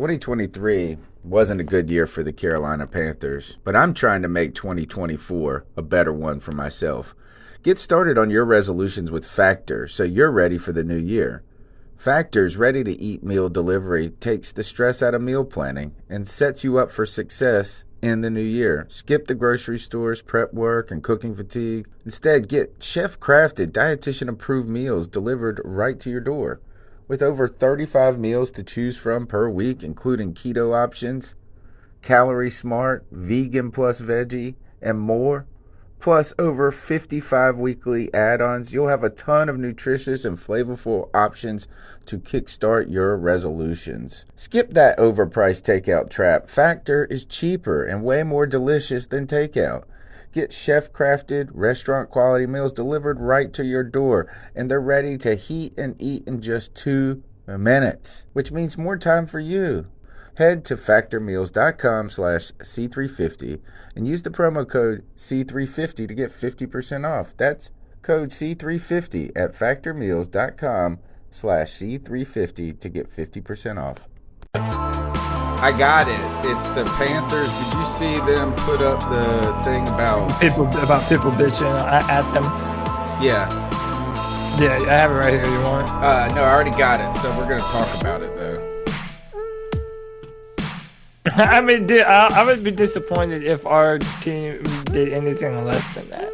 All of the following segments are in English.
2023 wasn't a good year for the Carolina Panthers, but I'm trying to make 2024 a better one for myself. Get started on your resolutions with Factor so you're ready for the new year. Factor's ready-to-eat meal delivery takes the stress out of meal planning and sets you up for success in the new year. Skip the grocery stores, prep work, and cooking fatigue. Instead, get chef-crafted, dietitian-approved meals delivered right to your door. With over 35 meals to choose from per week, including keto options, calorie smart, vegan plus veggie, and more, plus over 55 weekly add-ons, you'll have a ton of nutritious and flavorful options to kickstart your resolutions. Skip that overpriced takeout trap. Factor is cheaper and way more delicious than takeout. Get chef-crafted, restaurant-quality meals delivered right to your door, and they're ready to heat and eat in just 2 minutes, which means more time for you. Head to factormeals.com/C350 and use the promo code C350 to get 50% off. That's code C350 at factormeals.com/C350 to get 50% off. I got it. It's the Panthers. Did you see them put up the thing about people bitching at them? Yeah. Yeah, I have it right here. You want it? No, I already got it. So we're gonna talk about it though. I mean, dude, I would be disappointed if our team did anything less than that.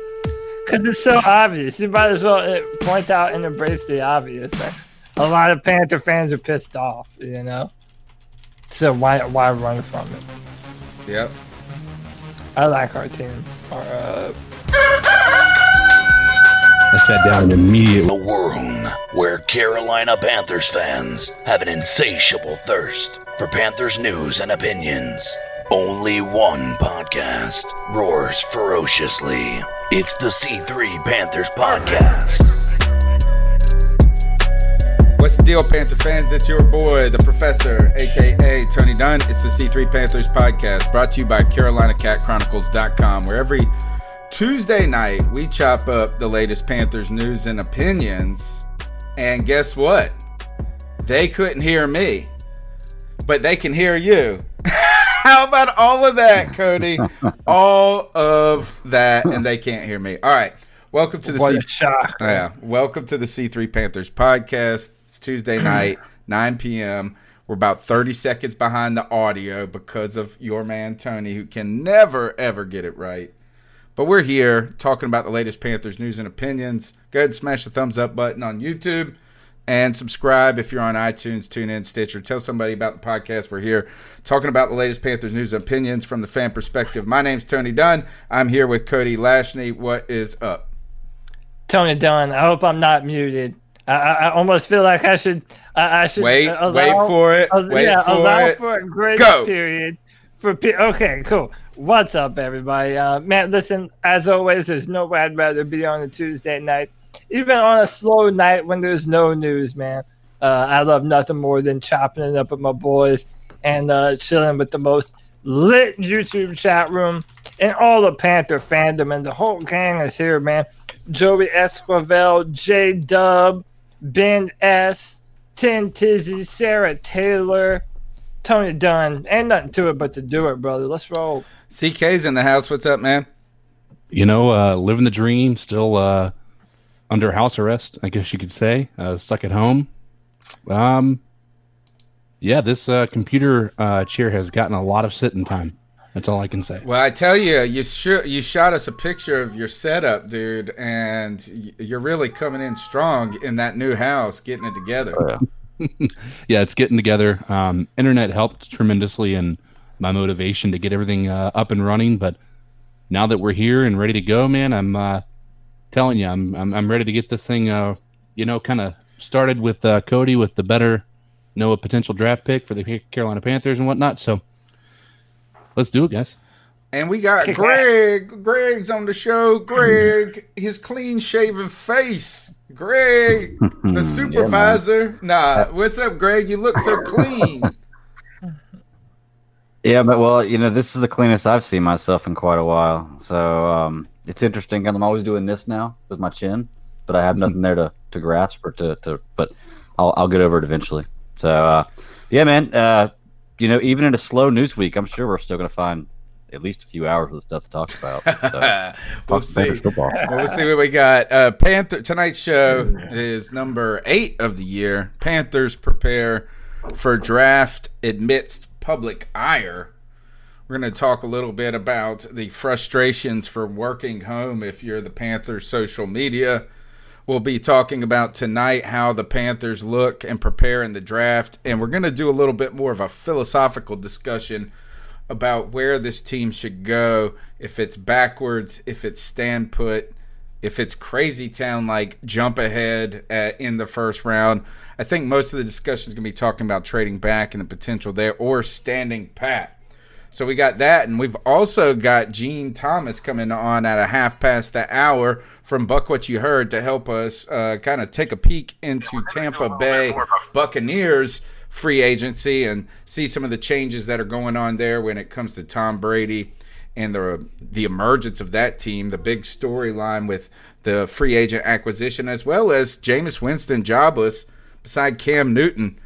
Because it's so obvious. You might as well point out and embrace the obvious. Like, a lot of Panther fans are pissed off, you know? So why run from it? Yep. I like our team. I sat down and immediately. A world where Carolina Panthers fans have an insatiable thirst for Panthers news and opinions. Only one podcast roars ferociously. It's the C3 Panthers Podcast. What's the deal, Panther fans? It's your boy, the Professor, a.k.a. Tony Dunn. It's the C3 Panthers Podcast, brought to you by CarolinaCatChronicles.com, where every Tuesday night we chop up the latest Panthers news and opinions. And guess what? They couldn't hear me, but they can hear you. How about all of that, Cody? All of that, and they can't hear me. All right. Welcome to the welcome to the C3 Panthers Podcast. It's Tuesday night, 9 p.m. We're about 30 seconds behind the audio because of your man, Tony, who can never, ever get it right. But we're here talking about the latest Panthers news and opinions. Go ahead and smash the thumbs up button on YouTube and subscribe if you're on iTunes, TuneIn, Stitcher. Tell somebody about the podcast. We're here talking about the latest Panthers news and opinions from the fan perspective. My name's Tony Dunn. I'm here with Cody Lashney. What is up? Tony Dunn. I hope I'm not muted. I almost feel like I should wait for it. Allow for a grace period. Okay, cool. What's up, everybody? Man, listen, as always, there's no way I'd rather be on a Tuesday night. Even on a slow night when there's no news, man. I love nothing more than chopping it up with my boys and chilling with the most lit YouTube chat room and all the Panther fandom. And the whole gang is here, man. Joey Esquivel, J-Dub, Ben S., Tin Tizzy, Sarah Taylor, Tony Dunn. Ain't nothing to it but to do it, brother. Let's roll. CK's in the house. What's up, man? You know, living the dream, still under house arrest, I guess you could say. Stuck at home. Yeah, this computer chair has gotten a lot of sitting time. That's all I can say. Well, I tell you, you shot us a picture of your setup, dude, and you're really coming in strong in that new house, getting it together. Oh, yeah. Yeah, it's getting together. Internet helped tremendously in my motivation to get everything up and running. But now that we're here and ready to go, man, I'm telling you, I'm ready to get this thing, kind of started with Cody with the better, a potential draft pick for the Carolina Panthers and whatnot. So let's do it, guys. And we got Greg. Greg's on the show. Greg, his clean-shaven face. Greg, the supervisor. What's up, Greg? You look so clean. Yeah, but this is the cleanest I've seen myself in quite a while. So it's interesting. I'm always doing this now with my chin, but I have nothing there to grasp or to. But I'll get over it eventually. So yeah, man. even in a slow news week, I'm sure we're still going to find at least a few hours of stuff to talk about. So, we'll see. We'll see what we got. Panther tonight's show is number 8 of the year. Panthers prepare for draft amidst public ire. We're going to talk a little bit about the frustrations for working home if you're the Panthers social media. We'll be talking about tonight how the Panthers look and prepare in the draft. And we're going to do a little bit more of a philosophical discussion about where this team should go, if it's backwards, if it's stand put, if it's crazy town like jump ahead in the first round. I think most of the discussion is going to be talking about trading back and the potential there or standing pat. So we got that, and we've also got Gene Thomas coming on at a half past the hour from Buc What You Heard to help us kind of take a peek into Tampa Bay Buccaneers free agency and see some of the changes that are going on there when it comes to Tom Brady and the emergence of that team, the big storyline with the free agent acquisition, as well as Jameis Winston jobless beside Cam Newton.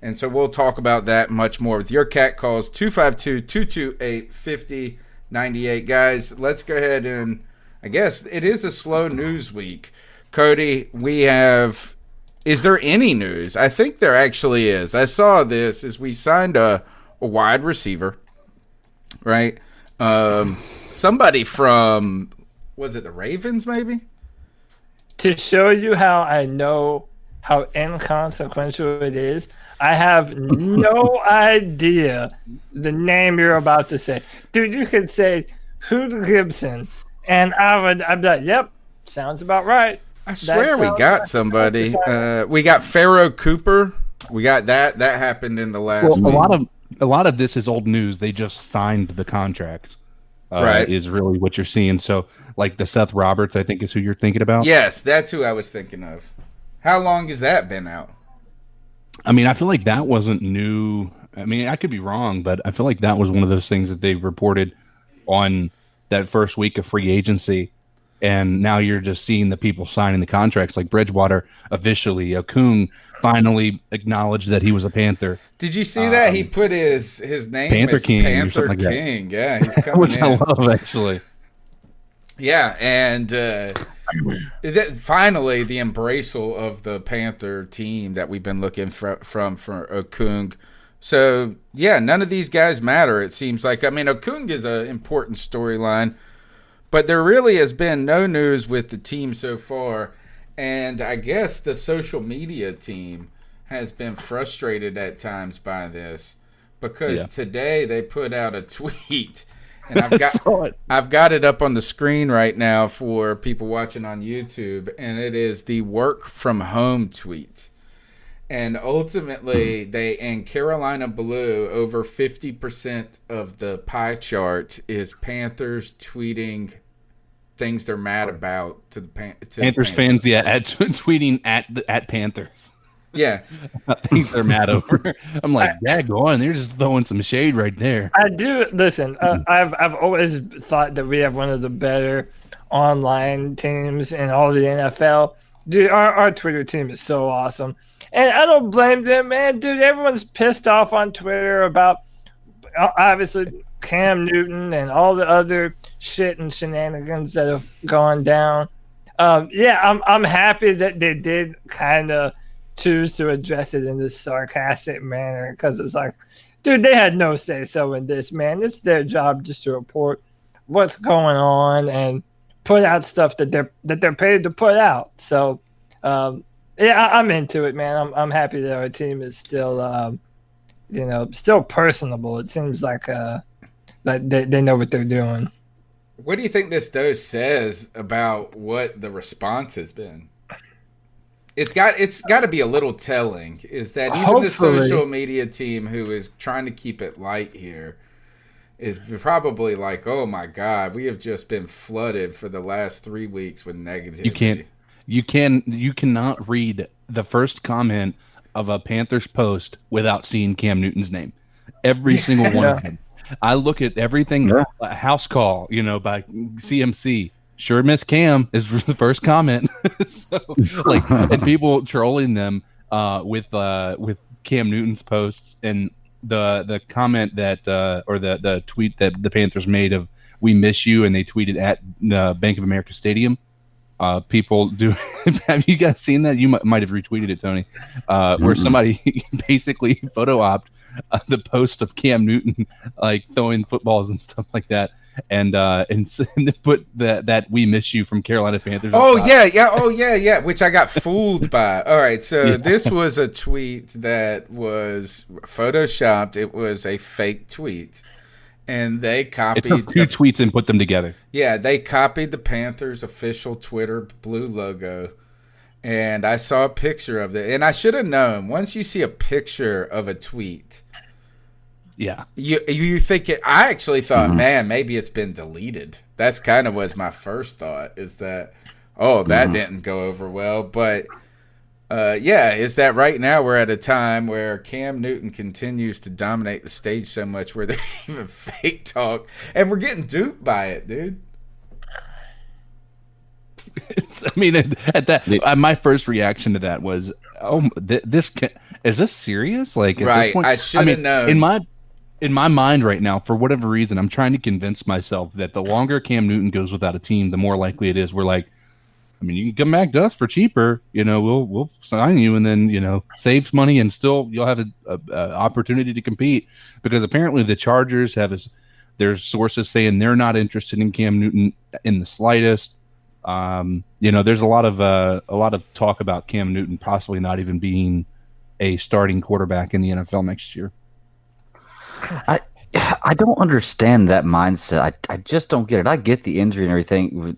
And so we'll talk about that much more with your cat calls, 252-228-5098. Guys, let's go ahead and, I guess it is a slow news week. Cody, is there any news? I think there actually is. I saw this as we signed a wide receiver, right? Somebody from, was it the Ravens maybe? To show you how I know how inconsequential it is, I have no idea the name you're about to say. Dude, you could say Hoot Gibson, and I'd be like, yep, sounds about right. I swear we got somebody. We got Pharaoh Cooper. We got that. That happened in the last week. A lot of this is old news. They just signed the contracts. Right. Is really what you're seeing. So, like the Seth Roberts, I think is who you're thinking about. Yes, that's who I was thinking of. How long has that been out? I mean, I feel like that wasn't new. I mean, I could be wrong, but I feel like that was one of those things that they reported on that first week of free agency. And now you're just seeing the people signing the contracts, like Bridgewater officially. Okung finally acknowledged that he was a Panther. Did you see that? He put his name Panther as King Panther like King. That. Yeah, he's coming which in. I love, actually. Yeah, and finally the embraceal of the Panther team that we've been looking for Okung. So, yeah, none of these guys matter, it seems like. I mean, Okung is an important storyline, but there really has been no news with the team so far. And I guess the social media team has been frustrated at times by this because today they put out a tweet. And I've got it up on the screen right now for people watching on YouTube, and it is the work from home tweet. And ultimately, they in Carolina Blue, over 50% of the pie chart is Panthers tweeting things they're mad about to the Panthers fans. Yeah, tweeting at Panthers. Yeah, things they're mad over. I'm like, yeah, go on. They're just throwing some shade right there. I do listen. I've always thought that we have one of the better online teams in all the NFL. Dude, our Twitter team is so awesome, and I don't blame them, man. Dude, everyone's pissed off on Twitter about obviously Cam Newton and all the other shit and shenanigans that have gone down. I'm happy that they did kind of choose to address it in this sarcastic manner because it's like, dude, they had no say so in this, man. It's their job just to report what's going on and put out stuff that they're paid to put out. So, I'm into it, man. I'm happy that our team is still, still personable. It seems like they know what they're doing. What do you think this dose says about what the response has been? It's got to be a little telling, is that even the social media team who is trying to keep it light here is probably like, oh my God, we have just been flooded for the last 3 weeks with negativity. You cannot read the first comment of a Panthers post without seeing Cam Newton's name. Every single one of them. I look at everything, house call, by CMC. Sure miss Cam is the first comment. So, and people trolling them with Cam Newton's posts, and the comment that or the tweet that the Panthers made of "We miss you," and they tweeted at the Bank of America Stadium. People do. Have you guys seen that? You might have retweeted it, Tony, where somebody basically photo opped the post of Cam Newton like throwing footballs and stuff like that, and put that "We miss you" from Carolina Panthers. Oh yeah, which I got fooled by. All right, so this was a tweet that was photoshopped. It was a fake tweet. And they copied two tweets and put them together. Yeah, they copied the Panthers' official Twitter blue logo. And I saw a picture of it. And I should have known, once you see a picture of a tweet, you think it. I actually thought, man, maybe it's been deleted. That's kind of was my first thought, is that, that didn't go over well. But is that right now we're at a time where Cam Newton continues to dominate the stage so much where there's even fake talk, and we're getting duped by it, dude. At that, my first reaction to that was, is this serious? Like, at right? This point, I should have known. In my mind right now, for whatever reason, I'm trying to convince myself that the longer Cam Newton goes without a team, the more likely it is we're like, you can come back to us for cheaper. We'll sign you, and then saves money, and still you'll have an opportunity to compete. Because apparently the Chargers there's sources saying they're not interested in Cam Newton in the slightest. There's a lot of talk about Cam Newton possibly not even being a starting quarterback in the NFL next year. I don't understand that mindset. I just don't get it. I get the injury and everything.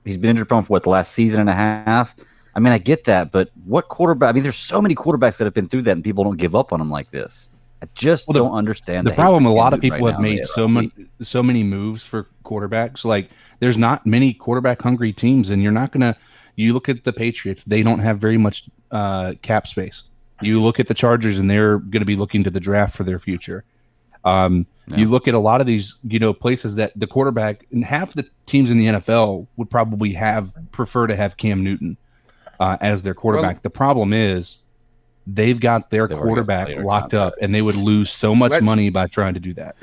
He's been injured prone for the last season and a half. I get that, but what quarterback? There's so many quarterbacks that have been through that, and people don't give up on him like this. I just don't understand. The problem, a lot of people have made so many moves for quarterbacks. Like, there's not many quarterback hungry teams, and you're not gonna. You look at the Patriots; they don't have very much cap space. You look at the Chargers, and they're going to be looking to the draft for their future. You look at a lot of these, places that the quarterback, and half the teams in the NFL would probably prefer to have Cam Newton as their quarterback. The problem is they've got their quarterback locked up, and they would lose so much money by trying to do that.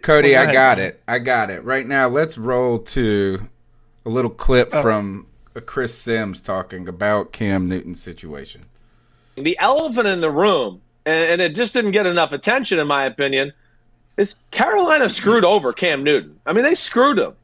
Cody, I got it. Right now, let's roll to a little clip from Chris Sims talking about Cam Newton's situation. The elephant in the room, and it just didn't get enough attention, in my opinion, is Carolina screwed over Cam Newton. They screwed him.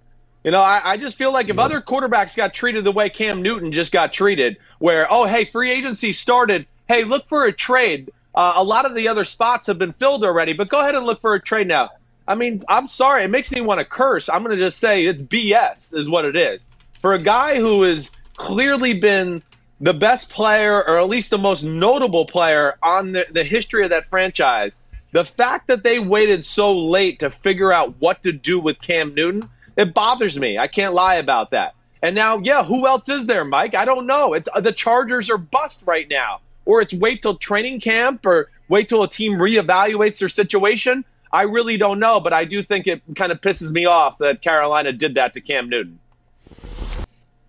I just feel like if other quarterbacks got treated the way Cam Newton just got treated, where, free agency started, hey, look for a trade. A lot of the other spots have been filled already, but go ahead and look for a trade now. I'm sorry. It makes me want to curse. I'm going to just say it's BS is what it is. For a guy who has clearly been the best player, or at least the most notable player on the history of that franchise, the fact that they waited so late to figure out what to do with Cam Newton, it bothers me. I can't lie about that. And now, who else is there, Mike? I don't know. It's the Chargers are bust right now. Or it's wait till training camp, or wait till a team reevaluates their situation. I really don't know, but I do think it kind of pisses me off that Carolina did that to Cam Newton.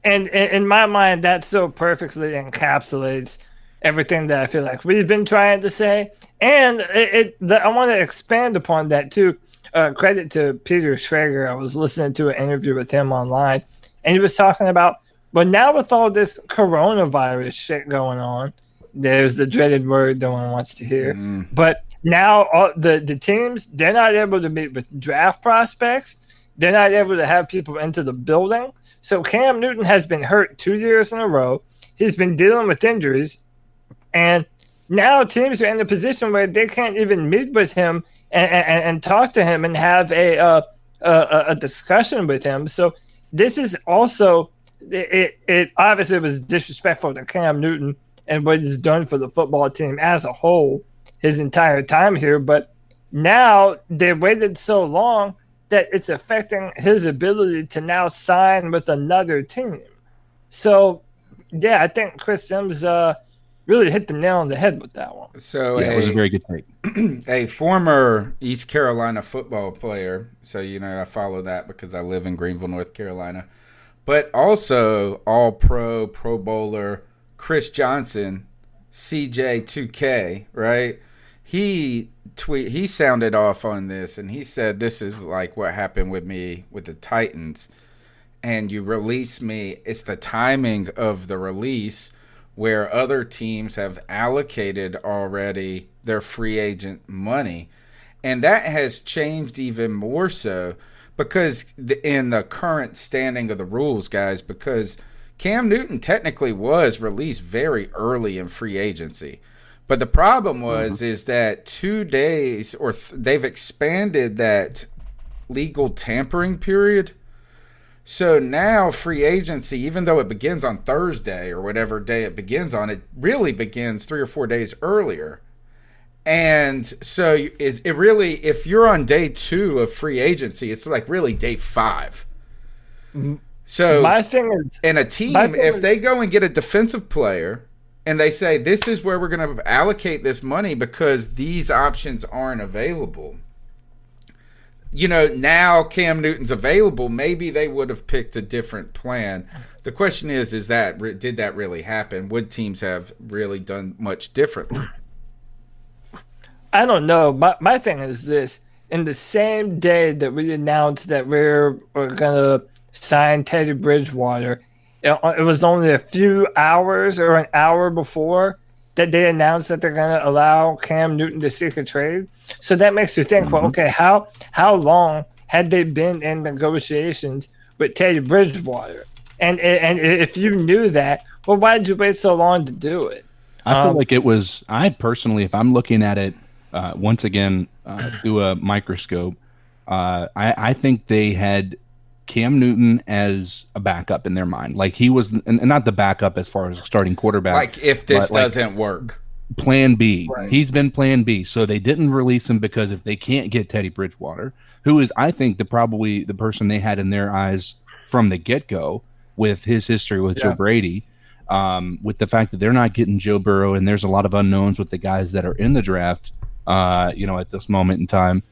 And in my mind, that so perfectly encapsulates everything that I feel like we've been trying to say. And I want to expand upon that, too. Credit to Peter Schrager. I was listening to an interview with him online, and he was talking about, but now with all this coronavirus shit going on, there's the dreaded word no one wants to hear. But now all the teams, they're not able to meet with draft prospects. They're not able to have people into the building. So Cam Newton has been hurt 2 years in a row. He's been dealing with injuries. And now teams are in a position where they can't even meet with him and talk to him and have a discussion with him. So this is also it obviously was disrespectful to Cam Newton and what he's done for the football team as a whole his entire time here. But now they waited so long that it's affecting his ability to now sign with another team. So, I think Chris Sims really hit the nail on the head with that one. So it was a very good take. A former East Carolina football player, so I follow that because I live in Greenville, North Carolina, but also All-Pro, Pro Bowler Chris Johnson, CJ2K, right? he sounded off on this, and he said, this is like what happened with me with the Titans. And you release me, it's the timing of the release where other teams have allocated already their free agent money. And that has changed even more so because in the current standing of the rules, guys, because Cam Newton technically was released very early in free agency. But the problem was is that 2 days, or they've expanded that legal tampering period. So now free agency, even though it begins on Thursday or whatever day it begins on, it really begins 3 or 4 days earlier. And so it really, if you're on day 2 of free agency, it's like really day 5. So my thing is, and a team, if they go and get a defensive player and they say, this is where we're going to allocate this money because these options aren't available. You know, now Cam Newton's available, maybe they would have picked a different plan. The question is that did that really happen? Would teams have really done much differently? I don't know. My thing is this. In the same day that we announced that we're going to sign Teddy Bridgewater, it was only a few hours or an hour before that they announced that they're going to allow Cam Newton to seek a trade. So that makes you think, well, okay, how long had they been in negotiations with Teddy Bridgewater? And if you knew that, well, why did you wait so long to do it? I feel like it was, I personally, if I'm looking at it once again through a microscope, I think they had Cam Newton as a backup in their mind. Like he was, and not the backup as far as starting quarterback. Like if this doesn't work. Plan B. Right. He's been plan B. So they didn't release him because if they can't get Teddy Bridgewater, who is, I think, probably the person they had in their eyes from the get-go with his history with Joe Brady, with the fact that they're not getting Joe Burrow and there's a lot of unknowns with the guys that are in the draft, at this moment in time.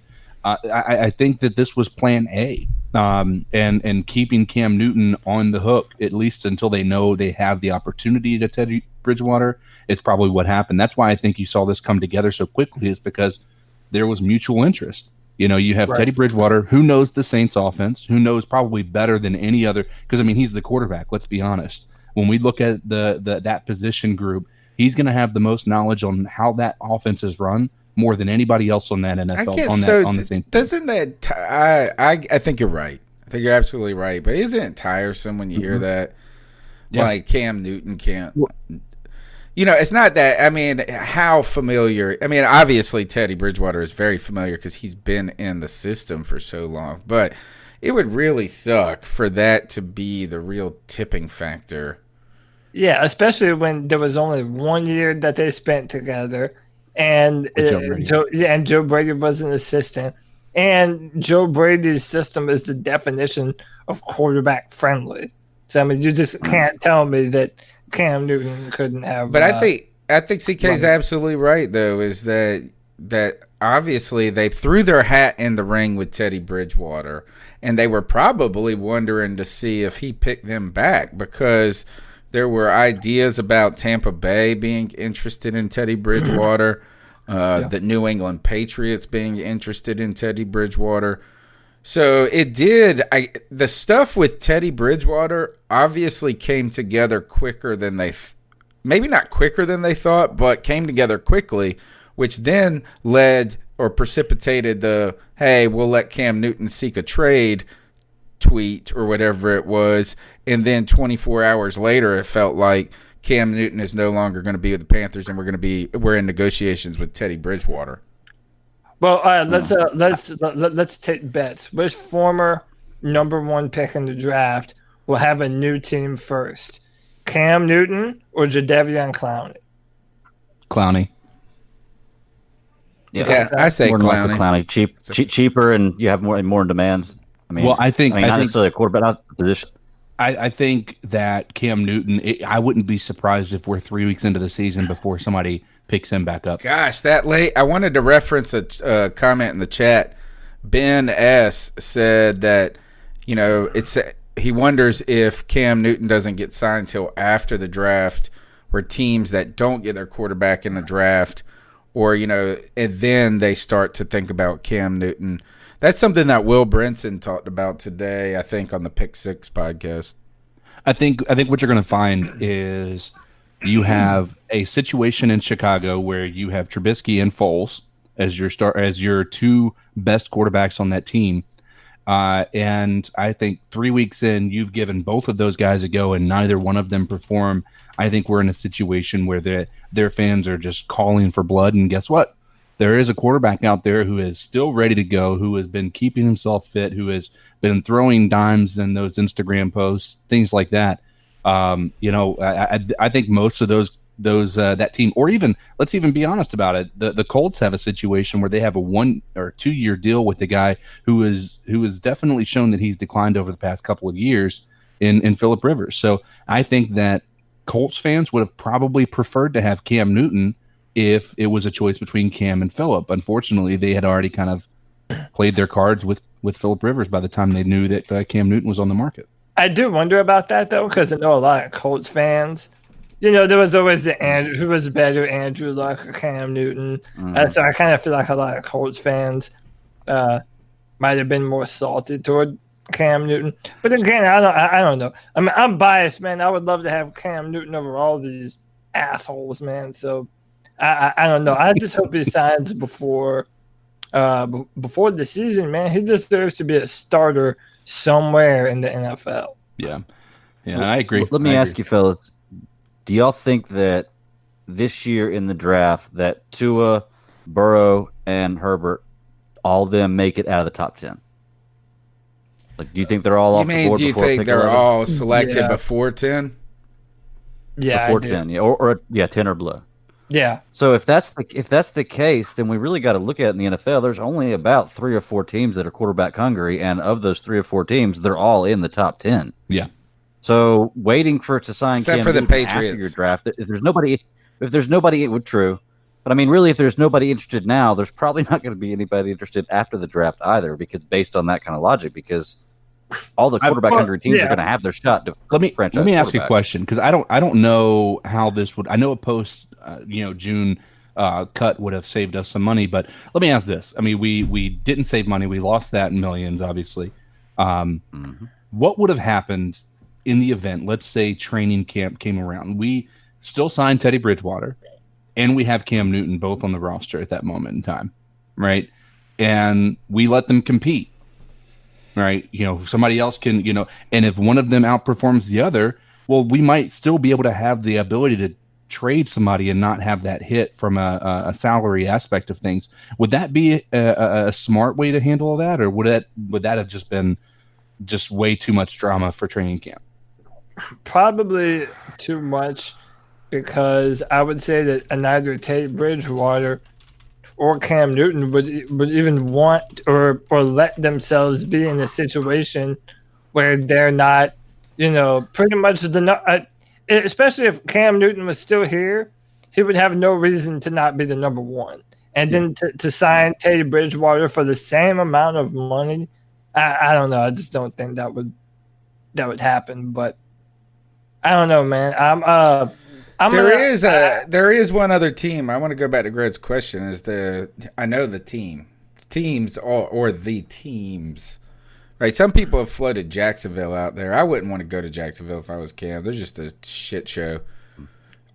I think that this was plan A, and keeping Cam Newton on the hook, at least until they know they have the opportunity to Teddy Bridgewater, is probably what happened. That's why I think you saw this come together so quickly, is because there was mutual interest. You know, you have Teddy Bridgewater, who knows the Saints offense, who knows probably better than any other, because, I mean, he's the quarterback, let's be honest. When we look at that position group, he's going to have the most knowledge on how that offense is run, more than anybody else on that NFL. On the Saints. Doesn't that? I think you're right. I think you're absolutely right. But isn't it tiresome when you hear that? Yeah. Like Cam Newton can't. You know, it's not that. I mean, how familiar? I mean, obviously Teddy Bridgewater is very familiar because he's been in the system for so long. But it would really suck for that to be the real tipping factor. Yeah, especially when there was only 1 year that they spent together. And Joe Brady was an assistant. And Joe Brady's system is the definition of quarterback friendly. So, I mean, you just can't tell me that Cam Newton couldn't have. But I think CK's absolutely right, though, is that obviously they threw their hat in the ring with Teddy Bridgewater, and they were probably wondering to see if he picked them back, because there were ideas about Tampa Bay being interested in Teddy Bridgewater, the New England Patriots being interested in Teddy Bridgewater. So it did. The stuff with Teddy Bridgewater obviously came together quicker than maybe not quicker than they thought, but came together quickly, which then led or precipitated the, hey, we'll let Cam Newton seek a trade tweet or whatever it was. And then 24 hours later, it felt like Cam Newton is no longer going to be with the Panthers, and we're in negotiations with Teddy Bridgewater. Well, all right, let's take bets. Which former number 1 pick in the draft will have a new team first? Cam Newton or Jadeveon Clowney? Clowney. Yeah, I say more Clowney. Clowney. Cheaper, and you have more in demand. I mean, I think not necessarily a quarterback position. I think that Cam Newton, I wouldn't be surprised if we're 3 weeks into the season before somebody picks him back up. Gosh, that late. I wanted to reference a comment in the chat. Ben S. said that, he wonders if Cam Newton doesn't get signed till after the draft, where teams that don't get their quarterback in the draft or, and then they start to think about Cam Newton. That's something that Will Brinson talked about today, I think, on the Pick Six podcast. I think what you're going to find is you have a situation in Chicago where you have Trubisky and Foles as your two best quarterbacks on that team. And I think 3 weeks in, you've given both of those guys a go, and neither one of them perform. I think we're in a situation where their fans are just calling for blood. And guess what? There is a quarterback out there who is still ready to go, who has been keeping himself fit, who has been throwing dimes in those Instagram posts, things like that. I think most of those that team, or even let's even be honest about it, the Colts have a situation where they have a 1 or 2 year deal with the guy who has definitely shown that he's declined over the past couple of years in Phillip Rivers. So I think that Colts fans would have probably preferred to have Cam Newton if it was a choice between Cam and Phillip. Unfortunately, they had already kind of played their cards with Phillip Rivers by the time they knew that Cam Newton was on the market. I do wonder about that, though, because I know a lot of Colts fans. There was always the Andrew, who was better, Andrew Luck or Cam Newton. So I kind of feel like a lot of Colts fans might have been more salted toward Cam Newton. But again, I don't know. I mean, I'm biased, man. I would love to have Cam Newton over all these assholes, man. So I don't know. I just hope he signs before the season, man. He deserves to be a starter somewhere in the NFL. Yeah, I agree. Let me ask you, fellas. Do y'all think that this year in the draft that Tua, Burrow, and Herbert, all of them make it out of the top 10? Like, do you think they're all off the board? Do you think they're 11? All selected before 10? Yeah, before 10, yeah, or 10 or below. Yeah. So if that's the case, then we really got to look at it in the NFL. There's only about 3 or 4 teams that are quarterback hungry, and of those 3 or 4 teams, they're all in the top 10. Yeah. So waiting for it to sign except Cam for the Newton Patriots after your draft, if there's nobody, it would true. But I mean, really, if there's nobody interested now, there's probably not going to be anybody interested after the draft either, because based on that kind of logic, because all the quarterback hungry teams are going to have their shot to let me ask you a question, because I don't know how this would. I know a post June cut would have saved us some money, but let me ask this. I mean, we didn't save money. We lost that in millions, obviously. What would have happened in the event, let's say training camp came around? We still signed Teddy Bridgewater, and we have Cam Newton both on the roster at that moment in time, right? And we let them compete, right? Somebody else can, and if one of them outperforms the other, well, we might still be able to have the ability to trade somebody and not have that hit from a salary aspect of things. Would that be a smart way to handle that, or would that have just been just way too much drama for training camp? Probably too much, because I would say that neither Teddy Bridgewater or Cam Newton would even want or let themselves be in a situation where they're not, pretty much especially if Cam Newton was still here, he would have no reason to not be the number one. And then to sign Teddy Bridgewater for the same amount of money, I don't know. I just don't think that would happen. But I don't know, man. There is one other team. I want to go back to Greg's question. I know the teams, right? Some people have floated Jacksonville out there. I wouldn't want to go to Jacksonville if I was Cam. They're just a shit show.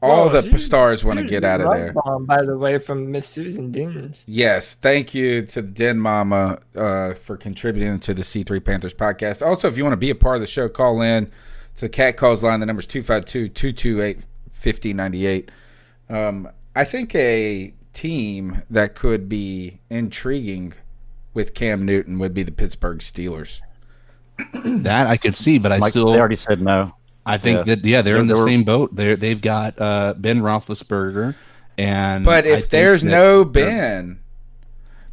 All the stars want to get out of there. Bomb, by the way, from Miss Susan Deans. Yes, thank you to Den Mama for contributing to the C3 Panthers podcast. Also, if you want to be a part of the show, call in. It's the Cat Calls line. The number's 252-228-5098. I think a team that could be intriguing with Cam Newton would be the Pittsburgh Steelers. That I could see, but they already said no. I think they're in the same boat. They've got Ben Roethlisberger, but if there's no Ben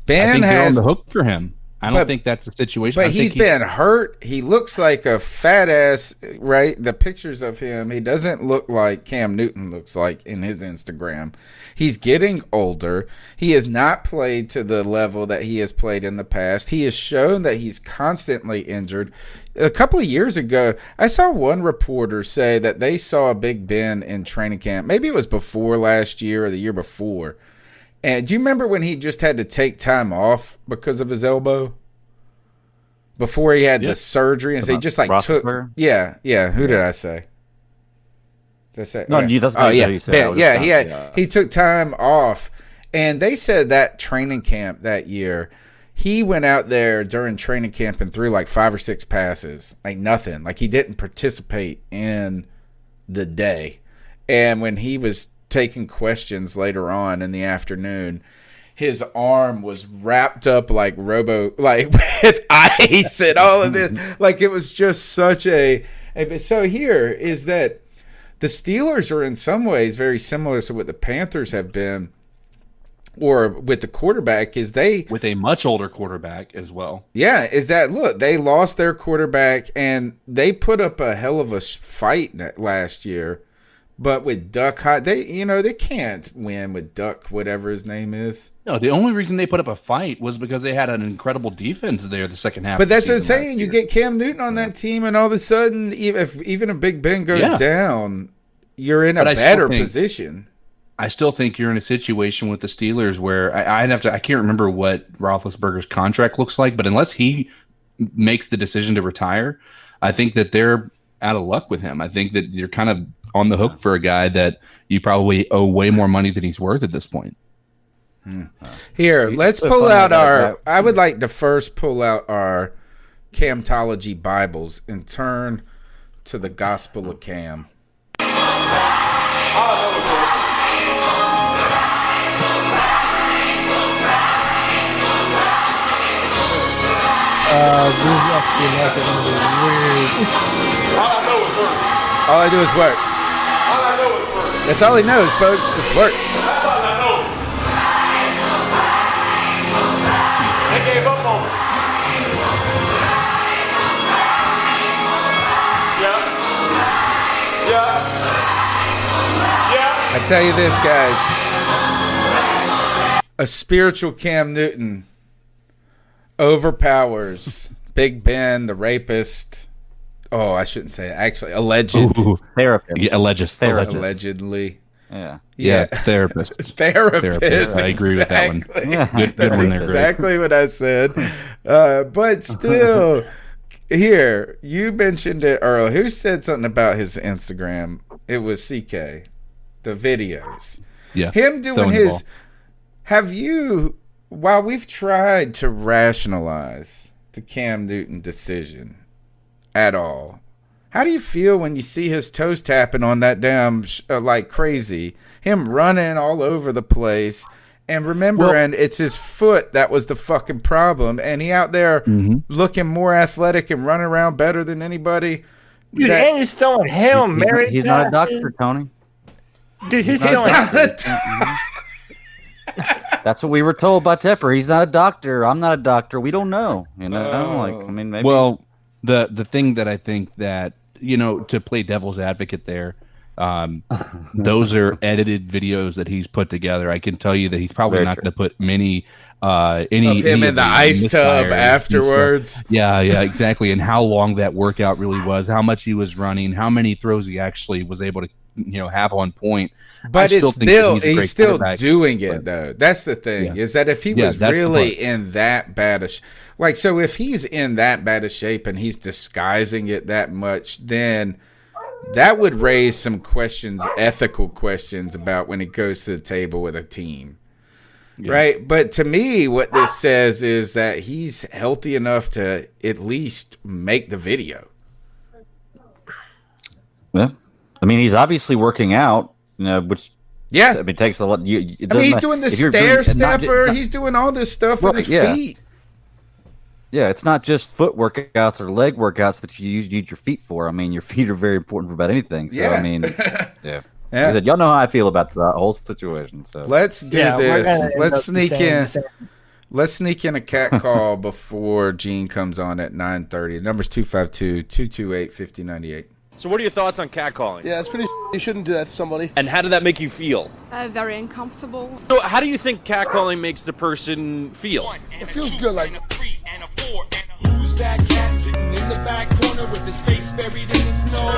I think has they're on the hook for him. I don't think that's the situation. But he's been hurt. He looks like a fat ass, right? The pictures of him, he doesn't look like Cam Newton looks like in his Instagram. He's getting older. He has not played to the level that he has played in the past. He has shown that he's constantly injured. A couple of years ago, I saw one reporter say that they saw Big Ben in training camp. Maybe it was before last year or the year before. And do you remember when he just had to take time off because of his elbow? Before he had the surgery, and so he just like took. Yeah. Who did I say? Did I say? No, yeah. that's oh yeah, you said. yeah. He took time off, and they said that training camp that year, he went out there during training camp and threw like 5 or 6 passes, like nothing. Like he didn't participate in the day, and when he was taking questions later on in the afternoon, his arm was wrapped up like with ice and all of this. Like it was just such a. So here is that the Steelers are in some ways very similar to what the Panthers have been, or with the quarterback, is they with a much older quarterback as well. Yeah, is that look, they lost their quarterback and they put up a hell of a fight last year. But with Duck, they can't win with Duck, whatever his name is. No, the only reason they put up a fight was because they had an incredible defense there the second half. But that's what I'm saying. You get Cam Newton on that team, and all of a sudden, even if Big Ben goes down, you're in a better position. I still think you're in a situation with the Steelers where I can't remember what Roethlisberger's contract looks like, but unless he makes the decision to retire, I think that they're out of luck with him. I think that you're kind of on the hook for a guy that you probably owe way more money than he's worth at this point. Here, let's pull out I would like to first pull out our Camtology Bibles and turn to the Gospel of Cam. All I do is work. That's all he knows, folks. It's work. That's all I know. They gave up on me. Yeah. I tell you this, guys. A spiritual Cam Newton overpowers Big Ben, the rapist. Oh, I shouldn't say it. Actually, alleged. Therapist. Yeah, Allegedly. Yeah. Therapist. Therapist. I agree with that one. Yeah. Good one there, exactly what I said. But still, here, you mentioned it earlier. Who said something about his Instagram? It was CK. The videos. Yeah. Him doing his... Have you... While we've tried to rationalize the Cam Newton decision at all, how do you feel when you see his toes tapping on that damn like crazy, him running all over the place, and remembering it's his foot that was the fucking problem, and he out there looking more athletic and running around better than anybody? Dude, and he's throwing Hail Mary. He's not a doctor, Tony. Dude, he's throwing. That's what we were told by Tepper. He's not a doctor. I'm not a doctor. We don't know. Maybe. Well, the thing that I think that, to play devil's advocate there, those are edited videos that he's put together. I can tell you that he's probably not going to put any of him in the ice tub afterwards. Yeah, exactly. And how long that workout really was, how much he was running, how many throws he actually was able to have on point. But he's still doing it though. That's the thing, is that if he was really in that bad a so if he's in that bad a shape and he's disguising it that much, then that would raise some questions, ethical questions about when he goes to the table with a team. Yeah. Right? But to me, what this says is that he's healthy enough to at least make the video. Yeah. I mean, he's obviously working out, which takes a lot. He's doing the stair stepper. He's doing all this stuff with his feet. Yeah, it's not just foot workouts or leg workouts that you use your feet for. I mean, your feet are very important for about anything. So, I mean, yeah. He said, y'all know how I feel about the whole situation. So let's do this. Let's sneak in. Let's sneak in a cat call before Gene comes on at 9:30. Number's 252-228-5098. So what are your thoughts on catcalling? Yeah, it's pretty. You shouldn't do that to somebody. And how did that make you feel? Very uncomfortable. So how do you think catcalling makes the person feel? It feels good, like. Who's that cat sitting in the back corner with his face buried in the snow?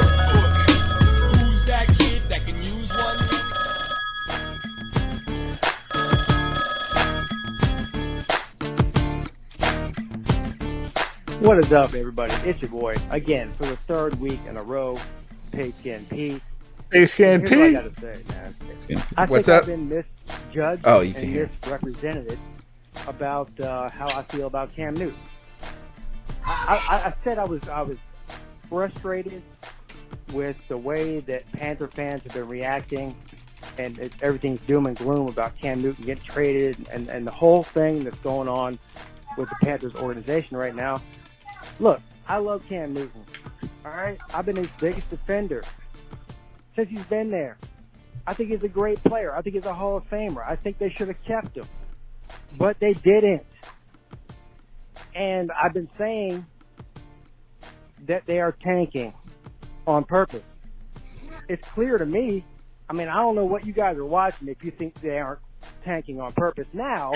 Who's that kid that can use one? What is up, everybody? It's your boy again for the third week in a row. Pigskin Pete. Pigskin Here's what I Pete. gotta say, man. I What's think up? I've been misjudged Oh, you and can hear. misrepresented about how I feel about Cam Newton. I said I was frustrated with the way that Panther fans have been reacting, and everything's doom and gloom about Cam Newton getting traded, and the whole thing that's going on with the Panthers organization right now. Look, I love Cam Newton. All right, I've been his biggest defender since he's been there. I think he's a great player. I think he's a Hall of Famer. I think they should have kept him, but they didn't. And I've been saying that they are tanking on purpose. It's clear to me. I mean, I don't know what you guys are watching if you think they aren't tanking on purpose. Now,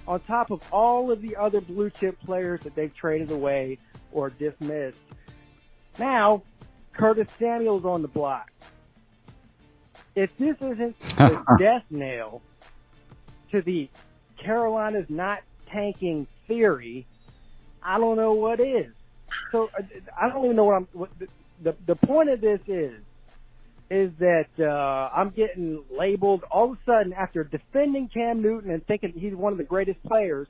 on top of all of the other blue chip players that they've traded away or dismissed, now Curtis Samuel's on the block. If this isn't the death nail to the Carolina's not tanking theory, I don't know what is. So I don't even know what the point of this is that I'm getting labeled all of a sudden after defending Cam Newton and thinking he's one of the greatest players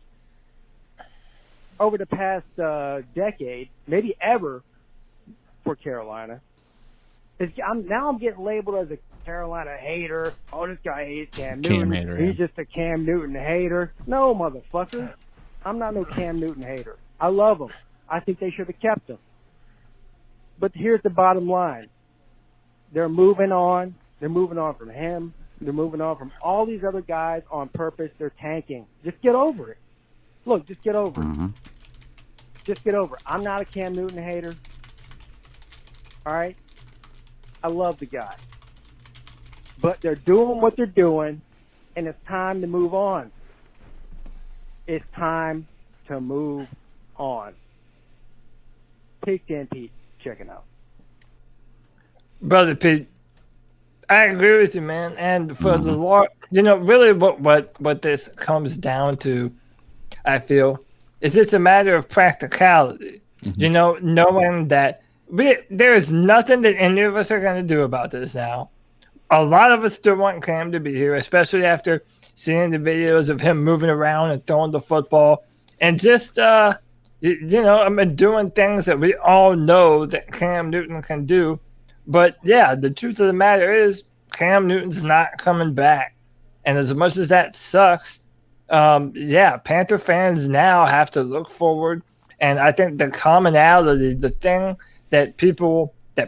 over the past decade, maybe ever, for Carolina. I'm getting labeled as a Carolina hater. Oh, this guy hates Cam Newton. Hater, He's just a Cam Newton hater. No, motherfucker. I'm not no Cam Newton hater. I love him. I think they should have kept him. But here's the bottom line. They're moving on. They're moving on from him. They're moving on from all these other guys on purpose. They're tanking. Just get over it. Look, just get over it. Just get over it. I'm not a Cam Newton hater. All right? I love the guy. But they're doing what they're doing, and it's time to move on. It's time to move on. Pigskin Pete, checking out. Brother Pete, I agree with you, man. And for the Lord, really what this comes down to, I feel, is it's a matter of practicality. Knowing that there is nothing that any of us are going to do about this now. A lot of us still want Cam to be here, especially after seeing the videos of him moving around and throwing the football and just, doing things that we all know that Cam Newton can do. But, yeah, the truth of the matter is Cam Newton's not coming back. And as much as that sucks, Panther fans now have to look forward. And I think the commonality, the thing that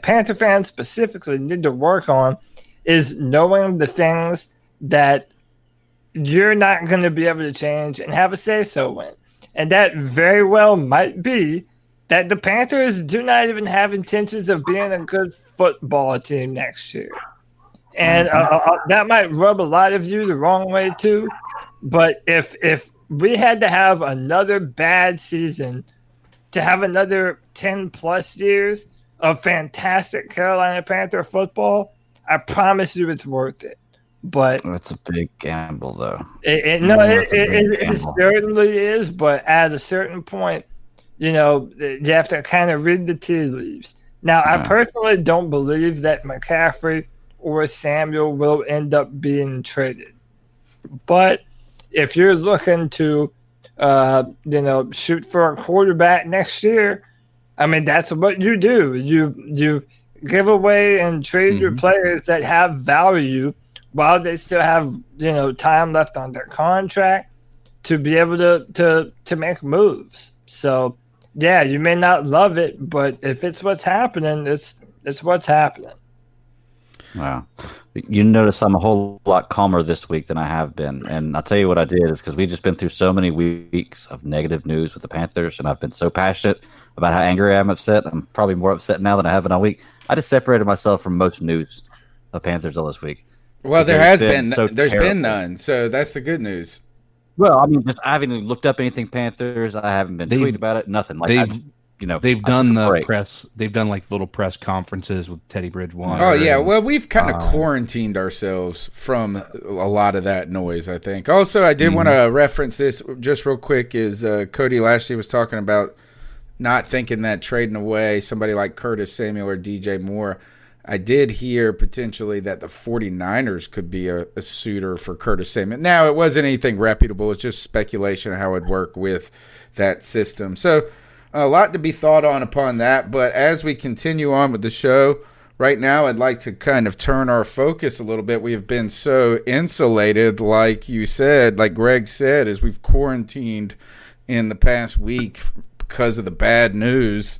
Panther fans specifically need to work on is knowing the things that you're not going to be able to change and have a say-so in. And that very well might be that the Panthers do not even have intentions of being a good football team next year. And that might rub a lot of you the wrong way too. But if we had to have another bad season to have another 10-plus years of fantastic Carolina Panther football, I promise you it's worth it. But that's a big gamble, though. It certainly is. But at a certain point, you have to kind of read the tea leaves. Now, I personally don't believe that McCaffrey or Samuel will end up being traded. But if you're looking to, shoot for a quarterback next year, I mean, that's what you do. You give away and trade your players that have value while they still have, time left on their contract to be able to make moves. So, yeah, you may not love it, but if it's what's happening, it's what's happening. Wow. You notice I'm a whole lot calmer this week than I have been. And I'll tell you what I did is because we've just been through so many weeks of negative news with the Panthers, and I've been so passionate about how angry I am upset. I'm probably more upset now than I have been all week. I just separated myself from most news of Panthers all this week. Well, there's been none, so that's the good news. Well, I mean, I haven't even looked up anything Panthers. I haven't been tweeting about it. Nothing. They've done the press. They've done like little press conferences with Teddy Bridgewater. Oh yeah, well we've kind of quarantined ourselves from a lot of that noise. I think. Also, I did want to reference this just real quick. Is Cody Lashley was talking about not thinking that trading away somebody like Curtis Samuel or DJ Moore. I did hear potentially that the 49ers could be a suitor for Curtis Samuel. Now, it wasn't anything reputable. It's just speculation of how it would work with that system. So a lot to be thought on upon that. But as we continue on with the show, right now I'd like to kind of turn our focus a little bit. We have been so insulated, like you said, like Greg said, as we've quarantined in the past week because of the bad news.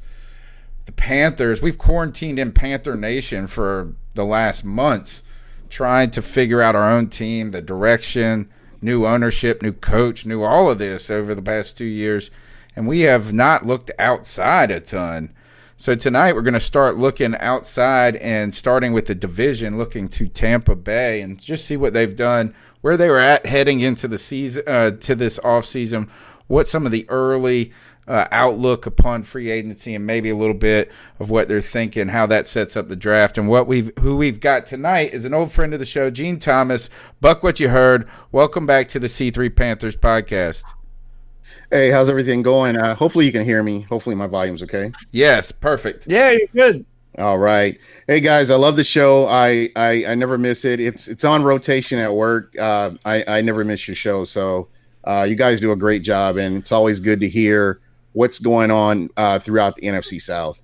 The Panthers, we've quarantined in Panther Nation for the last months, trying to figure out our own team, the direction, new ownership, new coach, new all of this over the past 2 years, and we have not looked outside a ton. So tonight we're going to start looking outside and starting with the division, looking to Tampa Bay and just see what they've done, where they were at heading into the season, to this offseason, what some of the early outlook upon free agency and maybe a little bit of what they're thinking, how that sets up the draft. And who we've got tonight is an old friend of the show, Gene Thomas. Buc What You Heard. Welcome back to the C3 Panthers podcast. Hey, how's everything going? Hopefully you can hear me. Hopefully my volume's okay. Yes, perfect. Yeah, you're good. All right. Hey guys, I love the show. I never miss it. It's on rotation at work. I never miss your show. So you guys do a great job, and it's always good to hear what's going on throughout the NFC South.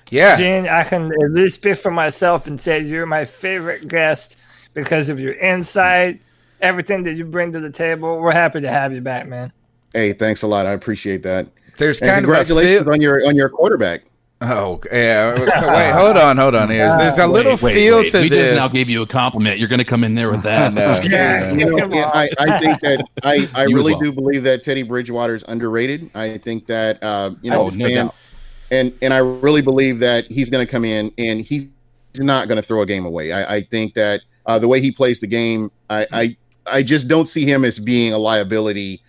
Yeah. Gene, I can at least speak for myself and say you're my favorite guest because of your insight, everything that you bring to the table. We're happy to have you back, man. Hey, thanks a lot. I appreciate that. There's and kind congratulations of a on your quarterback. Oh, yeah. Wait, hold on here. There's a little feel to we this. just now gave you a compliment. You're going to come in there with that. I think that I really do believe that Teddy Bridgewater is underrated. I think that no doubt. And I really believe that he's going to come in and he's not going to throw a game away. I think that the way he plays the game, I just don't see him as being a liability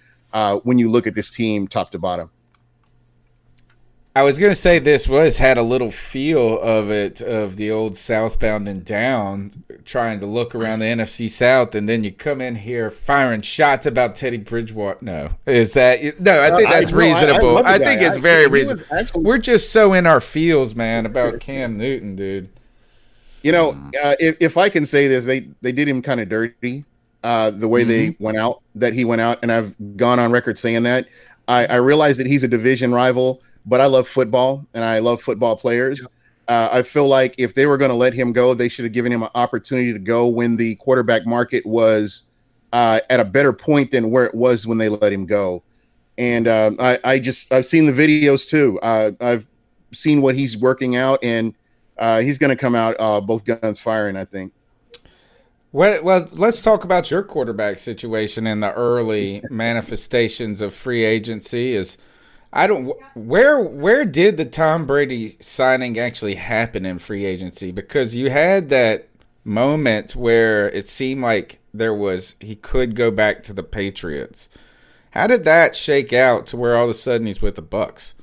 when you look at this team top to bottom. I was going to say this had a little feel of it, of the old Southbound and Down, trying to look around the NFC South, and then you come in here firing shots about Teddy Bridgewater. No, I think that's reasonable. I think it's very reasonable. We're just so in our feels, man, about Cam Newton, dude. You know, if I can say this, they did him kind of dirty the way he went out, and I've gone on record saying that. I realize that he's a division rival, but I love football, and I love football players. I feel like if they were going to let him go, they should have given him an opportunity to go when the quarterback market was at a better point than where it was when they let him go. And I've seen the videos too. I've seen what he's working out, and he's going to come out both guns firing, I think. Well, let's talk about your quarterback situation in the early manifestations of free agency. Where did the Tom Brady signing actually happen in free agency? Because you had that moment where it seemed like he could go back to the Patriots. How did that shake out to where all of a sudden he's with the Bucs?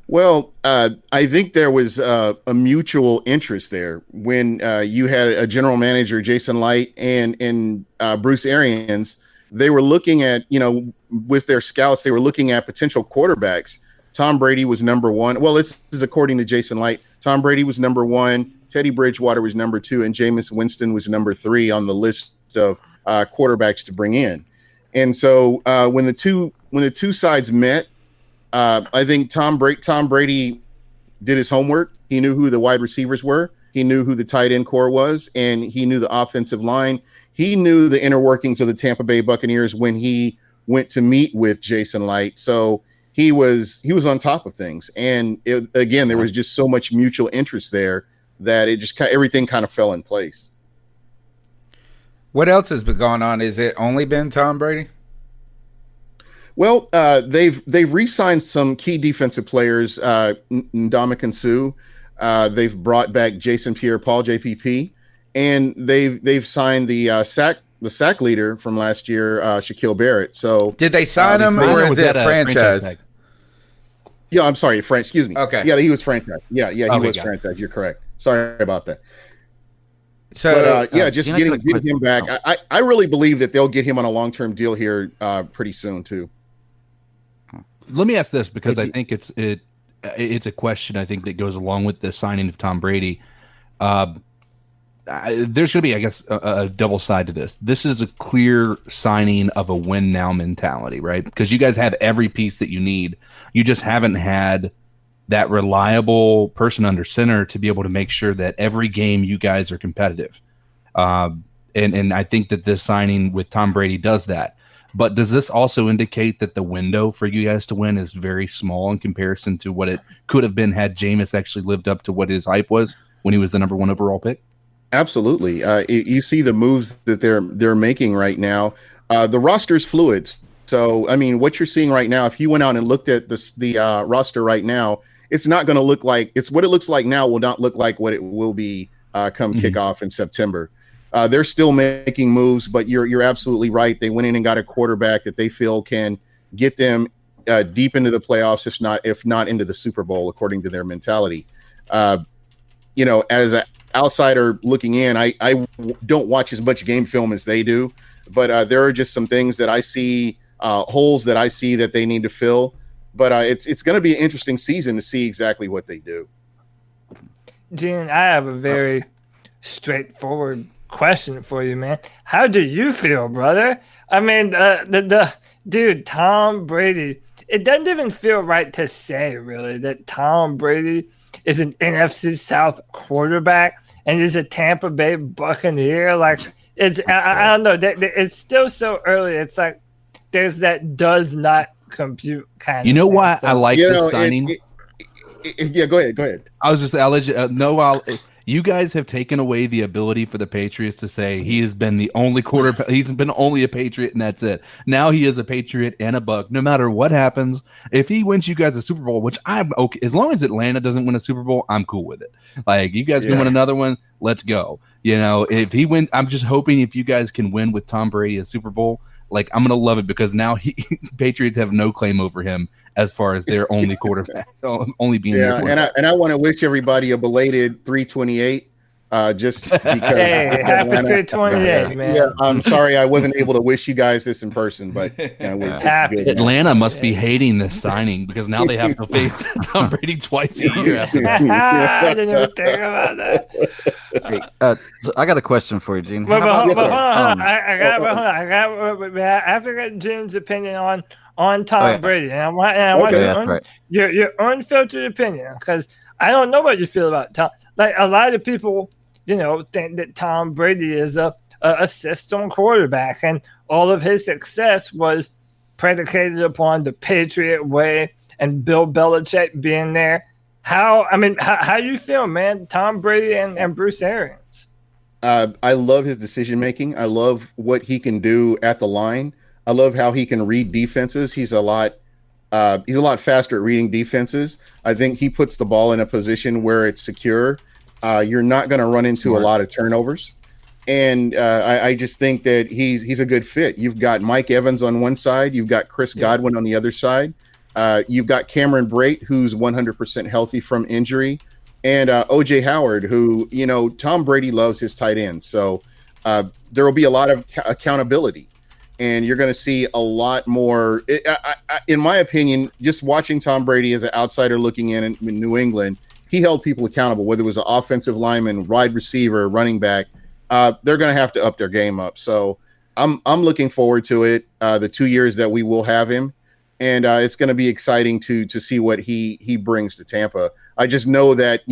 Well, I think there was a mutual interest there when you had a general manager, Jason Light, and Bruce Arians. They were looking at, with their scouts, they were looking at potential quarterbacks. Tom Brady was number one. Well, this is according to Jason Light. Tom Brady was number one. Teddy Bridgewater was number two, and Jameis Winston was number three on the list of quarterbacks to bring in. And so when the two sides met, I think Tom Brady did his homework. He knew who the wide receivers were. He knew who the tight end core was, and he knew the offensive line. He knew the inner workings of the Tampa Bay Buccaneers when he went to meet with Jason Light. So he was on top of things. And again, there was just so much mutual interest there that it just everything kind of fell in place. What else has been going on? Is it only been Tom Brady? Well, they've re-signed some key defensive players, Ndamukong Suh. They've brought back Jason Pierre-Paul, JPP, and they've signed the sack leader from last year, Shaquille Barrett. So did they sign him, or is it franchise? Yeah, I'm sorry, excuse me. Okay. Yeah, he was franchise. Yeah, he was franchise. You're correct. Sorry about that. So, but, just getting him back. I really believe that they'll get him on a long-term deal here pretty soon too. Let me ask this, because I think it's a question I think that goes along with the signing of Tom Brady. There's going to be, I guess, a double side to this. This is a clear signing of a win now mentality, right? Because you guys have every piece that you need. You just haven't had that reliable person under center to be able to make sure that every game you guys are competitive. And I think that this signing with Tom Brady does that. But does this also indicate that the window for you guys to win is very small in comparison to what it could have been had Jameis actually lived up to what his hype was when he was the number 1 overall pick? Absolutely. You see the moves that they're making right now. The roster's fluid. So, I mean, what you're seeing right now, if you went out and looked at the roster right now, it's not going to look like it's what it looks like now will not look like what it will be come kickoff in September. They're still making moves, but you're absolutely right. They went in and got a quarterback that they feel can get them deep into the playoffs, if not into the Super Bowl, according to their mentality. As an outsider looking in, I don't watch as much game film as they do, but there are just some things that I see, holes that I see that they need to fill. But it's going to be an interesting season to see exactly what they do. Gene, I have a very straightforward question for you, man. How do you feel, brother? I mean, the dude, Tom Brady. It doesn't even feel right to say, really, that Tom Brady is an NFC South quarterback and is a Tampa Bay Buccaneer. Like, I don't know. It's still so early. It's like there's that does not compute kind of. You know thing. why I like this signing? Yeah, go ahead. I'll let you you guys have taken away the ability for the Patriots to say he has been the only quarterback. He's been only a Patriot, and that's it. Now he is a Patriot and a Buck. No matter what happens, if he wins you guys a Super Bowl, which I'm okay, as long as Atlanta doesn't win a Super Bowl, I'm cool with it. Like, you guys can win another one, let's go. If he wins, I'm just hoping if you guys can win with Tom Brady a Super Bowl, like, I'm gonna love it, because now Patriots have no claim over him as far as their only quarterback, only being their quarterback. And I want to wish everybody a belated 328. Just because. Hey, happy 328, man. Yeah, I'm sorry I wasn't able to wish you guys this in person, but happy. Atlanta must be hating this signing, because now they have to face Tom Brady twice a year after that. I didn't even think about that. So I got a question for you, Gene. Hold on. I have to get Gene's opinion on Tom Brady, and I want your unfiltered opinion, because I don't know what you feel about Tom. Like, a lot of people, think that Tom Brady is a system quarterback, and all of his success was predicated upon the Patriot way and Bill Belichick being there. How do you feel, man? Tom Brady and Bruce Arians. I love his decision making. I love what he can do at the line. I love how he can read defenses. He's a lot faster at reading defenses. I think he puts the ball in a position where it's secure. You're not going to run into a lot of turnovers. And I just think that he's a good fit. You've got Mike Evans on one side. You've got Chris Godwin on the other side. You've got Cameron Brate, who's 100% healthy from injury. And O.J. Howard, who, Tom Brady loves his tight ends. So there will be a lot of accountability. And you're going to see a lot more. In my opinion, just watching Tom Brady as an outsider looking in New England, he held people accountable, whether it was an offensive lineman, wide receiver, running back. They're going to have to up their game up. So I'm looking forward to it, the 2 years that we will have him. And it's going to be exciting to see what he brings to Tampa. I just know that,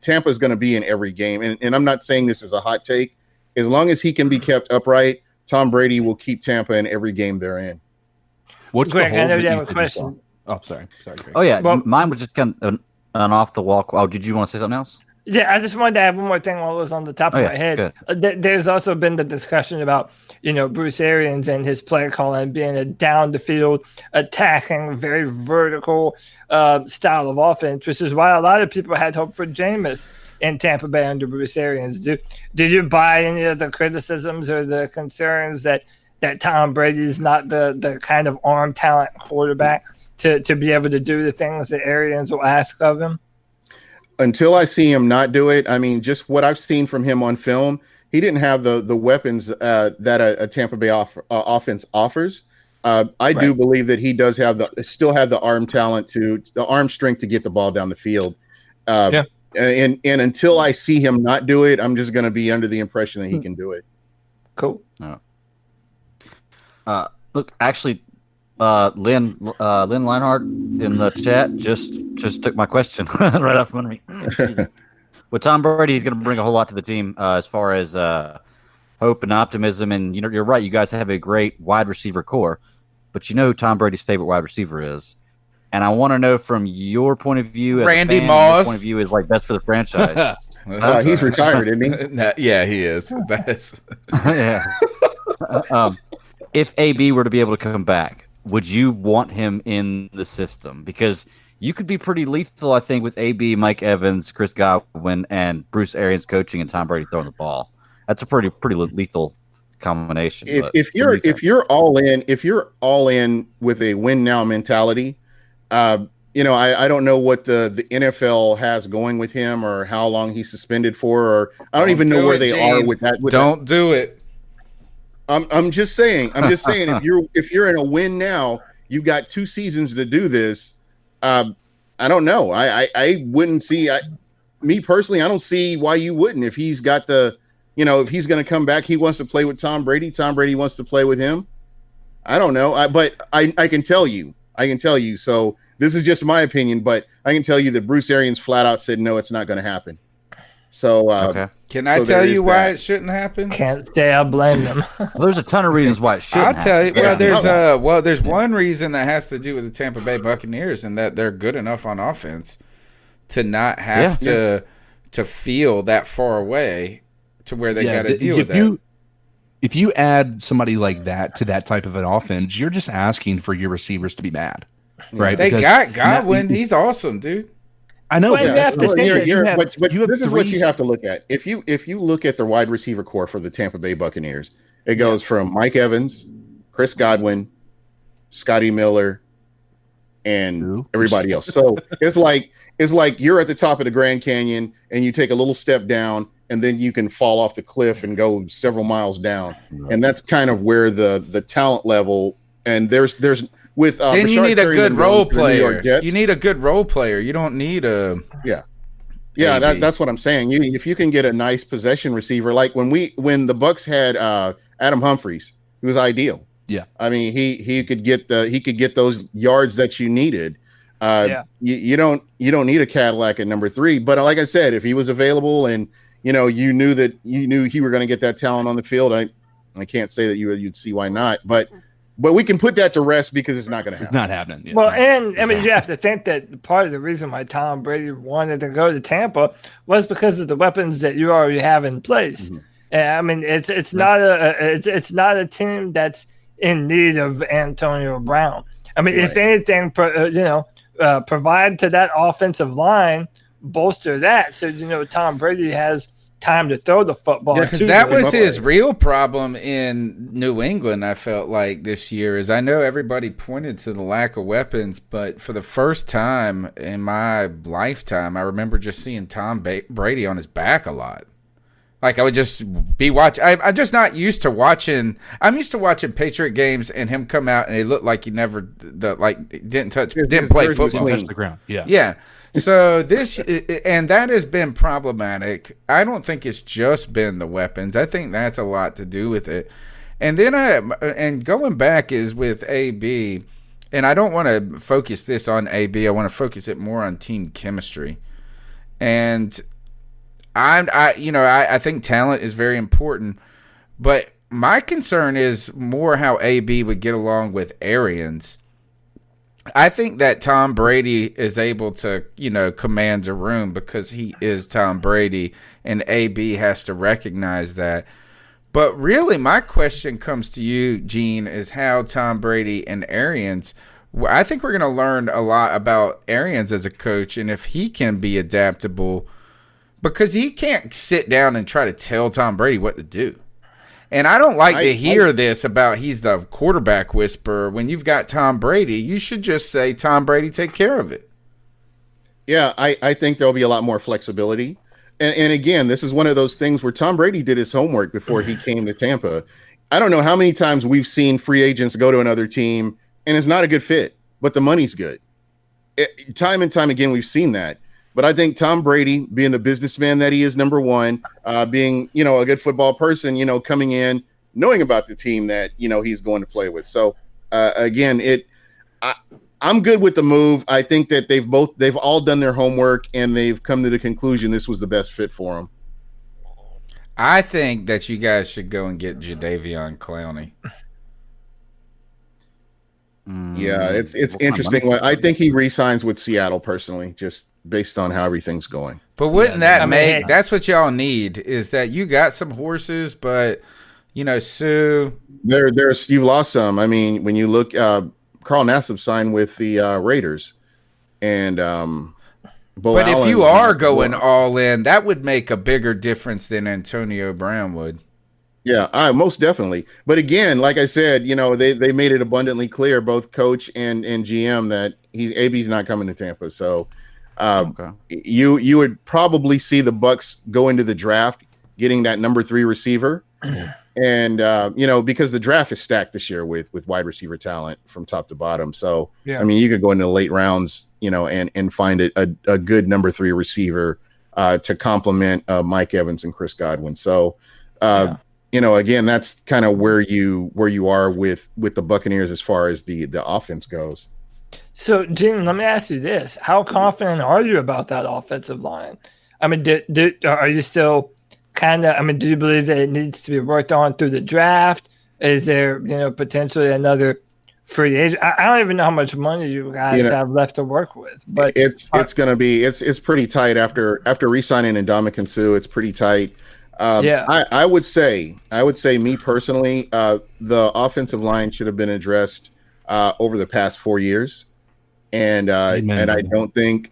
Tampa is going to be in every game. And I'm not saying this is a hot take. As long as he can be kept upright, Tom Brady will keep Tampa in every game they're in. What's Greg, the I know hold you that have a question. Oh, sorry. Greg. Oh, yeah. Mine was just kind of an off the wall. Oh, did you want to say something else? Yeah, I just wanted to add one more thing while it was on the top of my head. There's also been the discussion about, Bruce Arians and his play calling being a down the field, attacking, very vertical style of offense, which is why a lot of people had hope for Jameis in Tampa Bay under Bruce Arians. Did you buy any of the criticisms or the concerns that Tom Brady is not the kind of arm talent quarterback to be able to do the things that Arians will ask of him? Until I see him not do it, I mean, just what I've seen from him on film, he didn't have the weapons that a Tampa Bay offense offers. I do believe that he does still have the arm the arm strength to get the ball down the field. And until I see him not do it, I'm just going to be under the impression that he can do it. Cool. Look, actually, Lynn Leinhardt in the chat just took my question right off from me. With Tom Brady, he's going to bring a whole lot to the team as far as hope and optimism. And you're right. You guys have a great wide receiver core, but you know who Tom Brady's favorite wide receiver is. And I want to know from your point of view, as Randy a fan, Moss. your point of view is like best for the franchise. He's retired, isn't he? Yeah, he is. That's Yeah. If AB were to be able to come back, would you want him in the system? Because you could be pretty lethal, I think, with AB, Mike Evans, Chris Godwin, and Bruce Arians coaching and Tom Brady throwing the ball. That's a pretty lethal combination. If you're all in with a win now mentality, I don't know what the NFL has going with him or how long he's suspended for, or I don't even know where they are with that. Don't do it. I'm just saying. if you're in a win now, you've got 2 seasons to do this. I don't know. I wouldn't see. Me personally, I don't see why you wouldn't. If he's got if he's going to come back, he wants to play with Tom Brady. Tom Brady wants to play with him. I don't know. But I can tell you. So this is just my opinion, but I can tell you that Bruce Arians flat out said no, it's not going to happen. So Can I tell you why it shouldn't happen? Can't say I blame them. Well, there's a ton of reasons why it shouldn't. I'll tell you. Well, there's one reason that has to do with the Tampa Bay Buccaneers, and that they're good enough on offense to not have to feel that far away to where they got to deal with that. If you add somebody like that to that type of an offense, you're just asking for your receivers to be mad, right? They got Godwin. He's awesome, dude. I know. But this is what you have to look at. If you look at the wide receiver core for the Tampa Bay Buccaneers, it goes from Mike Evans, Chris Godwin, Scotty Miller, and everybody else. So it's like you're at the top of the Grand Canyon and you take a little step down and then you can fall off the cliff and go several miles down. And that's kind of where the talent level, and there's with then you need a good role player. You need a good role player. You don't need a that's what I'm saying. If you can get a nice possession receiver, like when the Bucs had Adam Humphries, he was ideal. Yeah, I mean he could get those yards that you needed. You don't need a Cadillac at number 3, but like I said, if he was available and you knew he were going to get that talent on the field, I can't say that you'd see why not, but we can put that to rest because it's not going to happen. It's not happening. Yeah. Well, and I mean, you have to think that part of the reason why Tom Brady wanted to go to Tampa was because of the weapons that you already have in place. And I mean, it's not a team that's in need of Antonio Brown. I mean, if anything, provide to that offensive line, bolster that, so Tom Brady has time to throw the football. Yeah, because that was his real problem in New England. I felt like this year is I know everybody pointed to the lack of weapons, but for the first time in my lifetime, I remember just seeing Tom Brady on his back a lot. Like I would just be watching. I'm just not used to watching. I'm used to watching Patriot games and him come out and it looked like he never didn't play football. Touch the ground. Yeah. So that has been problematic. I don't think it's just been the weapons. I think that's a lot to do with it. And then going back is with AB, and I don't want to focus this on AB. I want to focus it more on team chemistry. And I think talent is very important, but my concern is more how AB would get along with Arians. I think that Tom Brady is able to, command a room because he is Tom Brady, and AB has to recognize that. But really, my question comes to you, Gene, is how Tom Brady and Arians, I think we're going to learn a lot about Arians as a coach and if he can be adaptable, because he can't sit down and try to tell Tom Brady what to do. And I don't like to hear this about he's the quarterback whisperer. When you've got Tom Brady, you should just say, Tom Brady, take care of it. Yeah, I think there'll be a lot more flexibility. And again, this is one of those things where Tom Brady did his homework before he came to Tampa. I don't know how many times we've seen free agents go to another team and it's not a good fit, but the money's good. Time and time again, we've seen that. But I think Tom Brady, being the businessman that he is, number one, being, a good football person, coming in, knowing about the team that, he's going to play with. So, again, I'm good with the move. I think that they've all done their homework and they've come to the conclusion this was the best fit for them. I think that you guys should go and get Jadeveon Clowney. Yeah, it's interesting. I think he re-signs with Seattle personally, just based on how everything's going. But wouldn't that's what y'all need, is that you got some horses, but Sue. You've lost some. I mean, when you look, Carl Nassib signed with the Raiders, and but if you are going all in, that would make a bigger difference than Antonio Brown would. Yeah, most definitely. But again, like I said, they made it abundantly clear, both coach and GM, that AB's not coming to Tampa. So you would probably see the Bucs go into the draft getting that number 3 receiver. And, because the draft is stacked this year with wide receiver talent from top to bottom. So, I mean, you could go into the late rounds, and find a good number 3 receiver to complement Mike Evans and Chris Godwin. So, again, that's kind of where you are with the Buccaneers as far as the offense goes. So, Gene, let me ask you this: how confident are you about that offensive line? I mean, are you still do you believe that it needs to be worked on through the draft? Is there, potentially another free agent? I don't even know how much money you guys have left to work with, but it's going to be it's pretty tight after re-signing Ndamukong Suh. It's pretty tight. I would say me personally, the offensive line should have been addressed over the past 4 years, and I don't think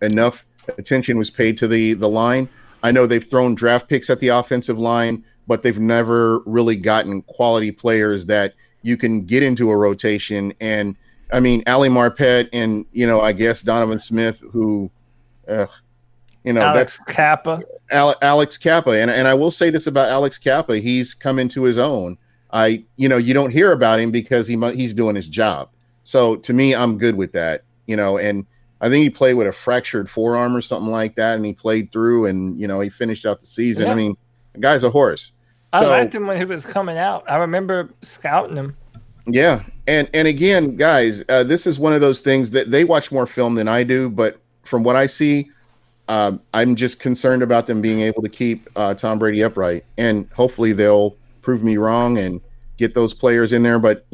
enough attention was paid to the line. I know they've thrown draft picks at the offensive line, but they've never really gotten quality players that you can get into a rotation. And I mean, Ali Marpet and, I guess Donovan Smith, who, Alex Kappa. Alex Kappa. And I will say this about Alex Kappa. He's come into his own. You don't hear about him because he's doing his job. So to me, I'm good with that, and I think he played with a fractured forearm or something like that, and he played through, and he finished out the season. Yeah. I mean, the guy's a horse. I liked him when he was coming out. I remember scouting him. Yeah, and again, guys, this is one of those things that they watch more film than I do, but from what I see, I'm just concerned about them being able to keep Tom Brady upright, and hopefully they'll prove me wrong and get those players in there. But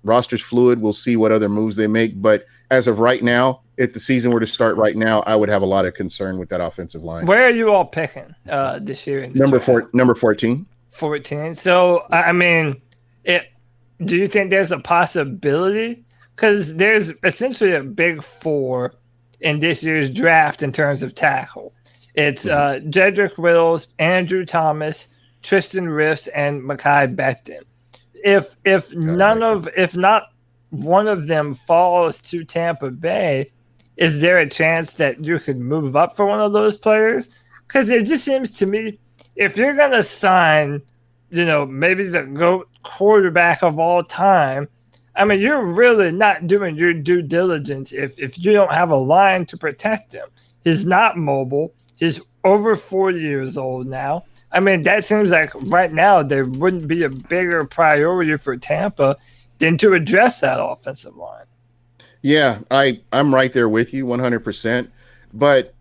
roster's fluid. We'll see what other moves they make. But as of right now, if the season were to start right now, I would have a lot of concern with that offensive line. Where are you all picking this year? Number 14. 14. So, I mean, do you think there's a possibility? Because there's essentially a big 4 in this year's draft in terms of tackle. It's Jedrick Wills, Andrew Thomas, Tristan Wirfs, and Mekhi Becton. If not one of them falls to Tampa Bay, is there a chance that you could move up for one of those players? Because it just seems to me, if you're going to sign, maybe the GOAT quarterback of all time, I mean, you're really not doing your due diligence if you don't have a line to protect him. He's not mobile. He's over 40 years old now. I mean, that seems like right now there wouldn't be a bigger priority for Tampa than to address that offensive line. Yeah, I'm right there with you 100%. But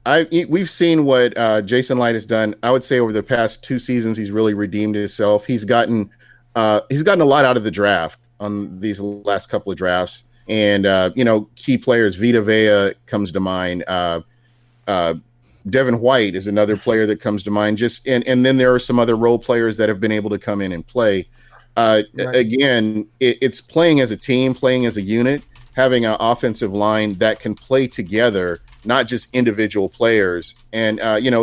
we've seen what Jason Light has done. I would say over the past 2 seasons, he's really redeemed himself. He's gotten a lot out of the draft on these last couple of drafts. And, key players, Vita Vea comes to mind. Devin White is another player that comes to mind. And then there are some other role players that have been able to come in and play. Right. Again, it's playing as a team, playing as a unit, having an offensive line that can play together, not just individual players, and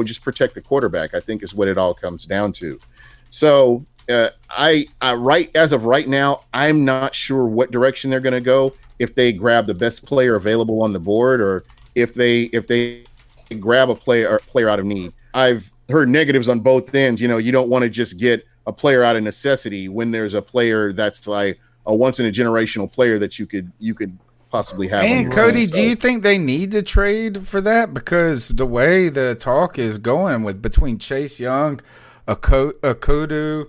just protect the quarterback, I think is what it all comes down to. So as of right now, I'm not sure what direction they're going to go, if they grab the best player available on the board, or if they grab a player out of need. I've heard negatives on both ends. You don't want to just get a player out of necessity when there's a player that's like a once in a generational player that you could possibly have. And Cody, do you think they need to trade for that? Because the way the talk is going with between Chase Young, Okadu,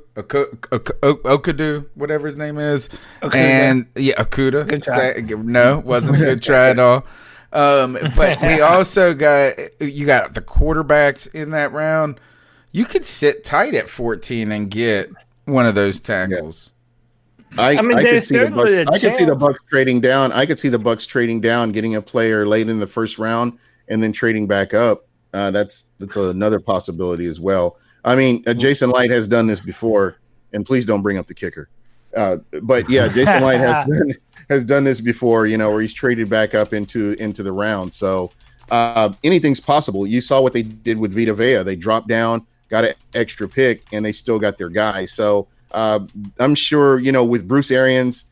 whatever his name is, Okuda. And Okuda. Good try. No, wasn't a good try at all. But we also got the quarterbacks in that round. You could sit tight at 14 and get one of those tackles. Yeah. I could see the Bucs trading down. I could see the Bucs trading down, getting a player late in the first round, and then trading back up. That's another possibility as well. I mean, Jason Light has done this before, and please don't bring up the kicker. But yeah, Jason Light has done this before. Where he's traded back up into the round. So anything's possible. You saw what they did with Vita Vea. They dropped down, got an extra pick, and they still got their guy. So. I'm sure, with Bruce Arians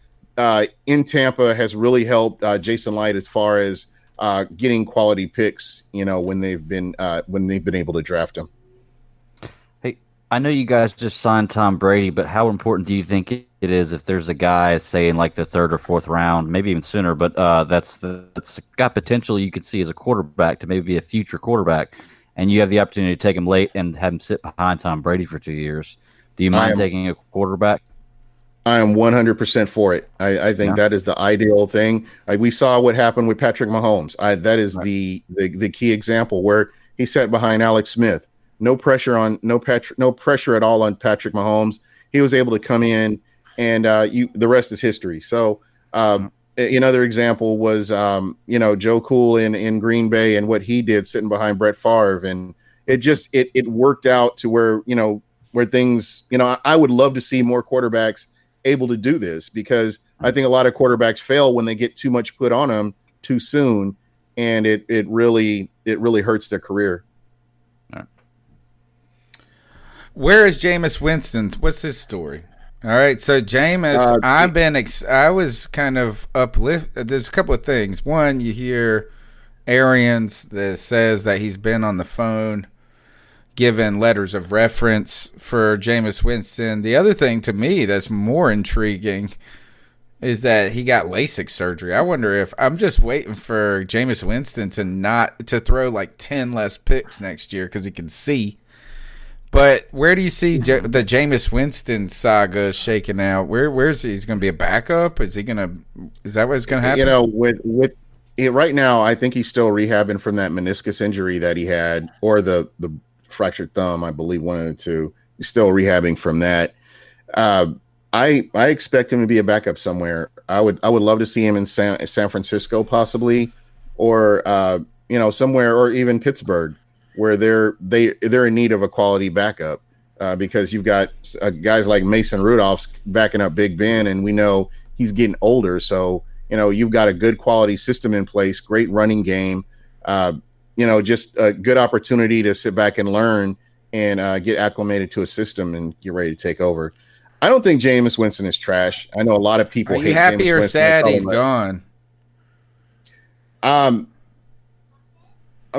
in Tampa has really helped Jason Light as far as getting quality picks, when they've been able to draft them. Hey, I know you guys just signed Tom Brady, but how important do you think it is if there's a guy, say, in like the third or fourth round, maybe even sooner, but that's got potential you could see as a quarterback to maybe be a future quarterback, and you have the opportunity to take him late and have him sit behind Tom Brady for 2 years? Do you mind taking a quarterback? I am 100% for it. I think that is the ideal thing. We saw what happened with Patrick Mahomes. That is the key example where he sat behind Alex Smith. No pressure at all on Patrick Mahomes. He was able to come in, and the rest is history. So another example was Joe Cool in Green Bay and what he did sitting behind Brett Favre, and it worked out to where things, I would love to see more quarterbacks able to do this, because I think a lot of quarterbacks fail when they get too much put on them too soon, and it really hurts their career. Right. Where is Jameis Winston? What's his story? All right, so Jameis, I was kind of uplifted. There's a couple of things. One, you hear Arians that says that he's been on the phone given letters of reference for Jameis Winston. The other thing to me that's more intriguing is that he got LASIK surgery. I wonder if I'm just waiting for Jameis Winston to throw like 10 less picks next year because he can see. But where do you see the Jameis Winston saga shaking out? Where's he's going to be a backup? Is that what's going to happen? With right now, I think he's still rehabbing from that meniscus injury that he had, or the fractured thumb, I believe, one of the two. He's still rehabbing from that. I expect him to be a backup somewhere. I would love to see him in San Francisco, possibly, or somewhere, or even Pittsburgh, where they're in need of a quality backup, because you've got guys like Mason Rudolph backing up Big Ben, and we know he's getting older. So you've got a good quality system in place, great running game. Just a good opportunity to sit back and learn and get acclimated to a system and get ready to take over. I don't think Jameis Winston is trash. I know a lot of people hate Jameis Winston. Are you happy or sad he's gone? I'm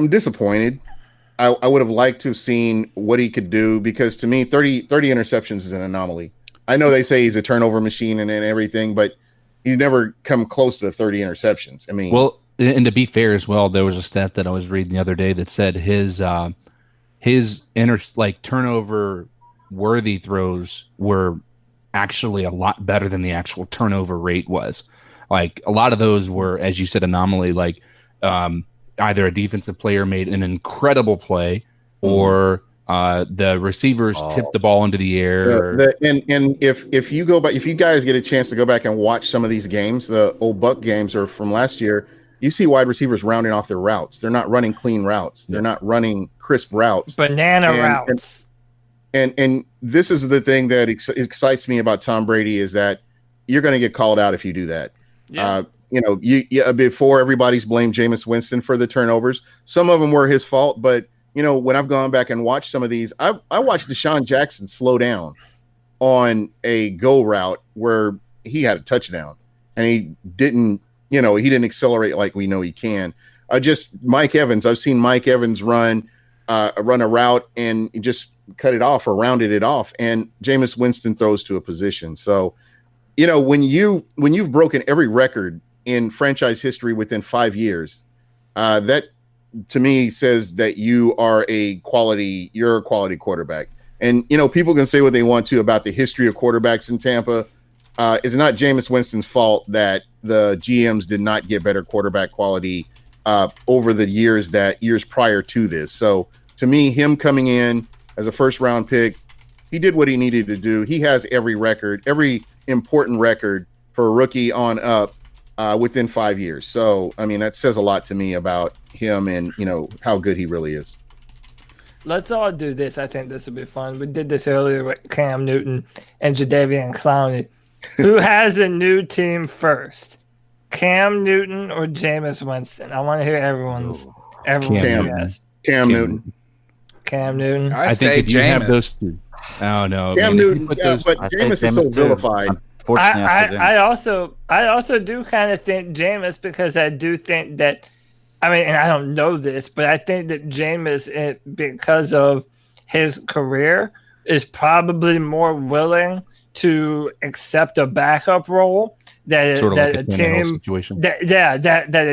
disappointed. I would have liked to have seen what he could do, because to me, 30 interceptions is an anomaly. I know they say he's a turnover machine and everything, but he's never come close to 30 interceptions. I mean, well, and to be fair as well, there was a stat that I was reading the other day that said his turnover worthy throws were actually a lot better than the actual turnover rate was. Like, a lot of those were, as you said, anomaly. Like, either a defensive player made an incredible play, or the receivers tipped the ball into the air. And if you go back, if you guys get a chance to go back and watch some of these games, the old Buck games or from last year, you see wide receivers rounding off their routes. They're not running clean routes. They're not running crisp routes. Banana routes. And this is the thing that excites me about Tom Brady, is that you're going to get called out if you do that. Yeah. Before, everybody's blamed Jameis Winston for the turnovers. Some of them were his fault, but when I've gone back and watched some of these, I watched Deshaun Jackson slow down on a go route where he had a touchdown, and he didn't accelerate like we know he can. Mike Evans. I've seen Mike Evans run run a route and just cut it off or rounded it off. And Jameis Winston throws to a position. So, when you've broken every record in franchise history within 5 years, that to me says that you're a quality quarterback. And, people can say what they want to about the history of quarterbacks in Tampa. It's not Jameis Winston's fault that the GMs did not get better quarterback quality over the years prior to this. So to me, him coming in as a first round pick, he did what he needed to do. He has every important record for a rookie on up within 5 years. So, that says a lot to me about him and, how good he really is. Let's all do this. I think this will be fun. We did this earlier with Cam Newton and Jadeveon Clowney. Who has a new team first? Cam Newton or Jameis Winston? I want to hear everyone's guess. Cam Newton. Cam Newton. I think if you have those two. Oh no. Cam Newton, but Jameis is so vilified. I also do kind of think Jameis, because I do think that, and I don't know this, but I think that Jameis, because of his career, is probably more willing to accept a backup role that a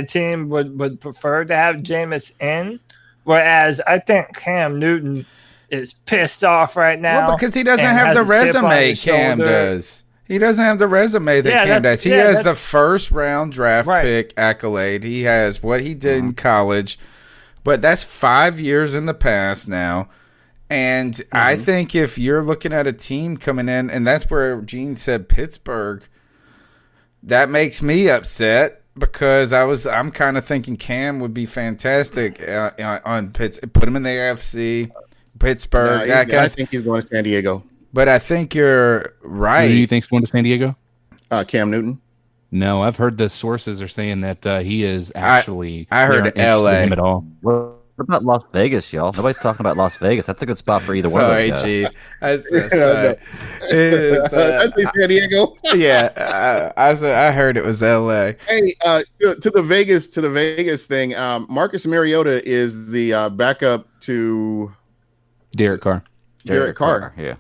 team would prefer to have Jameis in. Whereas I think Cam Newton is pissed off right now. Well, because he doesn't have the resume Cam does. He doesn't have the resume that Cam does. He has the first round draft pick accolade. He has what he did in college, but that's 5 years in the past now. And I think if you're looking at a team coming in, and that's where Gene said Pittsburgh, that makes me upset, because I'm kind of thinking Cam would be fantastic on Pittsburgh. Put him in the AFC, Pittsburgh. I think he's going to San Diego. But I think you're right. Who do you think's going to San Diego? Cam Newton. No, I've heard the sources are saying that he is actually. I heard L.A. Him at all. What about Las Vegas, y'all? Nobody's talking about Las Vegas. That's a good spot for either one of those guys. G. I said San Diego. Yeah, I heard it was L.A. Hey, to the Vegas thing. Marcus Mariota is the backup to Derek Carr. Yeah.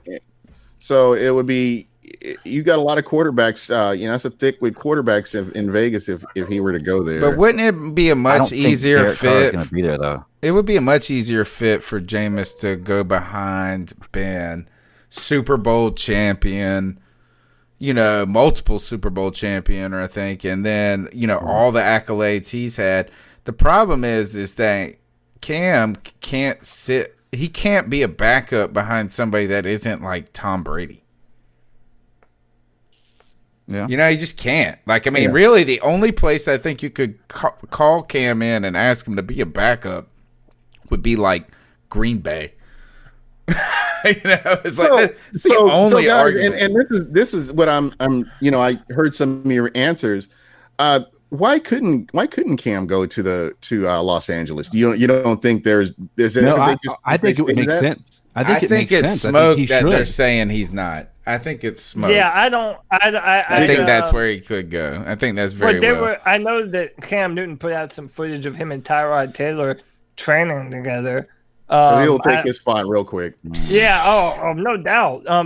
So it would be, you got a lot of quarterbacks. It's a thick with quarterbacks in Vegas if he were to go there. But wouldn't it be a much easier fit? Going to be there though. It would be a much easier fit for Jameis to go behind Ben, Super Bowl champion, multiple Super Bowl champion, I think, and then all the accolades he's had. The problem is that Cam can't sit. He can't be a backup behind somebody that isn't like Tom Brady. Yeah. He just can't. Really, the only place I think you could call Cam in and ask him to be a backup would be like Green Bay. It's the only guys, argument. And this is what I'm. I heard some of your answers. Why couldn't Cam go to Los Angeles? You don't think there's no? I think it would make sense. I think it's smoke that they're saying he's not. I think it's smoke. Yeah, I don't. I think that's where he could go. I think that's very well. I know that Cam Newton put out some footage of him and Tyrod Taylor training together. He'll take his spot real quick. Yeah. Oh, no doubt. Or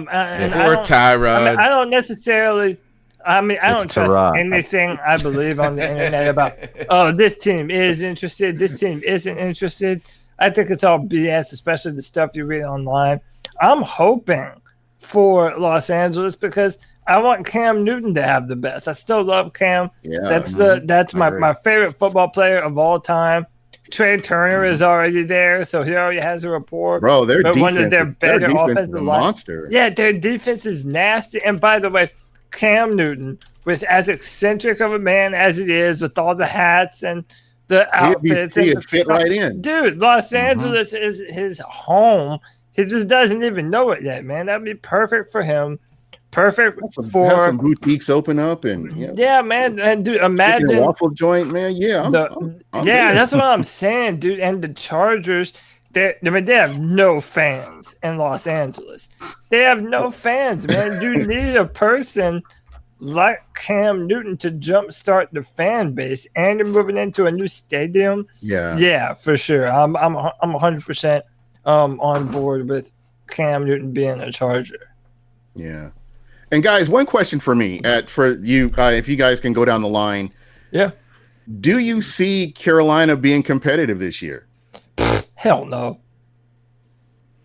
Tyrod. I don't necessarily. I don't trust anything I believe on the internet about, this team is interested, this team isn't interested. I think it's all BS, especially the stuff you read online. I'm hoping for Los Angeles because I want Cam Newton to have the best. I still love Cam. Yeah, that's my favorite football player of all time. Trey Turner is already there, so he already has a rapport. Bro, their defense, one of their better offensive monster. Yeah, their defense is nasty. And by the way, Cam Newton, with as eccentric of a man as it is, with all the hats and the outfits, and fit right in. Dude, Los Angeles is his home. He just doesn't even know it yet, man. That'd be perfect for him. Perfect have for some boutiques open up and yeah, man. And dude, imagine a waffle joint, man. Yeah, I'm that's what I'm saying, dude. And the Chargers. They have no fans in Los Angeles. They have no fans, man. You need a person like Cam Newton to jumpstart the fan base, and you're moving into a new stadium. Yeah, for sure. I'm 100% on board with Cam Newton being a Charger. Yeah. And guys, one question for me, for you, if you guys can go down the line. Yeah. Do you see Carolina being competitive this year? Hell no.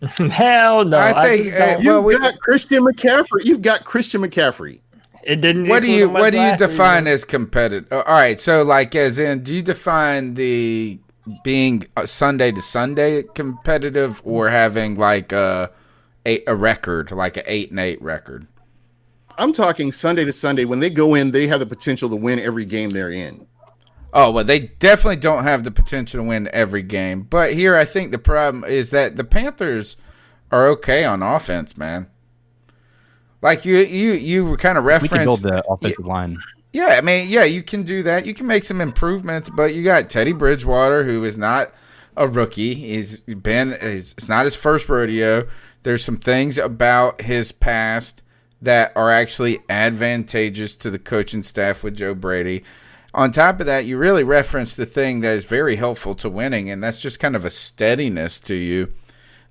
Hell no. I think you've got Christian McCaffrey. You've got Christian McCaffrey. It didn't. What do you define as competitive? All right, so like as in, do you define the being Sunday to Sunday competitive, or having like a record, like an 8-8 record? I'm talking Sunday to Sunday. When they go in, they have the potential to win every game they're in. Oh, well, they definitely don't have the potential to win every game. But here, I think the problem is that the Panthers are okay on offense, man. Like you kind of referenced. We can build the offensive line. Yeah, I mean, yeah, you can do that. You can make some improvements, but you got Teddy Bridgewater, who is not a rookie. It's not his first rodeo. There's some things about his past that are actually advantageous to the coaching staff with Joe Brady. On top of that, you really reference the thing that is very helpful to winning, and that's just kind of a steadiness to you.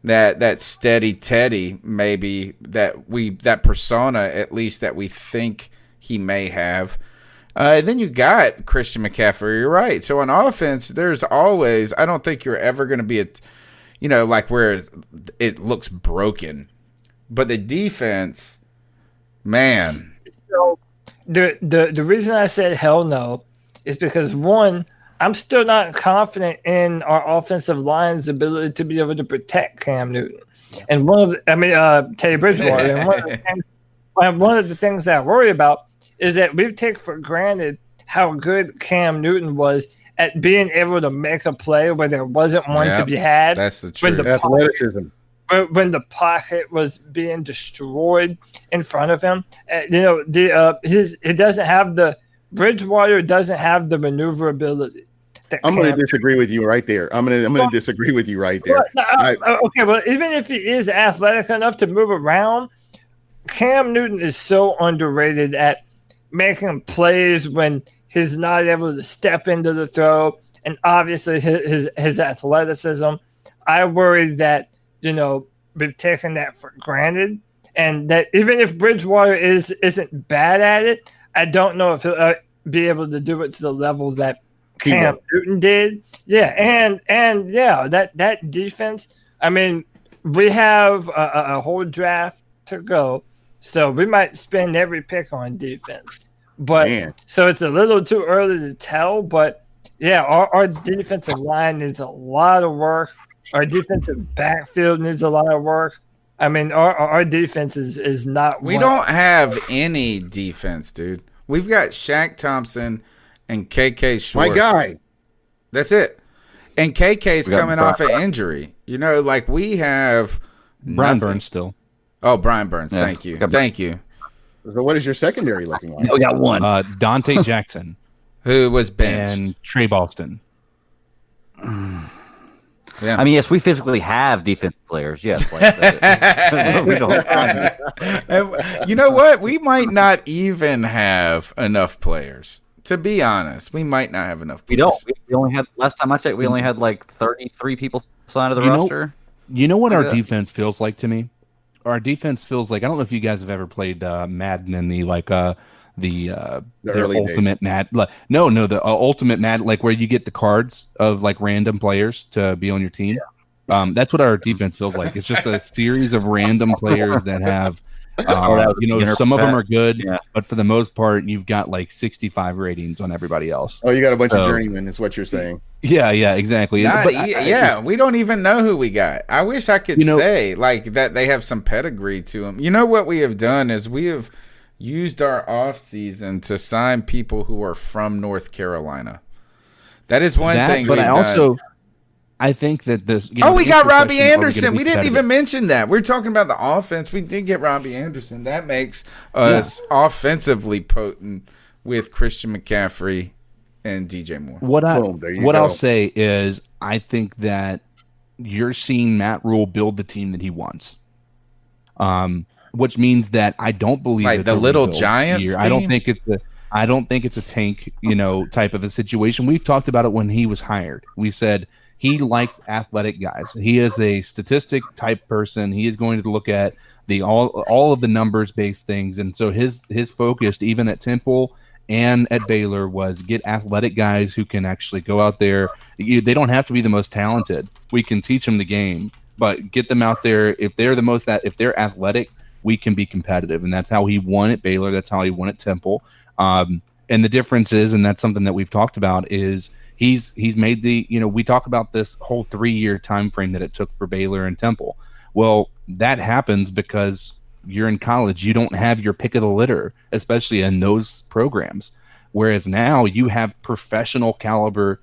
That steady Teddy, maybe, that persona, at least, that we think he may have. Then you got Christian McCaffrey. You're right. So on offense, there's always, I don't think you're ever going to be like where it looks broken. But the defense, man. So the reason I said hell no is because, one, I'm still not confident in our offensive line's ability to be able to protect Cam Newton. And Teddy Bridgewater. And one of the things that I worry about is that we take for granted how good Cam Newton was at being able to make a play where there wasn't one to be had. That's the truth. Athleticism. When the pocket was being destroyed in front of him, it doesn't have the Bridgewater doesn't have the maneuverability. I'm going to disagree with you right there. I'm going to disagree with you right there. Okay, well, even if he is athletic enough to move around, Cam Newton is so underrated at making plays when he's not able to step into the throw, and obviously his athleticism. I worry that we've taken that for granted, and that even if Bridgewater isn't bad at it, I don't know if he'll be able to do it to the level that Cam Newton did. Yeah, and that defense. I mean, we have a whole draft to go, so we might spend every pick on defense. But so it's a little too early to tell. But yeah, our defensive line needs a lot of work. Our defensive backfield needs a lot of work. I mean, our defense is not. We don't have any defense, dude. We've got Shaq Thompson and KK Short. My guy. That's it. And KK's coming off an injury. Like we have Brian Burns still. Oh, Brian Burns. Yeah. Thank you. Thank you. So what is your secondary looking like? We got one. Dante Jackson. Who was benched. And Trey Boston. Yeah. I mean, yes, we physically have defensive players. Yes. Like that. We don't. You know what? We might not even have enough players. To be honest, we might not have enough players. We don't. We only had, last time I checked, we only had like 33 people signed to the roster. You know what our defense feels like to me? Our defense feels like, I don't know if you guys have ever played Madden in the ultimate Mad. The ultimate Mad, like where you get the cards of like random players to be on your team. Yeah. That's what our defense feels like. It's just a series of random players that have, some of them are good, but for the most part, you've got like 65 ratings on everybody else. Oh, you got a bunch of journeymen, is what you're saying. Yeah, exactly. We don't even know who we got. I wish I could say like that they have some pedigree to them. You know what we have done is we have used our offseason to sign people who are from North Carolina. That is one thing. But I think that this. We got Robbie Anderson. We didn't even mention that. We're talking about the offense. We did get Robbie Anderson. That makes us offensively potent with Christian McCaffrey and DJ Moore. What I'll say is, I think that you're seeing Matt Rule build the team that he wants. Which means that I don't believe like it's the Little Giants. I don't think it's the. I don't think it's a tank, type of a situation. We've talked about it when he was hired. We said he likes athletic guys. He is a statistic type person. He is going to look at all of the numbers based things. And so his focus, even at Temple and at Baylor, was get athletic guys who can actually go out there. They don't have to be the most talented. We can teach them the game, but get them out there. If they're athletic, we can be competitive. And that's how he won at Baylor. That's how he won at Temple. And the difference is, and that's something that we've talked about, is he's made we talk about this whole 3-year time frame that it took for Baylor and Temple. Well, that happens because you're in college. You don't have your pick of the litter, especially in those programs. Whereas now you have professional caliber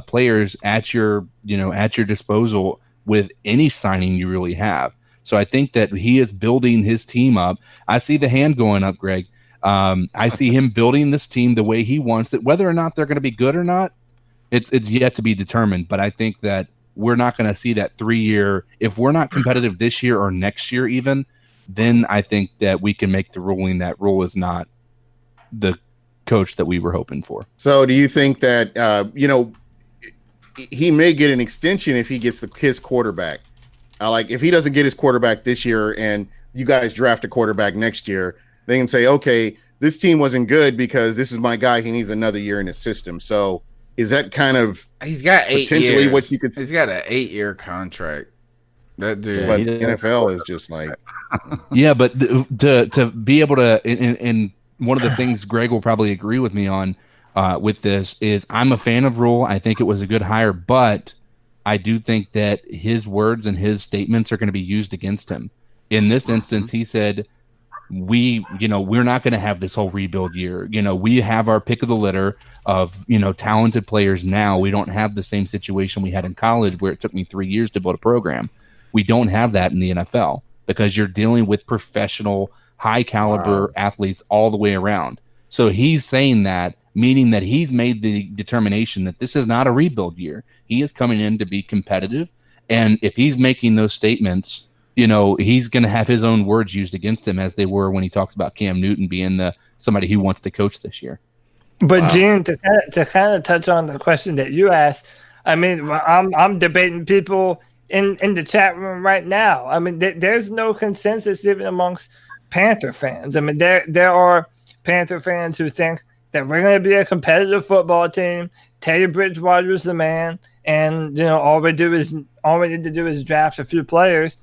players at your disposal with any signing you really have. So I think that he is building his team up. I see the hand going up, Greg. I see him building this team the way he wants it. Whether or not they're going to be good or not, it's yet to be determined. But I think that we're not going to see that 3-year. If we're not competitive this year or next year even, then I think that we can make the ruling that Rule is not the coach that we were hoping for. So do you think that, he may get an extension if he gets his quarterback? Like if he doesn't get his quarterback this year and you guys draft a quarterback next year, they can say, okay, this team wasn't good because this is my guy. He needs another year in his system. So is that kind of he's got 8 potentially years. What you could? He's got an 8-year contract. That dude, but the NFL is just like, yeah. But to be able to, and one of the things Greg will probably agree with me on with this is I'm a fan of Rule. I think it was a good hire, but I do think that his words and his statements are going to be used against him. In this instance, he said, we're not going to have this whole rebuild year. We have our pick of the litter of, talented players now. We don't have the same situation we had in college where it took me 3 years to build a program. We don't have that in the NFL because you're dealing with professional, high caliber athletes all the way around. So he's saying that, meaning that he's made the determination that this is not a rebuild year. He is coming in to be competitive. And if he's making those statements, he's going to have his own words used against him as they were when he talks about Cam Newton being somebody he wants to coach this year. But Gene, to kind of touch on the question that you asked, I mean, I'm debating people in the chat room right now. I mean, there's no consensus even amongst Panther fans. I mean, there are Panther fans who think that we're going to be a competitive football team. Teddy Bridgewater's the man, and all we need to do is draft a few players,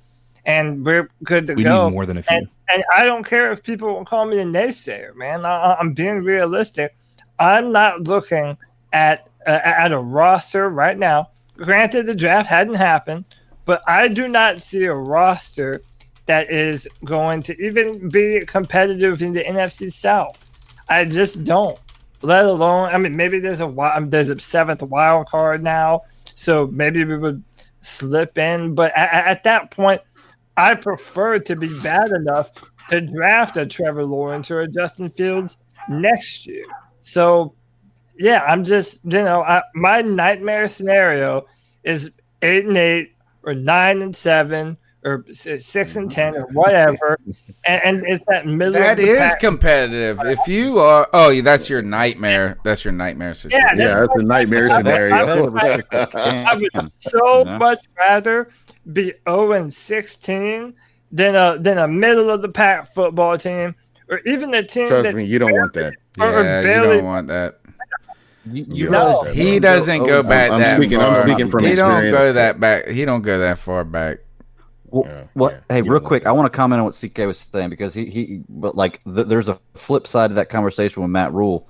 and we're good to go. We need more than a few. And I don't care if people call me a naysayer, man. I'm being realistic. I'm not looking at a roster right now. Granted, the draft hadn't happened, but I do not see a roster that is going to even be competitive in the NFC South. I just don't. Let alone, I mean, maybe there's a seventh wild card now, so maybe we would slip in. But at that point, I prefer to be bad enough to draft a Trevor Lawrence or a Justin Fields next year. So, yeah, I'm just, my nightmare scenario is 8-8 or 9-7 or 6-10 or whatever, and it's that middle. That of the is pack. Competitive. If you are, that's your nightmare. That's your nightmare situation. Yeah, that's a nightmare scenario. I would so much rather be 0-16 than a middle of the pack football team, or even a team. Trust me, you don't want that. Yeah, you don't want that. He doesn't go back that far. I'm speaking from experience. He don't go that back. He don't go that far back. Hey, real quick, I want to comment on what CK was saying because there's a flip side to that conversation with Matt Rule,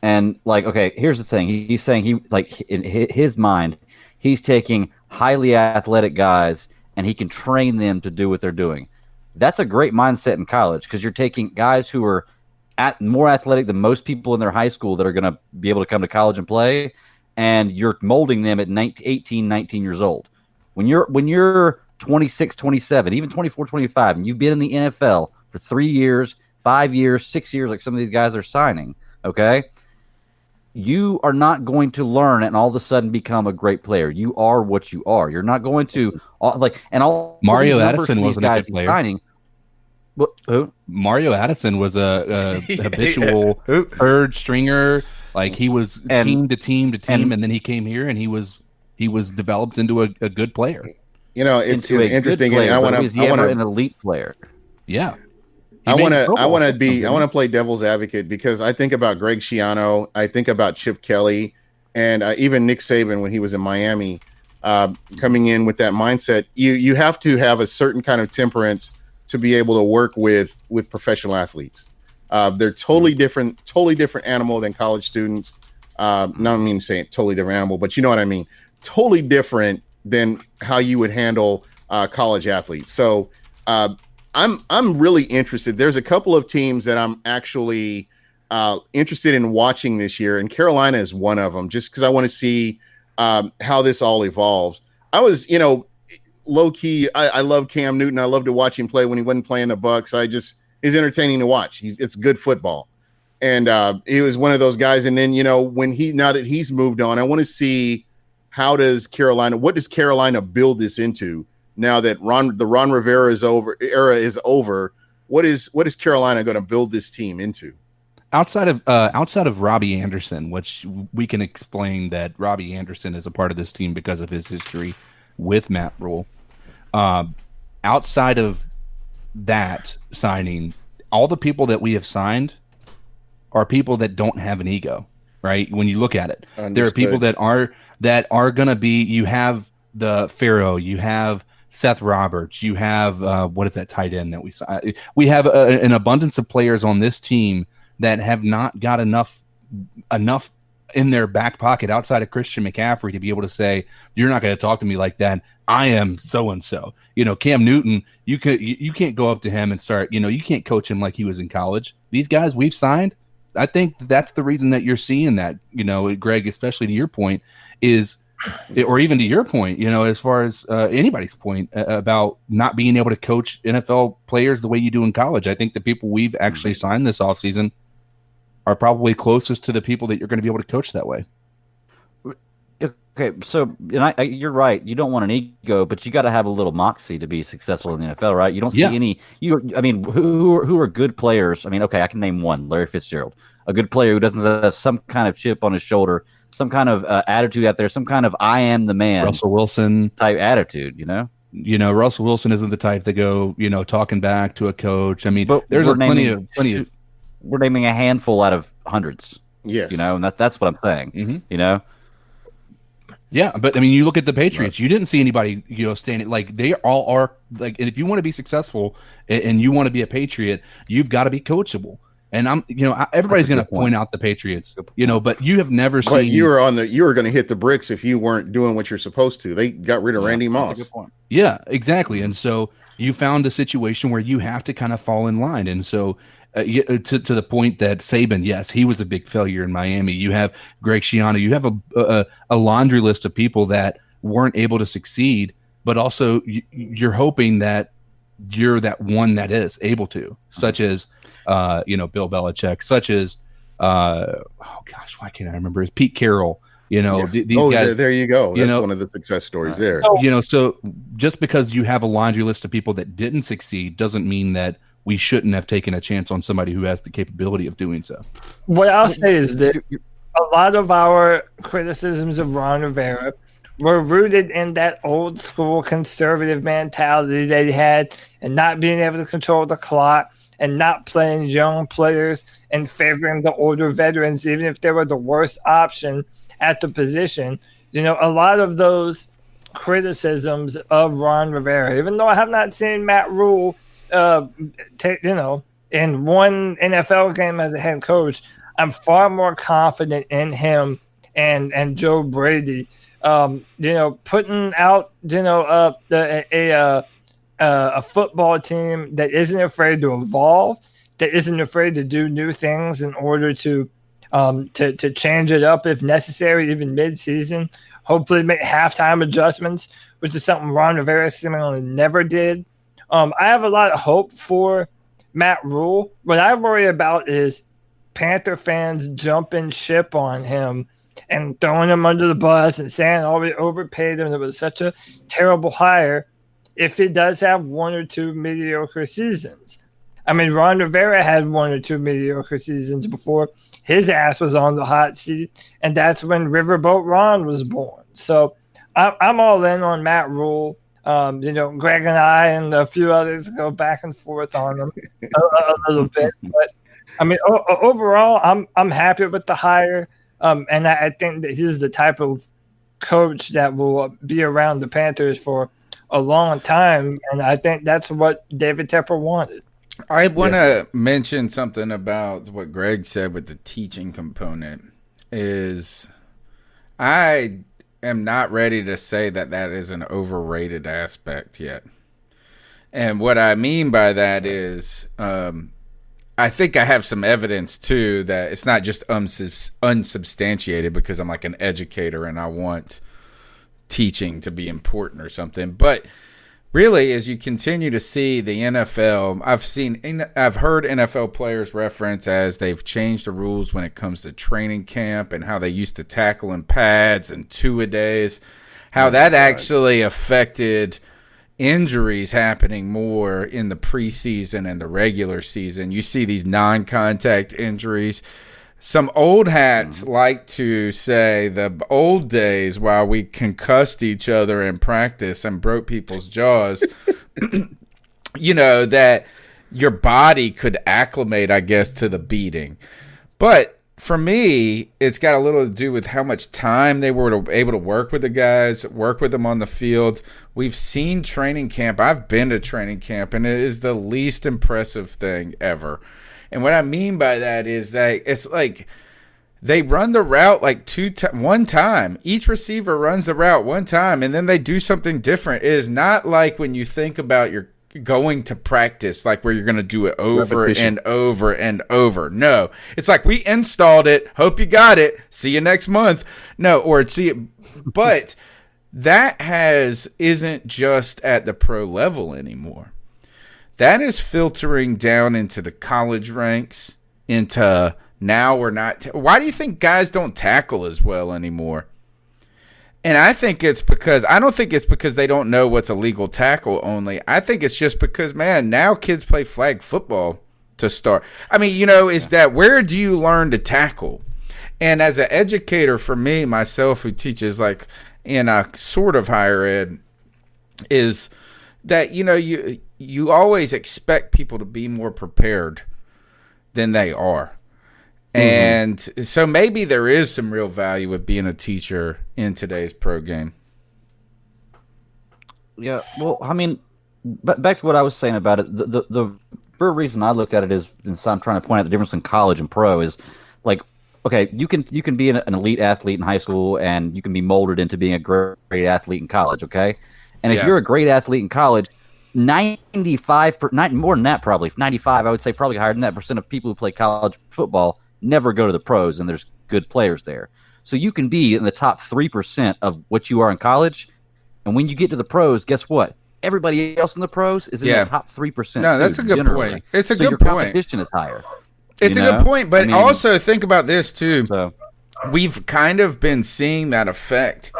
and okay, here's the thing. He's saying in his mind, he's taking highly athletic guys and he can train them to do what they're doing. That's a great mindset in college because you're taking guys who are more athletic than most people in their high school that are going to be able to come to college and play, and you're molding them at 18, 19 years old. When you're 26, 27, even 24, 25, and you've been in the NFL for 3 years, 5 years, 6 years, like some of these guys are signing, okay? You are not going to learn and all of a sudden become a great player. You are what you are. You're not going to Mario Addison wasn't a good player. Signing, Who? Mario Addison was a habitual third stringer. Like he was team to team, and then he came here and he was developed into a good player. It's interesting. Player, I want to an elite player. Yeah. I want to play devil's advocate because I think about Greg Schiano, I think about Chip Kelly, and even Nick Saban when he was in Miami, coming in with that mindset. You have to have a certain kind of temperance to be able to work with professional athletes. They're totally different animal than college students. Not mean to say totally different animal, but you know what I mean. Totally different than how you would handle college athletes. So I'm really interested. There's a couple of teams that I'm actually interested in watching this year, and Carolina is one of them. Just because I want to see how this all evolves. I was, low key. I love Cam Newton. I love to watch him play when he wasn't playing the Bucs. He's entertaining to watch. It's good football, and he was one of those guys. And then now that he's moved on, I want to see what does Carolina build this into now that the Ron Rivera era is over. What is Carolina going to build this team into? Outside of Robbie Anderson, which we can explain that Robbie Anderson is a part of this team because of his history with Matt Rule. Outside of that signing, all the people that we have signed are people that don't have an ego, right? When you look at it, Understood. There are people that are going to be. You have the Pharaoh, you have Seth Roberts, you have what is that tight end that we signed? We have an abundance of players on this team that have not got enough in their back pocket outside of Christian McCaffrey to be able to say, you're not going to talk to me like that. I am so-and-so. Cam Newton, you can't go up to him and start, you can't coach him like he was in college. These guys we've signed, I think that's the reason that you're seeing that, Greg, especially to your point or even to your point, as far as anybody's point about not being able to coach NFL players the way you do in college. I think the people we've actually signed this offseason are probably closest to the people that you're going to be able to coach that way. Okay, so you're right. You don't want an ego, but you got to have a little moxie to be successful in the NFL, right? You don't see any. Who are good players? Okay, I can name one: Larry Fitzgerald, a good player who doesn't have some kind of chip on his shoulder, some kind of attitude out there, some kind of "I am the man" Russell Wilson type attitude. Russell Wilson isn't the type that go, talking back to a coach. But there's plenty of. We're naming a handful out of hundreds. Yes, and that's what I'm saying. Mm-hmm. Yeah, but you look at the Patriots. You didn't see anybody, standing like they all are. Like, and if you want to be successful and you want to be a Patriot, you've got to be coachable. And everybody's going to point out the Patriots, but you have never seen. But you were going to hit the bricks if you weren't doing what you're supposed to. They got rid of Randy Moss. That's a good point. Yeah, exactly. And so you found a situation where you have to kind of fall in line. And so to the point that Saban, yes, he was a big failure in Miami. You have Greg Schiano. You have a laundry list of people that weren't able to succeed, but also you're hoping that you're that one that is able to, such as Bill Belichick, such as why can't I remember? It's Pete Carroll. These guys. There you go. That's one of the success stories there. So just because you have a laundry list of people that didn't succeed doesn't mean that we shouldn't have taken a chance on somebody who has the capability of doing so. What I'll say is that a lot of our criticisms of Ron Rivera were rooted in that old school conservative mentality they had and not being able to control the clock and not playing young players and favoring the older veterans, even if they were the worst option at the position. A lot of those criticisms of Ron Rivera, even though I have not seen Matt Rule in one NFL game as a head coach, I'm far more confident in him and Joe Brady. Putting out a football team that isn't afraid to evolve, that isn't afraid to do new things in order to change it up if necessary, even mid-season. Hopefully make halftime adjustments, which is something Ron Rivera seemingly never did. I have a lot of hope for Matt Rule. What I worry about is Panther fans jumping ship on him and throwing him under the bus and saying, we overpaid him. It was such a terrible hire if he does have one or two mediocre seasons. I mean, Ron Rivera had 1 or 2 mediocre seasons before his ass was on the hot seat, and that's when Riverboat Ron was born. So I'm all in on Matt Rule. Greg and I and a few others go back and forth on him a little bit, but I mean, overall, I'm happy with the hire, and I think that he's the type of coach that will be around the Panthers for a long time, and I think that's what David Tepper wanted. I want to mention something about what Greg said with the teaching component. Is I am not ready to say that is an overrated aspect yet, and what I mean by that is, I think I have some evidence too that it's not just unsubstantiated because I'm like an educator and I want teaching to be important or something, but really, as you continue to see the NFL, I've heard NFL players reference as they've changed the rules when it comes to training camp and how they used to tackle in pads and two-a-days, how that actually affected injuries happening more in the preseason and the regular season. You see these non-contact injuries. Some old hats like to say the old days while we concussed each other in practice and broke people's jaws, that your body could acclimate, I guess, to the beating. But for me, it's got a little to do with how much time they were able to work with the guys, work with them on the field. We've seen training camp. I've been to training camp, and it is the least impressive thing ever. And what I mean by that is that it's like they run the route like one time. Each receiver runs the route one time, and then they do something different. It is not like when you think about your going to practice, like where you're going to do it over and over and over. No, it's like we installed it. Hope you got it. See you next month. No, or see it. But that isn't just at the pro level anymore. That is filtering down into the college ranks, into now we're not. Why do you think guys don't tackle as well anymore? And I think I don't think it's because they don't know what's a legal tackle only. I think it's just because, man, now kids play flag football to start. I mean, is that where do you learn to tackle? And as an educator for me, myself, who teaches like in a sort of higher ed, is that, you always expect people to be more prepared than they are. And so maybe there is some real value with being a teacher in today's pro game. Yeah, well, I mean, back to what I was saying about it, the real reason I looked at it is, and so I'm trying to point out the difference in college and pro is, like, okay, you can be an elite athlete in high school, and you can be molded into being a great athlete in college, okay? And if you're a great athlete in college, 95, more than that probably, 95, I would say probably higher than that % of people who play college football never go to the pros, and there's good players there. So you can be in the top 3% of what you are in college, and when you get to the pros, guess what? Everybody else in the pros is in the top 3%. No, that's a good point. It's a good your point. Competition is higher. It's a good point, but also think about this too. We've kind of been seeing that effect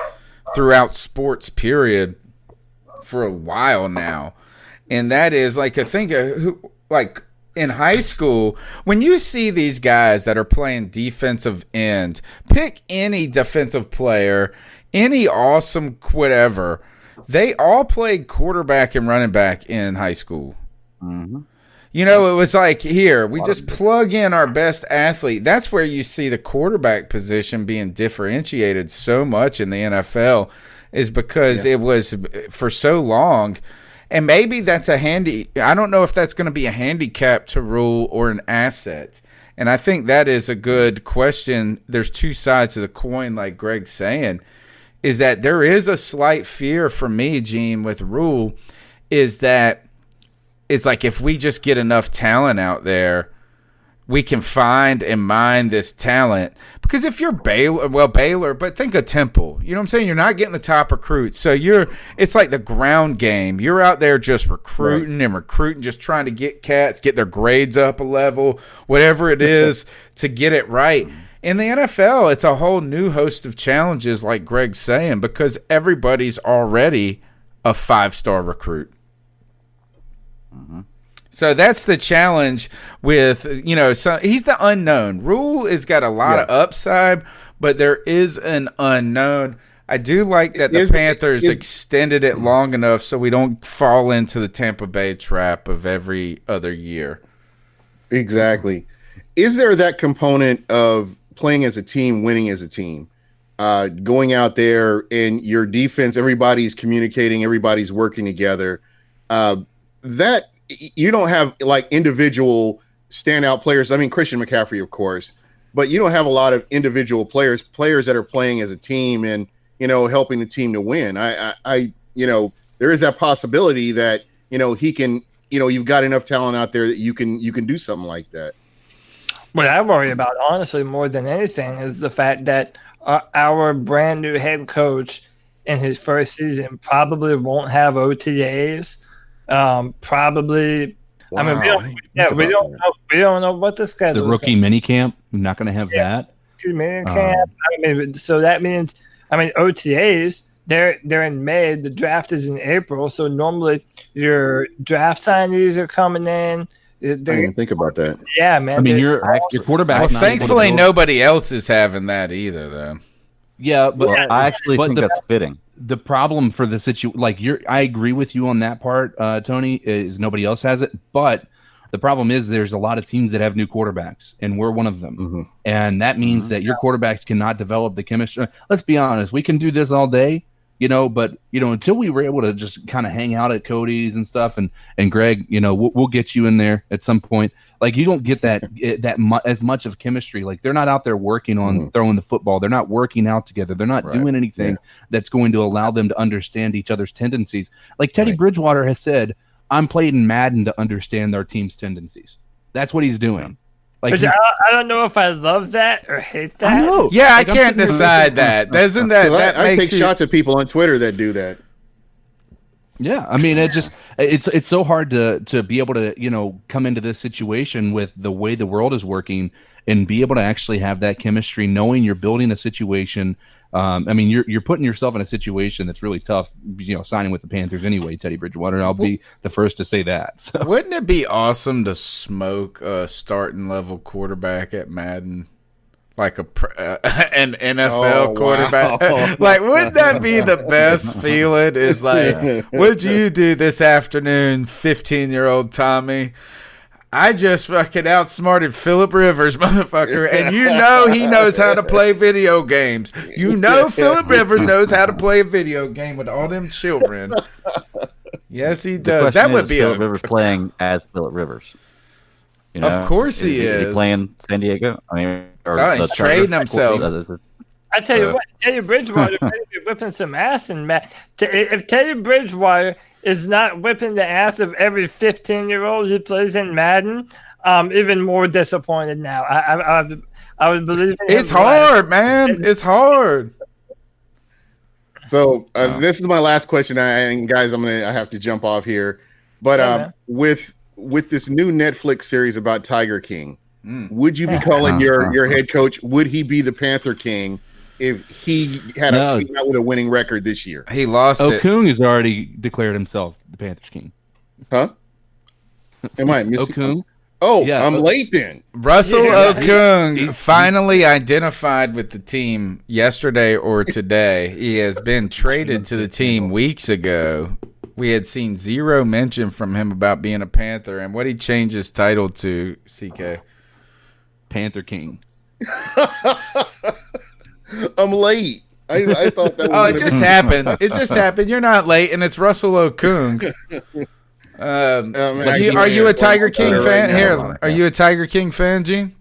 throughout sports, period, for a while now. And that is like in high school, when you see these guys that are playing defensive end, pick any defensive player, any awesome whatever, they all played quarterback and running back in high school. Mm-hmm. It was like, here, we just plug in our best athlete. That's where you see the quarterback position being differentiated so much in the NFL, is because it was for so long. And maybe that's I don't know if that's going to be a handicap to Rule or an asset. And I think that is a good question. There's two sides of the coin, like Greg's saying, is that there is a slight fear for me, Gene, with Rule, is that it's like if we just get enough talent out there, we can find and mine this talent. Because if you're Baylor, but think of Temple. You know what I'm saying? You're not getting the top recruits. So it's like the ground game. You're out there just recruiting and recruiting, just trying to get cats, get their grades up a level, whatever it is to get it right. In the NFL, it's a whole new host of challenges, like Greg's saying, because everybody's already a 5-star recruit. Mm-hmm. So that's the challenge with, so he's the unknown. Rule has got a lot of upside, but there is an unknown. I do like that the Panthers extended it long enough so we don't fall into the Tampa Bay trap of every other year. Exactly. Is there that component of playing as a team, winning as a team, going out there and your defense, everybody's communicating, everybody's working together, that you don't have like individual standout players. I mean, Christian McCaffrey, of course, but you don't have a lot of individual players that are playing as a team and, helping the team to win. I there is that possibility that, he can, you've got enough talent out there that you can do something like that. What I worry about, honestly, more than anything, is the fact that our brand new head coach in his first season probably won't have OTAs. Probably. Wow. I mean, we don't know what the schedule. The rookie mini camp, we're not going to have that. Mini camp. So that means, OTAs. They're in May. The draft is in April. So normally your draft signees are coming in. I didn't even think about that. Yeah, man. I mean, your quarterback. Well, thankfully, nobody else is having that either, though. Yeah, but I actually think that's fitting. The problem for the situation, I agree with you on that part, Tony. Is nobody else has it, but the problem is there's a lot of teams that have new quarterbacks, and we're one of them, and that means that your quarterbacks cannot develop the chemistry. Let's be honest, we can do this all day. But until we were able to just kind of hang out at Cody's and stuff, and Greg, we'll get you in there at some point. Like, you don't get that as much of chemistry. Like, they're not out there working on throwing the football. They're not working out together. They're not doing anything that's going to allow them to understand each other's tendencies. Like Teddy Bridgewater has said, I'm playing Madden to understand our team's tendencies. That's what he's doing. Like, I don't know if I love that or hate that. I know. Yeah, I can't decide that. Doesn't that I take shots at people on Twitter that do that. Yeah, I mean, it's so hard to be able to come into this situation with the way the world is working and be able to actually have that chemistry, knowing you're building a situation. I mean, you're putting yourself in a situation that's really tough. Signing with the Panthers anyway, Teddy Bridgewater. I'll be the first to say that. So. Wouldn't it be awesome to smoke a starting level quarterback at Madden? Like an NFL quarterback. Wow. Like, wouldn't that be the best feeling? Is like, what'd you do this afternoon, 15-year-old Tommy? I just fucking outsmarted Phillip Rivers, motherfucker. And he knows how to play video games. Phillip Rivers knows how to play a video game with all them children. Yes, he does. That would be Phillip Rivers playing as Phillip Rivers. Of course he is. Is he playing San Diego? I mean, he's trading himself. I tell you what, Teddy Bridgewater may be whipping some ass in Madden. If Teddy Bridgewater is not whipping the ass of every 15-year-old who plays in Madden, I'm even more disappointed now. I would believe in him. It's hard, man. It's hard. So this is my last question, and guys, I have to jump off here. But with this new Netflix series about Tiger King, would you be calling your head coach? Would he be the Panther King if he had came out with a winning record this year? He lost it. Okung has already declared himself the Panthers King. Huh? Am I missing? Okung? Oh, yeah, I'm late then. Russell Okung finally identified with the team yesterday or today. He has been traded to the team weeks ago. We had seen zero mention from him about being a Panther, and what he changed his title to, CK? Panther King. I'm late. I thought that was it just happened. It just happened. You're not late, and it's Russell Okung. Are you a Tiger King fan? Are you a Tiger King fan, Gene?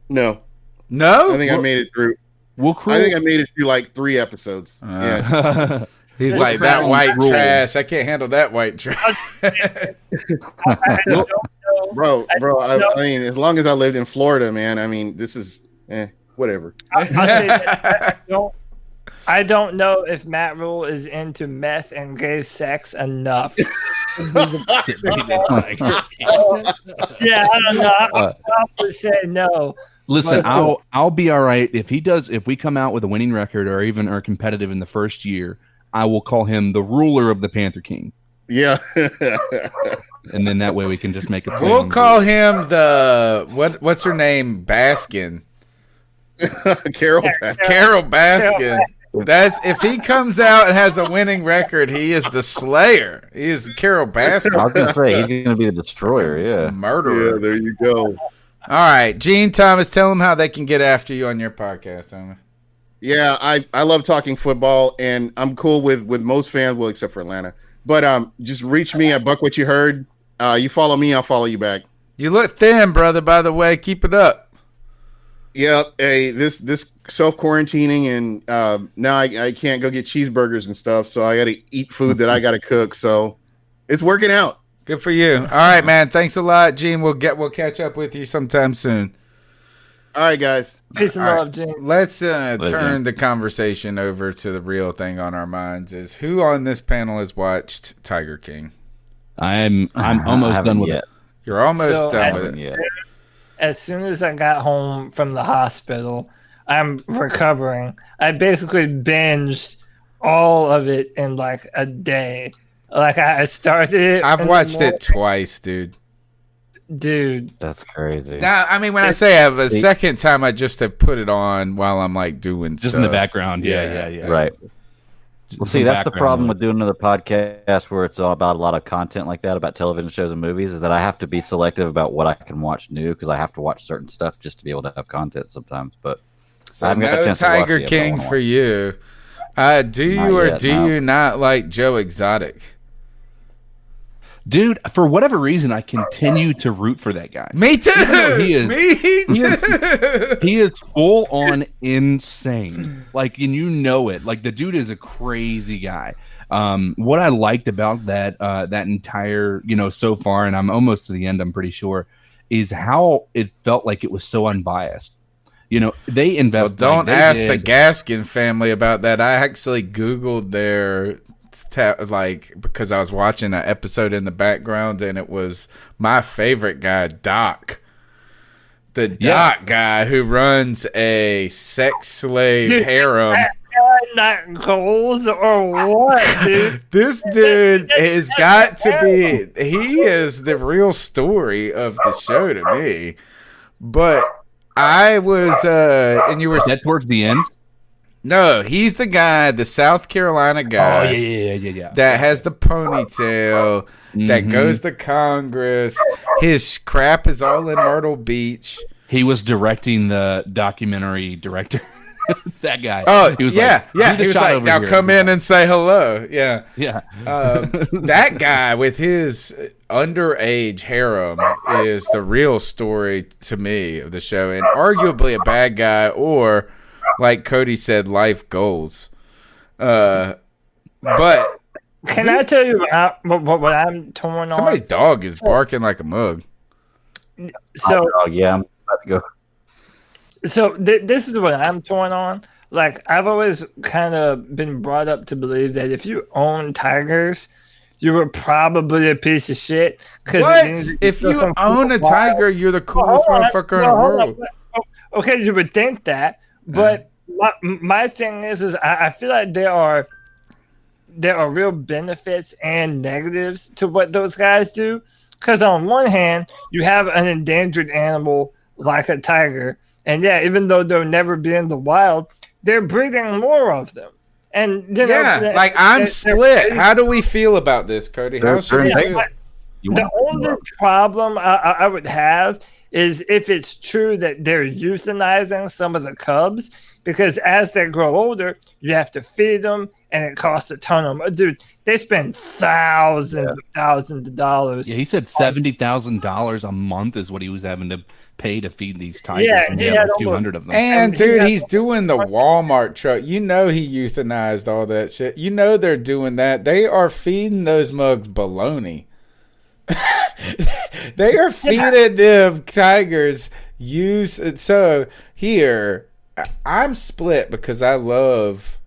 No. No? I think I made it through. I think I made it through like 3 episomes. Yeah. He's like, that white trash. I can't handle that white trash. Bro, I mean, as long as I lived in Florida, man, I mean, this is whatever. I don't know if Matt Rule is into meth and gay sex enough. I don't know. I'll probably say no. Listen, I'll be all right if he does. If we come out with a winning record or even are competitive in the first year, I will call him the ruler of the Panther King. Yeah. And then that way we can just make a. We'll call him the what's her name? Baskin. Carol Baskin. That's if he comes out and has a winning record, he is the slayer. He is the Carol Baskin. I was gonna say he's gonna be the destroyer. Yeah, murderer. Yeah, there you go. All right, Gene Thomas, tell them how they can get after you on your podcast, homie. Yeah, I love talking football, and I'm cool with most fans, well, except for Atlanta. But just reach me at Buc What You Heard. You follow me, I'll follow you back. You look thin, brother. By the way, keep it up. Yeah, hey, this self quarantining, and now I can't go get cheeseburgers and stuff, so I got to eat food that I got to cook. So it's working out. Good for you. All right, man. Thanks a lot, Gene. We'll catch up with you sometime soon. All right, guys. Peace and love, Gene. Let's turn the conversation over to the real thing on our minds: is who on this panel has watched Tiger King? I'm almost done with it. You're almost done with it. Yeah. As soon as I got home from the hospital, I'm recovering. I basically binged all of it in like a day. Like I started it. I've watched it twice, dude. That's crazy. Now, I mean, when I say I have a second time, I just have put it on while I'm like doing just stuff. in the background. Yeah. Right. Well, see, that's the problem with doing another podcast where it's all about a lot of content like that about television shows and movies, is that I have to be selective about what I can watch new because I have to watch certain stuff just to be able to have content sometimes. But So I haven't got a no chance to watch Tiger it yet, King for you. Do you or do you not like Joe Exotic? Dude, for whatever reason, I continue to root for that guy. Me too. He is, Me too. he is full on insane. Like, and you know it. Like, the dude is a crazy guy. What I liked about that entire, so far, and I'm almost to the end, I'm pretty sure, is how it felt like it was so unbiased. They invested. Well, don't ask the Gaskin family about that. I actually Googled their because I was watching an episode in the background, and it was my favorite guy, Doc. The Doc guy who runs a sex slave harem. Not goals or what, dude? This dude has got to be. He is the real story of the show to me. But I was, and you were that towards the end. No, he's the guy, the South Carolina guy. Oh yeah. That has the ponytail, that goes to Congress. His crap is all in Myrtle Beach. He was directing the documentary director. That guy. Oh, he was He was like, now here. come in and say hello. Yeah. Yeah. That guy with his underage harem is the real story to me of the show, and arguably a bad guy, or like Cody said, life goals. But can I tell you what I'm torn on? Somebody's dog is barking like a mug. So yeah, I'm about to go. So this is what I'm torn on. Like, I've always kind of been brought up to believe that if you own tigers, you were probably a piece of shit. What? If you own a tiger, you're the coolest motherfucker in the world. Okay, you would think that, but my thing is I feel like there are real benefits and negatives to what those guys do. Because on one hand, you have an endangered animal like a tiger, and yeah, even though they'll never be in the wild, they're breeding more of them. And I'm split. How do we feel about this, Cody? How should we feel? The only problem I would have is if it's true that they're euthanizing some of the cubs, because as they grow older, you have to feed them, and it costs a ton of money. Dude, they spend thousands of dollars. Yeah, he said $70,000 a month is what he was having to pay to feed these tigers. Yeah, and he had like 200 of them. And dude, he's doing the Walmart truck. You know he euthanized all that shit. You know they're doing that. They are feeding those mugs baloney. They are feeding them tigers. So here, I'm split because I love.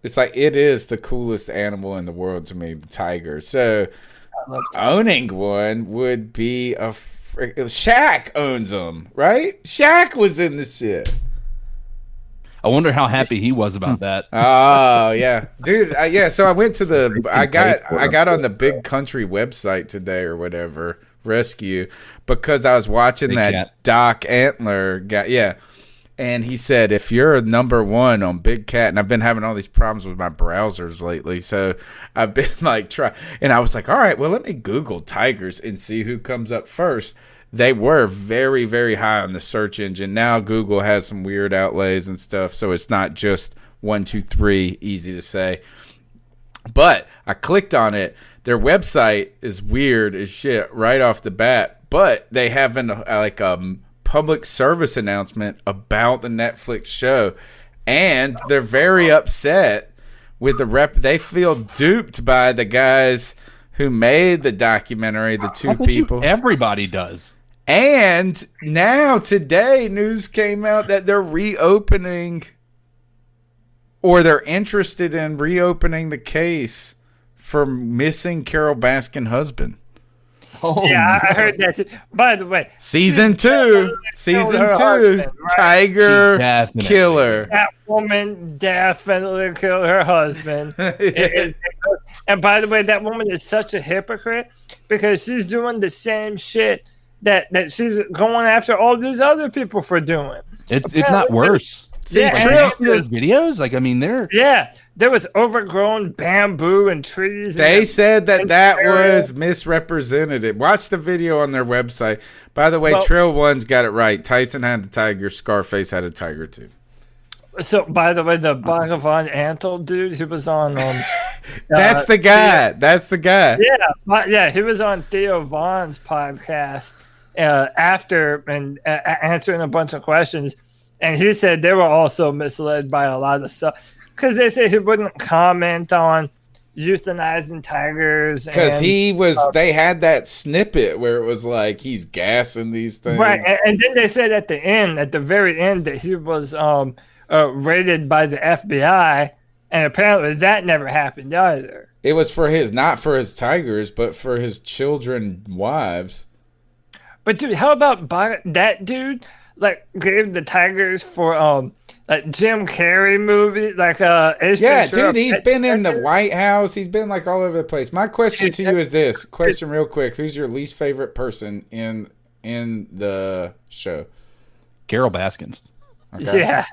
It's like it is the coolest animal in the world to me, the tiger. So owning one would be a. Shaq owns them, right? Shaq was in the shit. I wonder how happy he was about that. Oh yeah, dude. Yeah. So I went to I got on the Big Country website today or whatever rescue because I was watching Big that Cat. Doc Antler guy. Yeah. And he said, if you're a number one on Big Cat, and I've been having all these problems with my browsers lately, so I've been like and I was like, all right, well, let me Google tigers and see who comes up first. They were very, very high on the search engine. Now Google has some weird outlays and stuff, so it's not just 1, 2, 3, easy to say. But I clicked on it. Their website is weird as shit right off the bat, but they have public service announcement about the Netflix show, and they're very upset with they feel duped by the guys who made the documentary, the two people. Everybody does. And now today news came out that they're reopening, or they're interested in reopening the case for missing Carol Baskin husband. Oh, yeah, I heard that too. By the way, season 2, husband, right? Tiger killer. That woman definitely killed her husband. And by the way, that woman is such a hypocrite because she's doing the same shit that she's going after all these other people for doing. It's not worse. See, Did you see those videos? Like, I mean, there was overgrown bamboo and trees. They said that was misrepresented. Watch the video on their website. By the way, Trill One's got it right. Tyson had a tiger. Scarface had a tiger too. So, by the way, the Bhagavan Antle dude, he was on. That's the guy. That's the guy. Yeah, he was on Theo Vaughn's podcast after and answering a bunch of questions. And he said they were also misled by a lot of stuff because they said he wouldn't comment on euthanizing tigers. Because they had that snippet where it was like he's gassing these things. Right. And then they said at the very end, that he was raided by the FBI. And apparently that never happened either. It was not for his tigers, but for his children, wives. But dude, how about that dude? Like gave the tigers for like Jim Carrey movie, like dude, he's been in the White House. He's been like all over the place. My question to you is this question, real quick: who's your least favorite person in the show? Carol Baskins. Okay. Yeah,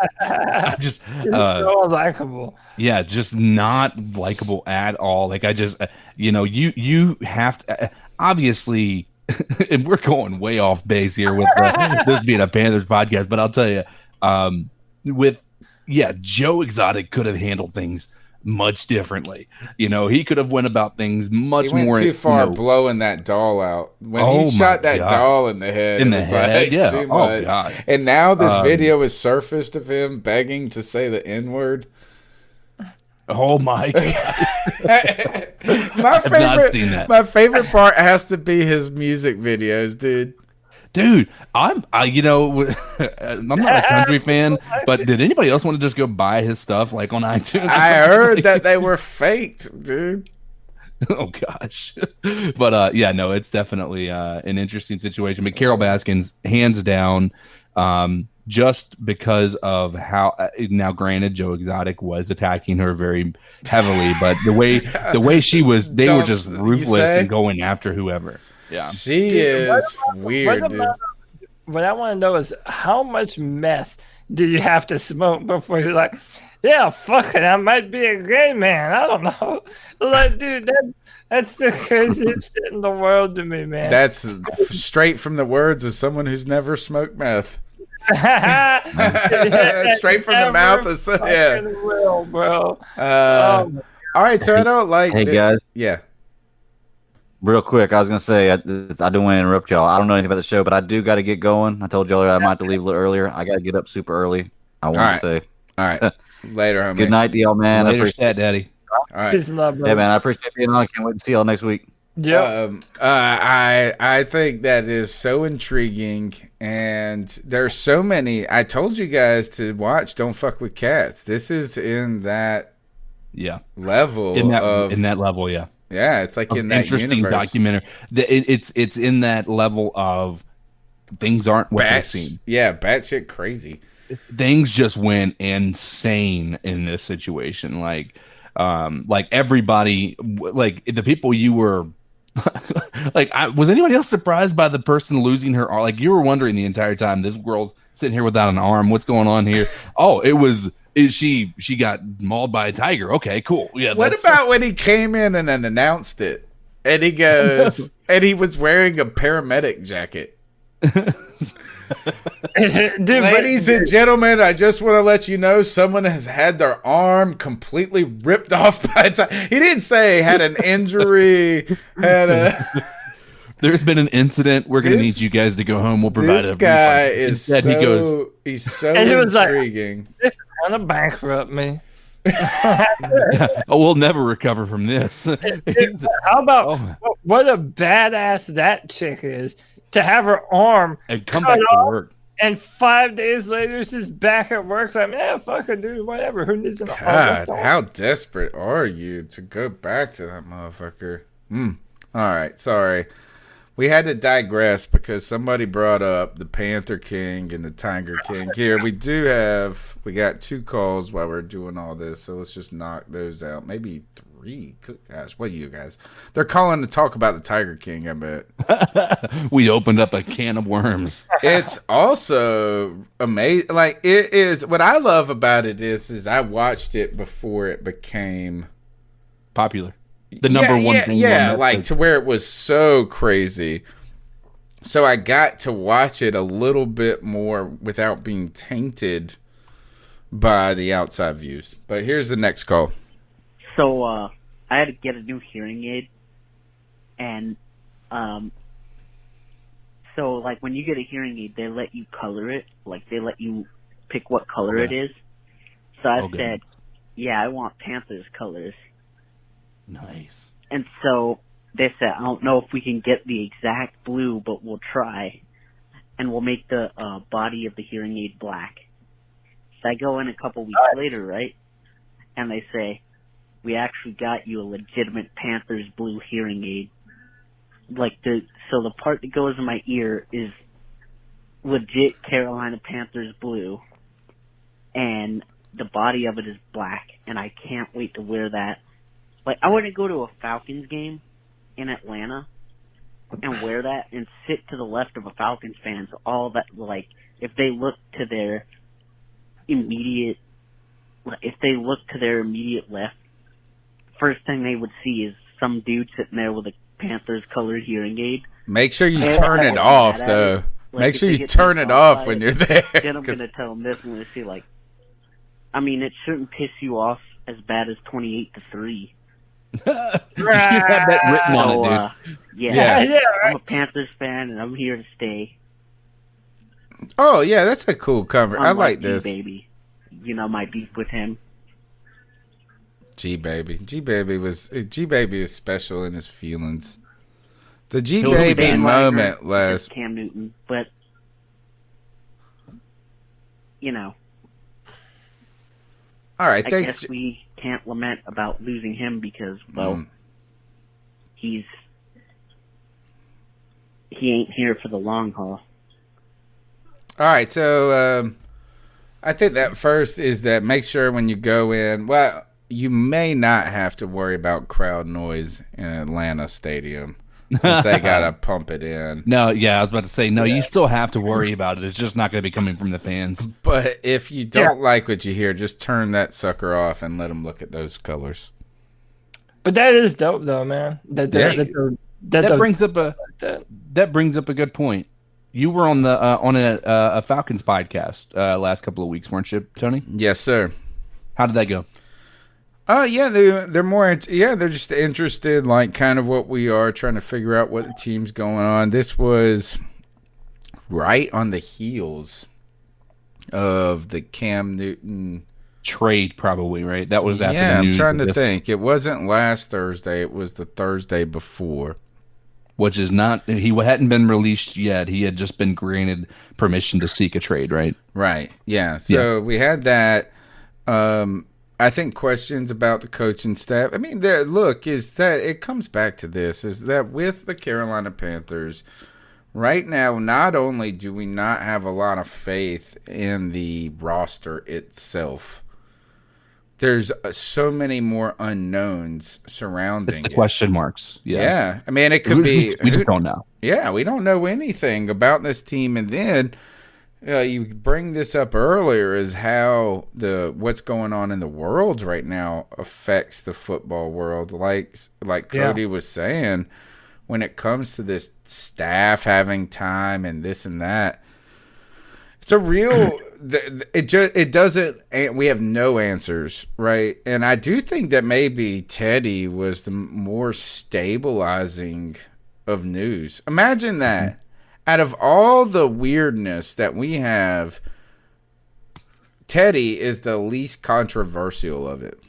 just so unlikable. Yeah, just not likable at all. Like I just, you have to obviously. And we're going way off base here with this being a Panthers podcast, but I'll tell you, Joe Exotic could have handled things much differently. He could have went about things much more. He went too far blowing that doll out. When he shot that doll in the head, too much. God. And now this video is surfaced of him begging to say the N-word. Oh my God. My favorite part has to be his music videos, dude. Dude, I'm not a country fan, but did anybody else want to just go buy his stuff like on iTunes? I heard that they were faked, dude. Oh gosh. But it's definitely an interesting situation. But Carol Baskins, hands down, just because of how now granted Joe Exotic was attacking her very heavily, but the way she was, they were just ruthless and going after whoever. Yeah. She is weird, dude. What I want to know is how much meth do you have to smoke before you're like, yeah, fuck it, I might be a gay man. I don't know. Like, dude, that's the craziest shit in the world to me, man. That's straight from the words of someone who's never smoked meth. Straight from the mouth of will, bro. All right, so I don't like. Hey guys, yeah. Real quick, I was gonna say I don't want to interrupt y'all. I don't know anything about the show, but I do got to get going. I told y'all I might have to leave a little earlier. I got to get up super early. I want to say. All right. Later, homie. Good night to y'all, man. Later, Stat Daddy. All right. Peace and love, bro. Yeah, man. I appreciate being on. I can't wait to see y'all next week. Yeah. I think that is so intriguing, and there's so many. I told you guys to watch Don't Fuck with Cats. This is in that level in that level, yeah. Yeah, it's like in that interesting universe. Documentary. It's in that level of things aren't what they seem. Yeah, batshit crazy. things just went insane in this situation. Like everybody, like the people you were like, was anybody else surprised by the person losing her arm? Like, you were wondering the entire time, this girl's sitting here without an arm. What's going on here? Oh, she got mauled by a tiger. Okay, cool. Yeah. What about when he came in and then announced it? And he goes, and he was wearing a paramedic jacket. Ladies and gentlemen, I just want to let you know someone has had their arm completely ripped off by a tiger. He didn't say had an injury, There's been an incident. We're going to need you guys to go home. We'll provide this guy is Instead, he's so intriguing. This is going to bankrupt me. We'll never recover from this. How about what a badass that chick is to have her arm and come back to work, and 5 days later she's back at work. Like, man, fuck her, dude, whatever. Who needs an arm? God, how desperate are you to go back to that motherfucker? All right, sorry. We had to digress because somebody brought up the Panther King and the Tiger King. Here, we got 2 calls while we're doing all this, so let's just knock those out. Maybe 3. Gosh, what are you guys? They're calling to talk about the Tiger King, I bet. We opened up a can of worms. It's also amazing. Like, it is, what I love about it is I watched it before it became popular. The number one thing. Yeah, like to where it was so crazy. So I got to watch it a little bit more without being tainted by the outside views. But here's the next call. So I had to get a new hearing aid. And so like when you get a hearing aid, they let you color it. Like they let you pick what color it is. So I said, yeah, I want Panthers colors. Nice. And so they said, I don't know if we can get the exact blue, but we'll try. And we'll make the body of the hearing aid black. So I go in a couple weeks later, right? And they say, we actually got you a legitimate Panthers blue hearing aid. So the part that goes in my ear is legit Carolina Panthers blue. And the body of it is black. And I can't wait to wear that. Like, I want to go to a Falcons game in Atlanta and wear that and sit to the left of a Falcons fan. So all that, like, if they look to their immediate left, first thing they would see is some dude sitting there with a Panthers colored hearing aid. Make sure you turn it off, though. Make sure you turn it off when you're there. Then I'm going to tell them this. I'm going to say, like, I mean, it shouldn't piss you off as bad as 28-3. You should have that written on it, dude. Yeah, I'm a Panthers fan, and I'm here to stay. Oh, yeah, that's a cool cover. I like this. G-Baby. You know, my beef with him. G-Baby is special in his feelings. The G-Baby moment last... Cam Newton, but, you know... All right, I thanks. guess we can't lament about losing him because, well, he ain't here for the long haul. All right, so I think that first is that make sure when you go in, well, you may not have to worry about crowd noise in Atlanta Stadium since they got to pump it in. No, yeah, I was about to say, no, you still have to worry about it. It's just not going to be coming from the fans. But if you don't like what you hear, just turn that sucker off and let them look at those colors. But that is dope, though, man. That brings up a good point. You were on the on a Falcons podcast last couple of weeks, weren't you, Tony? Yes, sir. How did that go? Yeah, they're more. They're just interested, like kind of what we are, trying to figure out what the team's going on. This was right on the heels of the Cam Newton trade, probably, right? That was after. Yeah, the news I'm trying to think. It wasn't last Thursday. It was the Thursday before. Which is not. He hadn't been released yet. He had just been granted permission to seek a trade, right? Right. Yeah. So we had that. I think questions about the coaching staff. I mean, is that it comes back to this, is that with the Carolina Panthers, right now, not only do we not have a lot of faith in the roster itself, there's so many more unknowns surrounding It's the it. question marks. Yeah. I mean, it could be. We just don't know. Yeah, we don't know anything about this team. And then you bring this up earlier is how what's going on in the world right now affects the football world. Like Cody was saying, when it comes to this staff having time and this and that, it's a real. It doesn't. We have no answers, right? And I do think that maybe Teddy was the more stabilizing of news. Imagine that. Out of all the weirdness that we have, Teddy is the least controversial of it.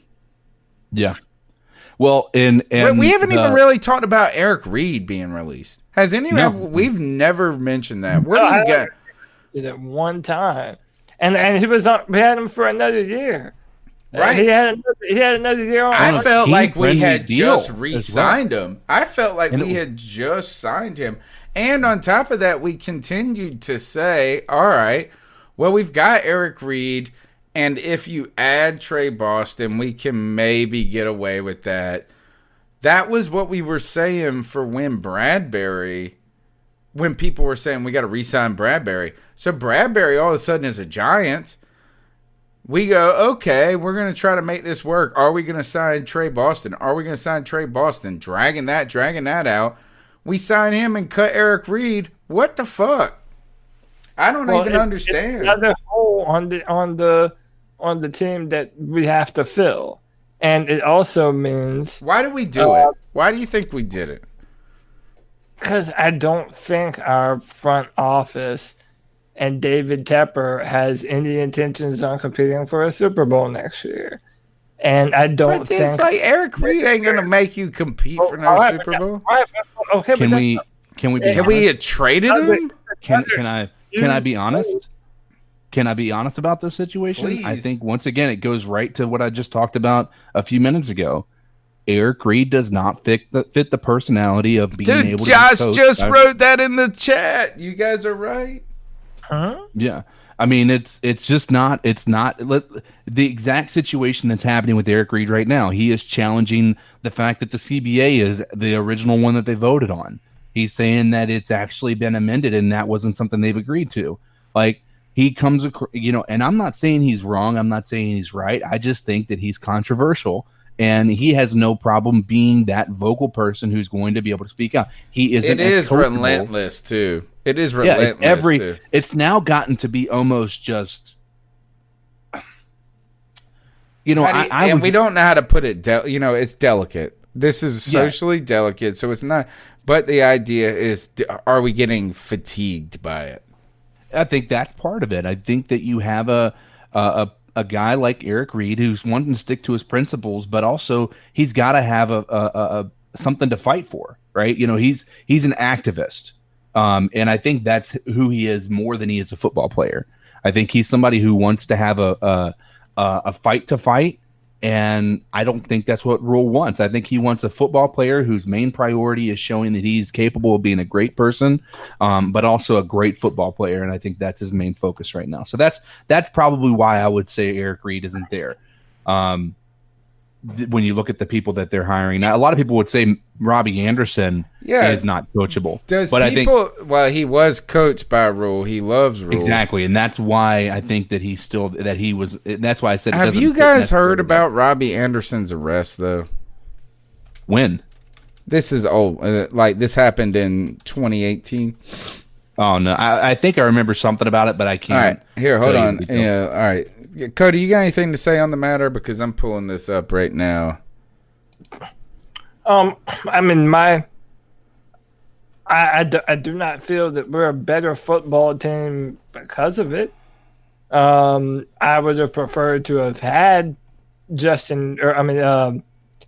Yeah. Well, and we haven't even really talked about Eric Reed being released. Has anyone? We've never mentioned that. Where do you get? Did it one time, and he was on. We had him for another year. Right. He had another year on. I felt like we had just well. re-signed him. I felt like we had just signed him. And on top of that, we continued to say, all right, well, we've got Eric Reed, and if you add Trey Boston, we can maybe get away with that. That was what we were saying for when people were saying we got to re-sign Bradbury. So Bradbury all of a sudden is a Giant. We go, okay, we're going to try to make this work. Are we going to sign Trey Boston? Are we going to sign Trey Boston? Dragging that out. We sign him and cut Eric Reed. What the fuck? I don't even understand. It's another hole on the team that we have to fill, and it also means. Why do we do it? Why do you think we did it? Because I don't think our front office and David Tepper has any intentions on competing for a Super Bowl next year. And I don't think it's like Eric Reed ain't gonna make you compete for no Super Bowl. Okay, can we have traded him? Can I be honest? Can I be honest about this situation? Please. I think once again it goes right to what I just talked about a few minutes ago. Eric Reed does not fit the personality of being able to. Josh just wrote that in the chat. You guys are right. Huh? Yeah. I mean, it's not the exact situation that's happening with Eric Reed right now. He is challenging the fact that the CBA is the original one that they voted on. He's saying that it's actually been amended and that wasn't something they've agreed to. Like, he comes, and I'm not saying he's wrong. I'm not saying he's right. I just think that he's controversial. And he has no problem being that vocal person who's going to be able to speak out. He isn't. It is relentless too. It is relentless. Too. It's now gotten to be almost just. We don't know how to put it. It's delicate. This is socially delicate, so it's not. But the idea is, are we getting fatigued by it? I think that's part of it. I think that you have a guy like Eric Reed who's wanting to stick to his principles, but also he's got to have a something to fight for, right? He's an activist, and I think that's who he is more than he is a football player. I think he's somebody who wants to have a fight to fight, and I don't think that's what Rule wants. I think he wants a football player whose main priority is showing that he's capable of being a great person, but also a great football player, and I think that's his main focus right now. So that's probably why I would say Eric Reed isn't there. When you look at the people that they're hiring, now, a lot of people would say Robbie Anderson is not coachable. He was coached by Rule. He loves Rule. Exactly, and that's why I think that he was. That's why I said. Have you guys heard about Robbie Anderson's arrest though? When? This is old. This happened in 2018. Oh no, I think I remember something about it, but I can't. All right, here, hold on. Yeah, all right. Cody, you got anything to say on the matter? Because I'm pulling this up right now. I mean, I do not feel that we're a better football team because of it. I would have preferred to have had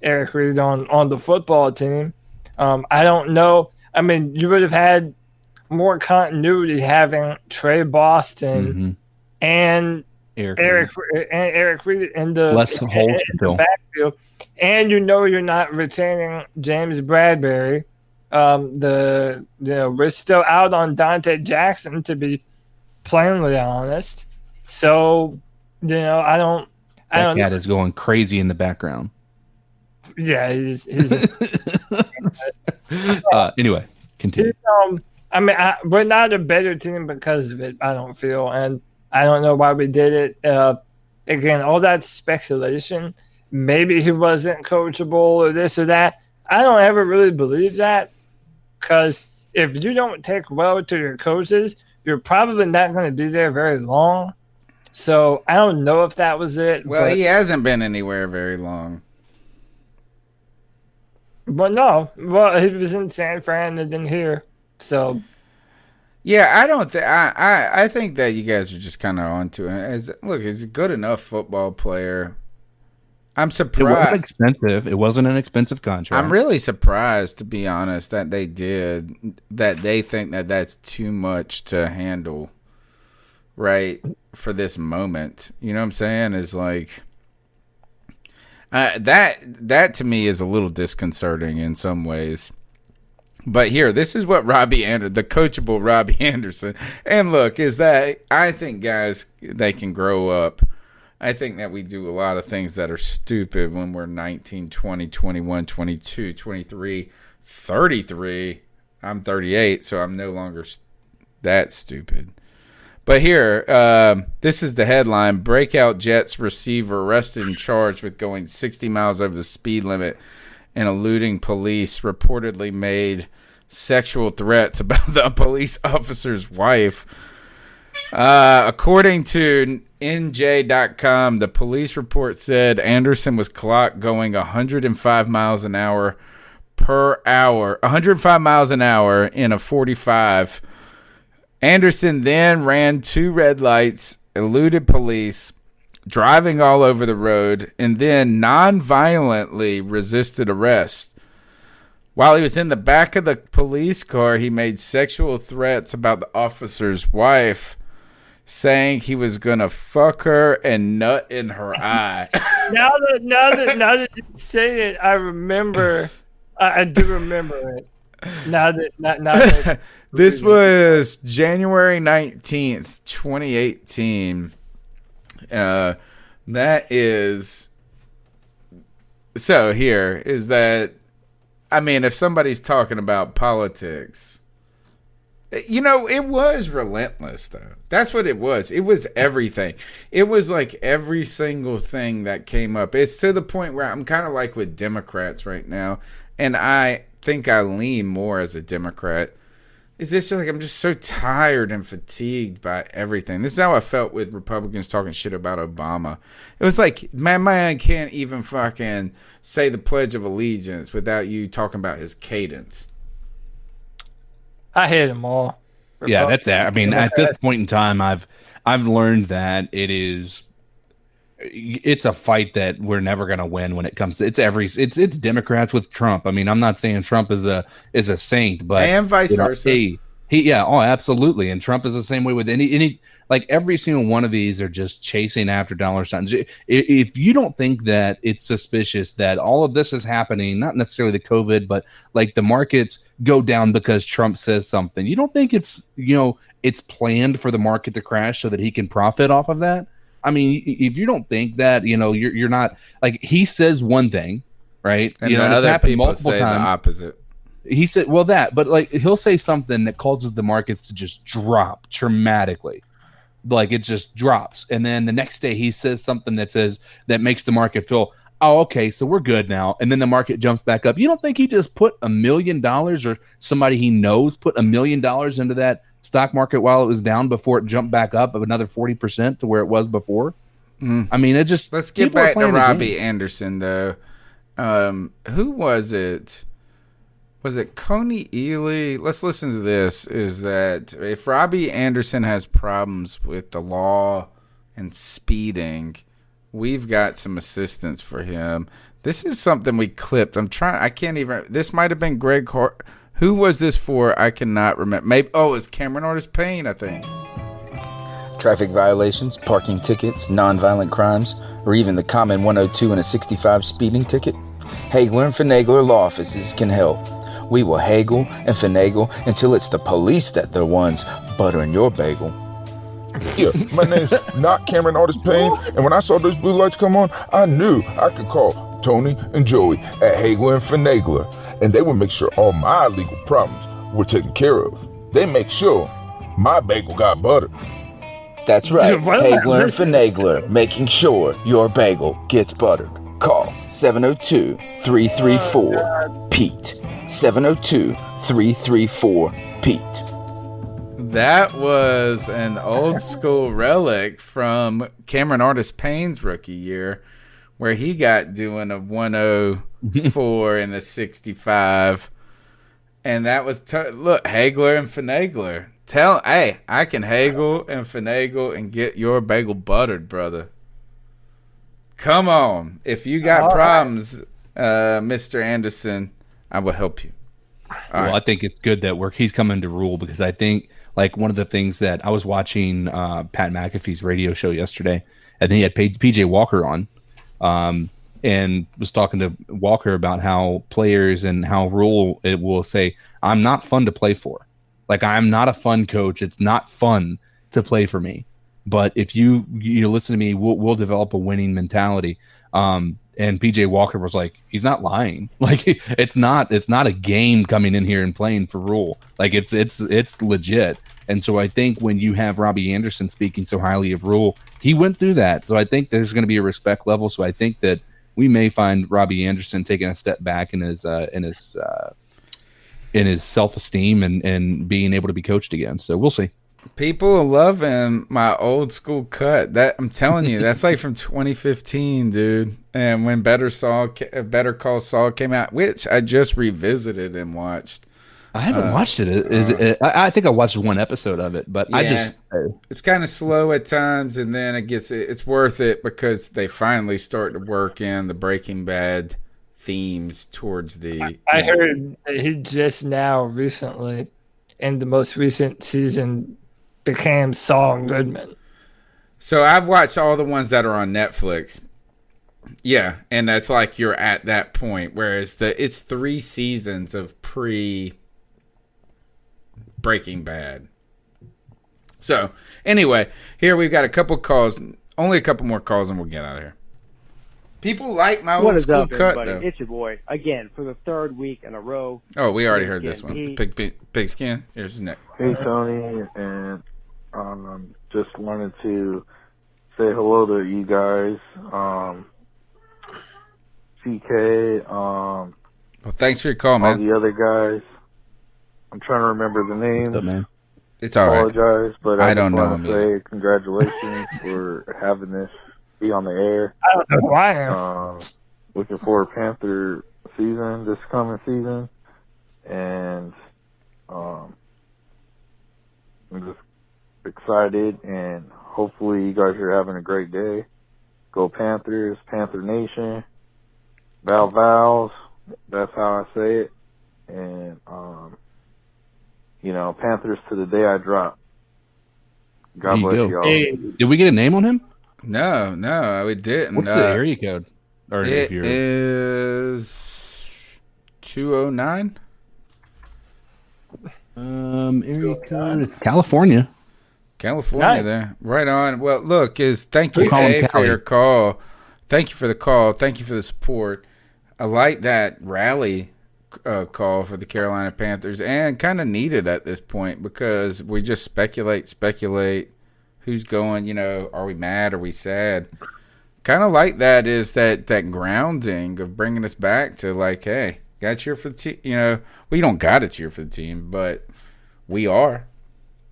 Eric Reed on the football team. I don't know. I mean, you would have had more continuity having Trey Boston and Eric Reed in the backfield, and you're not retaining James Bradbury. We're still out on Dante Jackson, to be plainly honest. So, I don't. That cat is going crazy in the background. Yeah, he's anyway, continue. We're not a better team because of it, I don't feel, and I don't know why we did it. Again, all that speculation. Maybe he wasn't coachable or this or that. I don't ever really believe that, because if you don't take well to your coaches, you're probably not going to be there very long. So I don't know if that was it. Well, he hasn't been anywhere very long. But no, well, he was in San Fran and then here. So, yeah, I don't think I think that you guys are just kind of onto it. He's a good enough football player. I'm surprised. It wasn't an expensive contract. I'm really surprised, to be honest, that they think that that's too much to handle, right, for this moment. You know what I'm saying? Is like that to me is a little disconcerting in some ways. But here, this is what the coachable Robbie Anderson, and look, is that I think guys, they can grow up. I think that we do a lot of things that are stupid when we're 19, 20, 21, 22, 23, 33. I'm 38, so I'm no longer that stupid. But here, this is the headline. Breakout Jets receiver arrested and charged with going 60 miles over the speed limit and eluding police, reportedly made sexual threats about the police officer's wife. According to NJ.com, the police report said Anderson was clocked going 105 miles an hour per hour, 105 miles an hour in a 45. Anderson then ran 2 red lights, eluded police, driving all over the road, and then non-violently resisted arrest. While he was in the back of the police car, he made sexual threats about the officer's wife, saying he was gonna fuck her and nut in her eye. Now that you say it, I remember. I do remember it. Now that this was January 19th, 2018. That is. So here is that. I mean, if somebody's talking about politics. It was relentless, though. That's what it was. It was everything. It was like every single thing that came up. It's to the point where I'm kind of like with Democrats right now, and I think I lean more as a Democrat. Is this like I'm just so tired and fatigued by everything. This is how I felt with Republicans talking shit about Obama. It was like, my man can't even fucking say the Pledge of Allegiance without you talking about his cadence. I hate them all. Yeah, that's that. I mean, at this point in time, I've learned that it's a fight that we're never going to win when it comes to it's Democrats with Trump. I mean, I'm not saying Trump is a saint, but and vice versa. Absolutely. And Trump is the same way with any like every single one of these are just chasing after dollar signs. If you don't think that it's suspicious that all of this is happening, not necessarily the COVID, but like the markets go down because Trump says something, you don't think it's planned for the market to crash so that he can profit off of that? I mean, if you don't think that, you're not like he says one thing, right? And the other people say the opposite. He said, well, but like he'll say something that causes the markets to just drop dramatically. Like it just drops. And then the next day he says something that makes the market feel, oh, okay, so we're good now. And then the market jumps back up. You don't think he just put $1 million or somebody he knows put $1 million into that stock market while it was down before it jumped back up of another 40% to where it was before? I mean, it just... Let's get back to Robbie Anderson, though. Who was it? Was it Coney Ely? Let's listen to this. Is that if Robbie Anderson has problems with the law and speeding, we've got some assistance for him. This is something we clipped. This might have been Greg Hart. Who was this for? I cannot remember. Maybe. Oh, it's Cameron Artis Payne, I think. Traffic violations, parking tickets, nonviolent crimes, or even the common 102 and a 65 speeding ticket? Hagler and Finagler Law Offices can help. We will haggle and finagle until it's the police that they're ones buttering your bagel. Yeah, my name's not Cameron Artis Payne, and when I saw those blue lights come on, I knew I could call Tony and Joey at Hagler and Finagler, and they would make sure all my legal problems were taken care of. They make sure my bagel got butter. That's right, Hagler and Finagler, making sure your bagel gets buttered. Call 702-334-PETE. 702-334-PETE. That was an old school relic from Cameron Artis Payne's rookie year, where he got doing a 104 and a 65. And that was, look, Hagler and Finagler. Hey, I can haggle and finagle and get your bagel buttered, brother. Come on. If you got problems, Mr. Anderson, I will help you. I think it's good that he's coming to rule, because I think, like, one of the things that I was watching Pat McAfee's radio show yesterday, and then he had PJ Walker on, and was talking to Walker about how players and how Rule it will say, I'm not fun to play for. Like, I'm not a fun coach. It's not fun to play for me. But if you listen to me, we'll develop a winning mentality. And PJ Walker was like, he's not lying. Like, it's not a game coming in here and playing for Rule. Like, it's legit. And so I think when you have Robbie Anderson speaking so highly of Rule, he went through that. So I think there's going to be a respect level. So I think that we may find Robbie Anderson taking a step back in his self-esteem and being able to be coached again. So we'll see. People are loving my old school cut. That I'm telling you, that's like from 2015, dude. And when Better Call Saul came out, which I just revisited and watched. I haven't watched it. I think I watched one episode of it, but yeah, it's kind of slow at times, and then it's worth it because they finally start to work in the Breaking Bad themes towards the. I heard that he just now recently, in the most recent season, became Saul Goodman. So I've watched all the ones that are on Netflix. Yeah, and that's like you're at that point, whereas it's 3 seasons of Breaking Bad. So anyway, here we've got a couple calls, only a couple more calls, and we'll get out of here. People like my old school cut, though. It's your boy again for the 3rd week in a row. Oh, we already heard this one. Big Skin. Here's his neck. Hey Tony, and just wanted to say hello to you guys. CK. Well, thanks for your call, man. All the other guys. I'm trying to remember the names. What's up, man? It's all right. Apologize, but I don't know. Want to say congratulations for having this be on the air. I don't know who I am. Looking forward to Panther season, this coming season, and I'm just excited, and hopefully you guys are having a great day. Go Panthers, Panther Nation, Vals. That's how I say it, and Panthers to the day I drop. God bless y'all. Hey, did we get a name on him? No, we didn't. What's the area code? Or it is 209. Area code. It's California. Nice. There. Right on. Well, look, thank you, for your call. Thank you for the call. Thank you for the support. I like that rally call for the Carolina Panthers, and kind of needed at this point because we just speculate who's going, are we mad, are we sad? Kind of like that is that grounding of bringing us back to like, hey, got to cheer for the team. Well, you don't got to cheer for the team, but we are.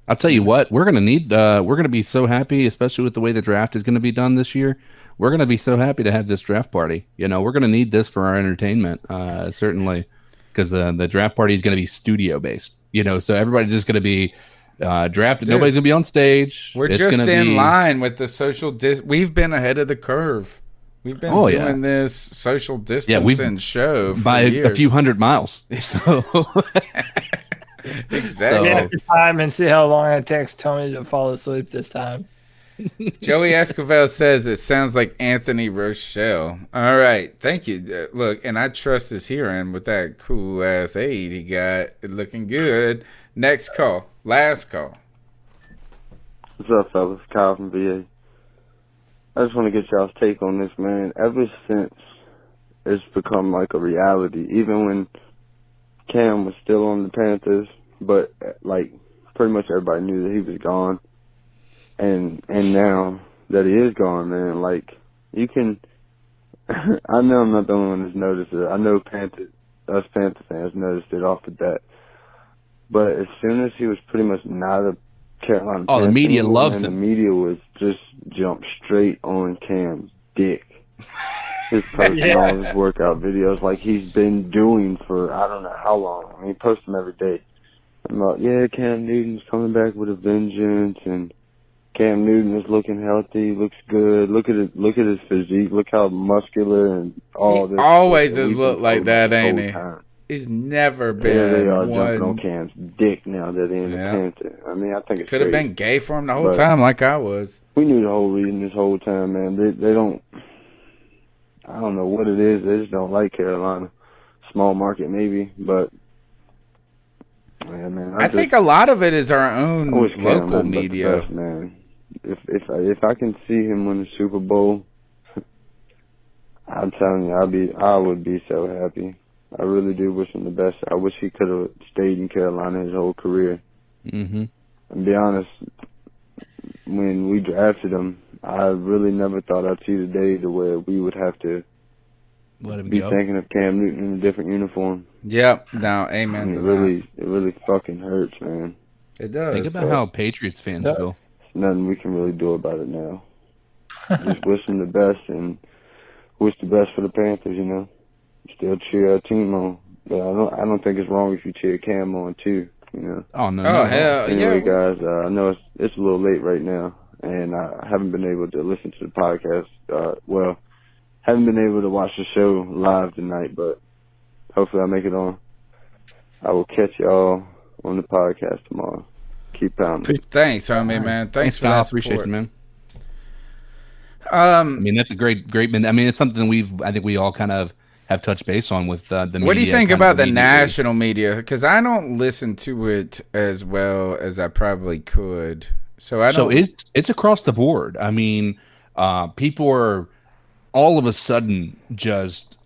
I'll tell you what, we're going to be so happy, especially with the way the draft is going to be done this year. We're going to be so happy to have this draft party. We're going to need this for our entertainment, certainly, because the draft party is going to be studio based. So everybody's just going to be drafted. Dude, nobody's going to be on stage. We're just in line with the social we've been ahead of the curve. We've been doing this social distancing show for by years. A few 100 miles. So exactly. We have to time and see how long it takes Tony to fall asleep this time. Joey Escovel says it sounds like Anthony Rochelle. All right, thank you. Look, and I trust his hearing with that cool ass aid he got. Looking good. Next call, last call. What's up, fellas? Kyle from VA. I just want to get y'all's take on this, man. Ever since it's become like a reality, even when Cam was still on the Panthers, but like pretty much everybody knew that he was gone. And now that he is gone, man, like you can. I know I'm not the only one that's noticed it. I know us Panther fans noticed it off the bat. But as soon as he was pretty much not a Carolina Panther, the media anymore, loves him. The media was just jumped straight on Cam's dick. His posting all his workout videos like he's been doing for I don't know how long. I mean, he posts them every day. I'm like, yeah, Cam Newton's coming back with a vengeance, and Cam Newton is looking healthy, looks good. Look at it. Look at his physique. Look how muscular and all this. Always has looked like that, ain't he? He's never been. Yeah, they are one... jumping on Cam's dick now that they're in the Panther. I mean, I think it's could have been gay for him the whole time, like I was. We knew the whole reason this whole time, man. They don't. I don't know what it is. They just don't like Carolina. Small market, maybe, but. Yeah, man. I think a lot of it is our own local media, best, man. If I can see him win the Super Bowl, I'm telling you, I would be so happy. I really do wish him the best. I wish he could have stayed in Carolina his whole career. Mm-hmm. And be honest, when we drafted him, I really never thought I'd see the day to where we would have to be thinking of Cam Newton in a different uniform. Yep. No, amen. I mean, it really fucking hurts, man. It does. Think about how Patriots fans feel. There's nothing we can really do about it now. Just wish them the best and wish the best for the Panthers, you know. Still cheer our team on. But I don't think it's wrong if you cheer Cam on too, you know. Oh, no. Oh, hell, anyway, guys, I know it's a little late right now, and I haven't been able to listen to the podcast. Haven't been able to watch the show live tonight, but hopefully I'll make it on. I will catch y'all on the podcast tomorrow. Keep pounding. Thanks, homie, man. Thanks for that support. Appreciate it, man. I mean, that's a great. I mean, it's something I think we all kind of have touched base on with the media. What do you think about the national media? Because I don't listen to it as well as I probably could. So it's across the board. I mean, people are all of a sudden just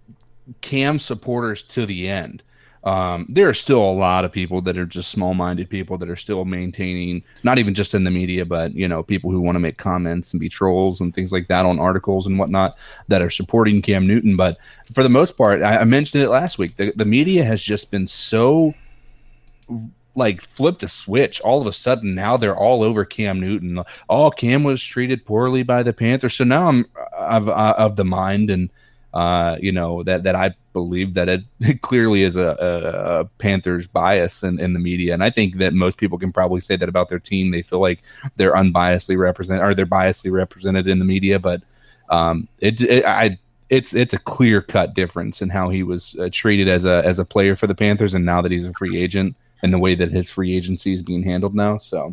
Cam supporters to the end. There are still a lot of people that are just small-minded people that are still maintaining, not even just in the media, but, you know, people who want to make comments and be trolls and things like that on articles and whatnot that are supporting Cam Newton. But for the most part, I mentioned it last week, the media has just been so like flipped a switch. All of a sudden now they're all over Cam Newton. Oh, Cam was treated poorly by the Panthers. So now I'm of the mind and you know, that I believe that it clearly is a Panthers bias in the media. And I think that most people can probably say that about their team. They feel like they're unbiasedly represented, or they're biasedly represented in the media. But it's a clear cut difference in how he was treated as a player for the Panthers, and now that he's a free agent, and the way that his free agency is being handled now. So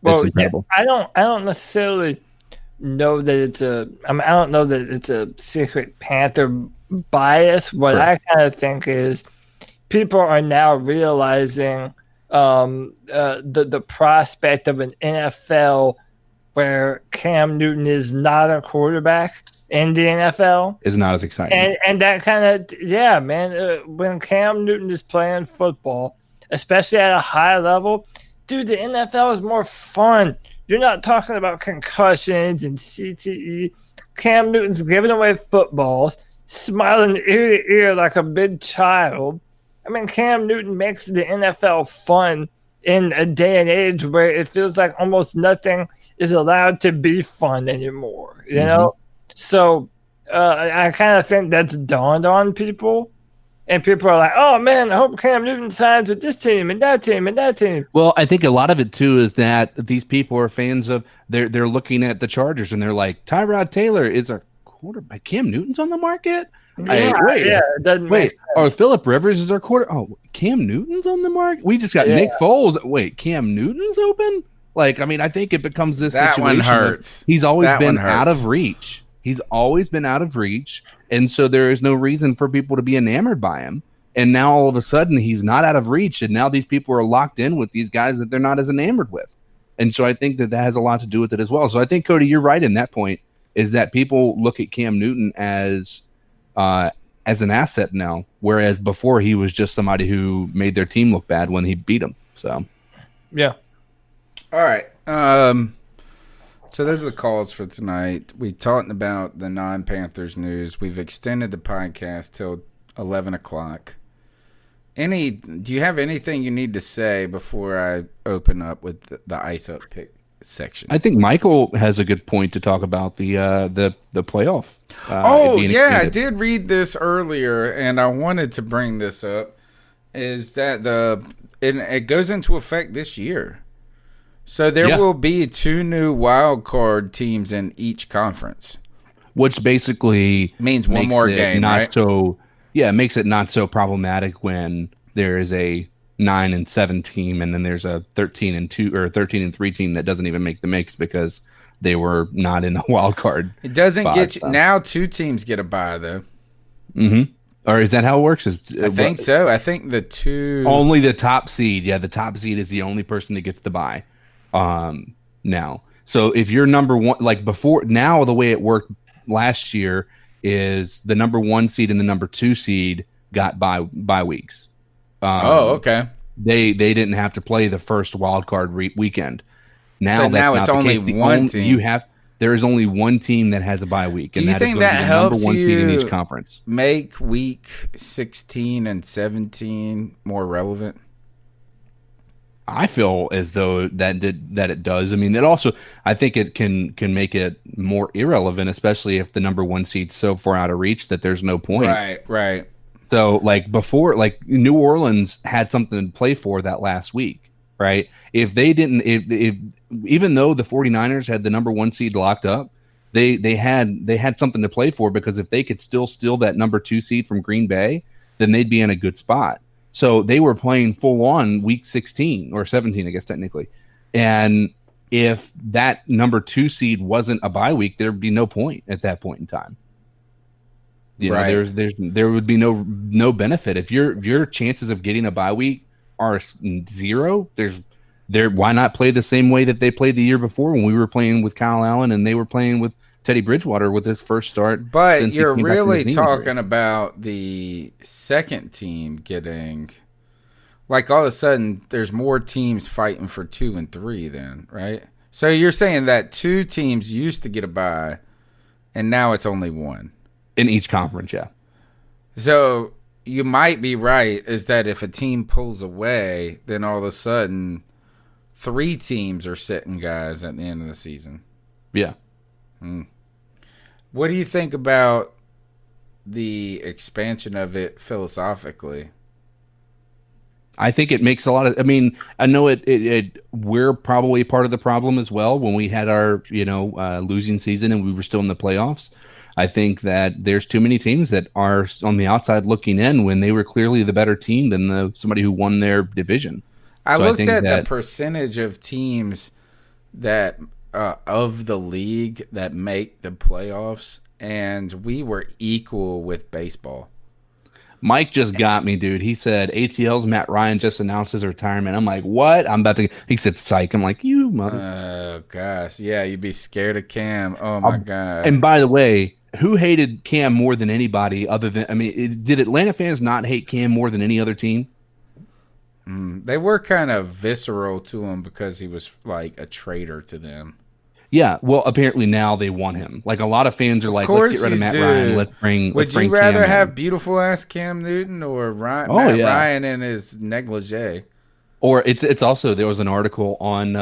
it's incredible. Yeah, I don't necessarily know that I don't know that it's a secret Panther bias. What I kind of think is people are now realizing the prospect of an NFL where Cam Newton is not a quarterback in the NFL is not as exciting. And that kind of, man, when Cam Newton is playing football, especially at a high level, dude, the NFL is more fun. You're not talking about concussions and CTE. Cam Newton's giving away footballs, smiling ear to ear like a big child. I mean, Cam Newton makes the NFL fun in a day and age where it feels like almost nothing is allowed to be fun anymore, you know? So I kind of think that's dawned on people. And people are like, oh, man, I hope Cam Newton signs with this team and that team and that team. Well, I think a lot of it, too, is that these people are fans of – they're looking at the Chargers and they're like, Tyrod Taylor is a quarterback. Cam Newton's on the market? It doesn't make sense. Oh, Phillip Rivers is our quarter. Oh, Cam Newton's on the market? We just got Nick Foles. Wait, Cam Newton's open? Like, I mean, I think it becomes this that situation. One hurts. He's always that been out of reach. He's always been out of reach. And so there is no reason for people to be enamored by him. And now all of a sudden he's not out of reach. And now these people are locked in with these guys that they're not as enamored with. And so I think that has a lot to do with it as well. So I think, Cody, you're right in that point, is that people look at Cam Newton as an asset now, whereas before he was just somebody who made their team look bad when he beat them. So, yeah. All right. So those are the calls for tonight. We talked about the non-Panthers news. We've extended the podcast till 11 o'clock. Do you have anything you need to say before I open up with the ice up pick section? I think Michael has a good point to talk about the playoff. I did read this earlier, and I wanted to bring this up. Is that it goes into effect this year? So there will be 2 new wild card teams in each conference, which basically means one more game. It makes it not so problematic when there is a 9-7 team, and then there's a 13-2 or 13-3 team that doesn't even make the mix because they were not in the wild card. It doesn't get you now. 2 teams get a bye though. Mm-hmm. Or is that how it works? I think so. I think the 2 only the top seed. Yeah, the top seed is the only person that gets the bye. Now, so if you're number 1, like before, now the way it worked last year is the number 1 seed and the number 2 seed got bye weeks. Okay. They didn't have to play the first wild card weekend. Now it's only one team. There is only one team that has a bye week. Do you think that helps number 1 seed in each conference? Make week 16 and 17 more relevant? I feel as though that it does. I mean, it also, I think it can make it more irrelevant, especially if the number 1 seed's so far out of reach that there's no point. Right. So like before, like New Orleans had something to play for that last week, right? If they didn't, if even though the 49ers had the number 1 seed locked up, they had something to play for, because if they could still steal that number 2 seed from Green Bay, then they'd be in a good spot. So they were playing full on week 16 or 17, I guess, technically. And if that number 2 seed wasn't a bye week, there'd be no point at that point in time. You know, there would be no benefit. If your chances of getting a bye week are 0, why not play the same way that they played the year before when we were playing with Kyle Allen and they were playing with Teddy Bridgewater with his first start? But you're really talking about the second team getting, like, all of a sudden there's more teams fighting for 2 and 3 then, right? So you're saying that 2 teams used to get a bye and now it's only 1 in each conference. Yeah. So you might be right, is that if a team pulls away, then all of a sudden 3 teams are sitting guys at the end of the season. Yeah. What do you think about the expansion of it philosophically? I think it makes a lot of. I mean, I know we're probably part of the problem as well when we had our losing season and we were still in the playoffs. I think that there's too many teams that are on the outside looking in when they were clearly the better team than somebody who won their division. I looked at the percentage of teams that of the league that make the playoffs, and we were equal with baseball. Mike just got me, dude. He said ATL's Matt Ryan just announced his retirement. I'm like, what? He said psych. I'm like, you mother. Oh gosh, yeah, you'd be scared of Cam. Oh my god. And by the way, who hated Cam more than anybody other than? I mean, did Atlanta fans not hate Cam more than any other team? They were kind of visceral to him because he was like a traitor to them. Yeah, well, apparently now they want him. Like, a lot of fans are like, let's get rid of Matt Ryan. Let's bring Would you rather have beautiful ass Cam Newton or Matt Ryan in his negligee? Or it's also, there was an article on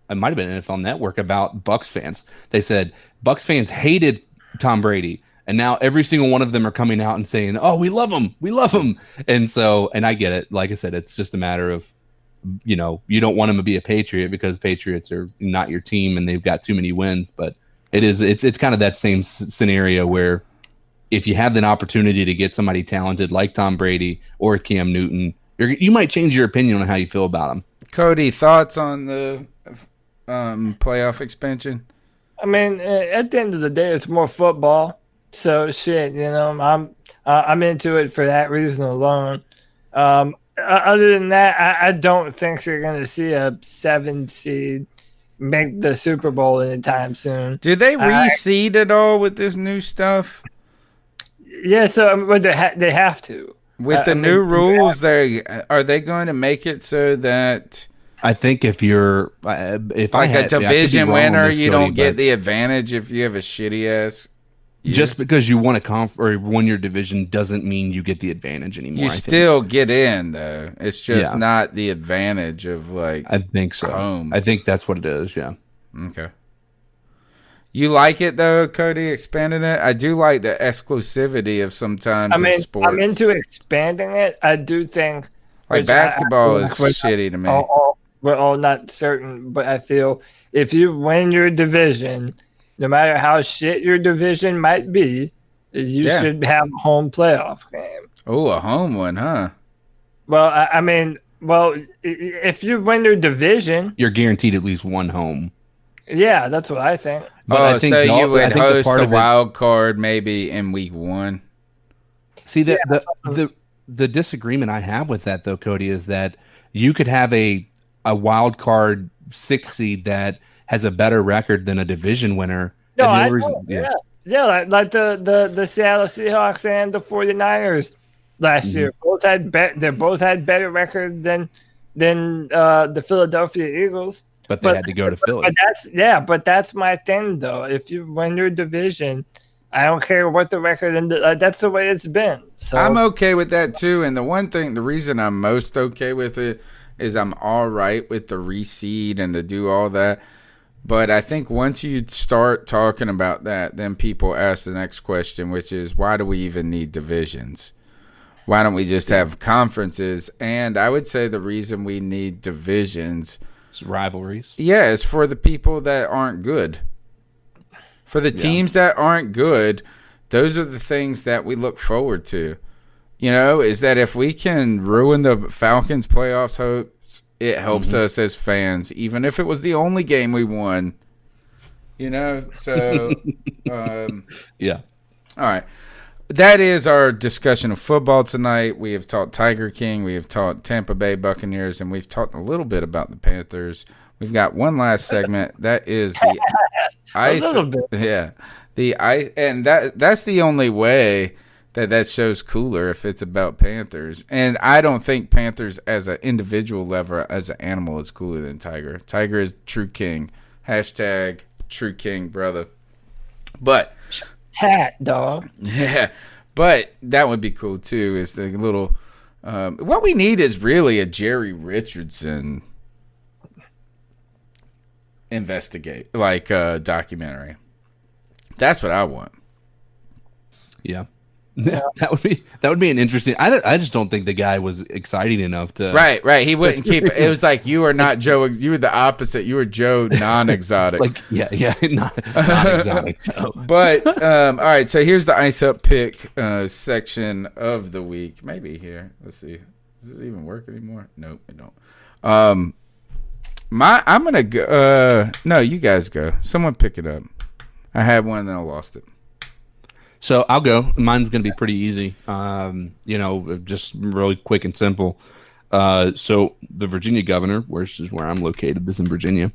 it might have been NFL Network about Bucs fans. They said Bucs fans hated Tom Brady, and now every single one of them are coming out and saying, "Oh, we love him, we love him." And I get it. Like I said, it's just a matter of, you don't want him to be a Patriot because Patriots are not your team and they've got too many wins. But it's kind of that same scenario where if you have an opportunity to get somebody talented like Tom Brady or Cam Newton, you might change your opinion on how you feel about him. Cody, thoughts on the playoff expansion? I mean, at the end of the day, it's more football. So shit, I'm into it for that reason alone. Other than that, I don't think you're going to see a 7 seed make the Super Bowl anytime soon. Do they reseed at all with this new stuff? Yeah, so but they have to. With the new rules, are they going to make it so that I think if you're a division winner, you don't get the advantage if you have a shitty ass. Just because you won or won your division doesn't mean you get the advantage anymore. You still get in though. It's just not the advantage of I think so. Home. I think that's what it is. Yeah. Okay. You like it though, Cody, expanding it? I do like the exclusivity of sometimes of sports. I'm into expanding it. I do think basketball is shitty to me. We're all not certain, but I feel if you win your division, no matter how shit your division might be, you should have a home playoff game. Oh, a home one, huh? Well, if you win your division, you're guaranteed at least one home. Yeah, that's what I think. But so you would host a wild card maybe in week 1. See, the disagreement I have with that though, Cody, is that you could have a wild card 6 seed that has a better record than a division winner. No, like the Seattle Seahawks and the 49ers last year. They both had better record than the Philadelphia Eagles. But they had to go to Philly. But that's my thing though. If you win your division, I don't care what the record, and that's the way it's been. So I'm okay with that too. And the reason I'm most okay with it is I'm all right with the reseed and to do all that. But I think once you start talking about that, then people ask the next question, which is, why do we even need divisions? Why don't we just have conferences? And I would say the reason we need divisions, rivalries. Yeah, is for the people that aren't good. For the teams that aren't good, those are the things that we look forward to. Is that if we can ruin the Falcons' playoffs hopes, it helps us as fans, even if it was the only game we won. So yeah. All right. That is our discussion of football tonight. We have talked Tiger King, we have talked Tampa Bay Buccaneers, and we've talked a little bit about the Panthers. We've got one last segment. That is the ice. A little bit. Yeah. The ice, and that's the only way that show's cooler if it's about Panthers. And I don't think Panthers as an individual level, as an animal, is cooler than Tiger. Tiger is true king. Hashtag true king, brother. But tat, dog. Yeah. But that would be cool too, is the little what we need is really a Jerry Richardson documentary. That's what I want. Yeah. That would be an interesting. I just don't think the guy was exciting enough to. Right. He wouldn't keep it. It was like, you are not Joe. You were the opposite. You were Joe non-exotic. Not exotic. But all right. So here's the ice up pick section of the week. Maybe here. Let's see. Does this even work anymore? Nope, it don't. I'm gonna go. No, you guys go. Someone pick it up. I had one and then I lost it. So I'll go. Mine's going to be pretty easy. Just really quick and simple. So the Virginia governor, which is where I'm located, is in Virginia,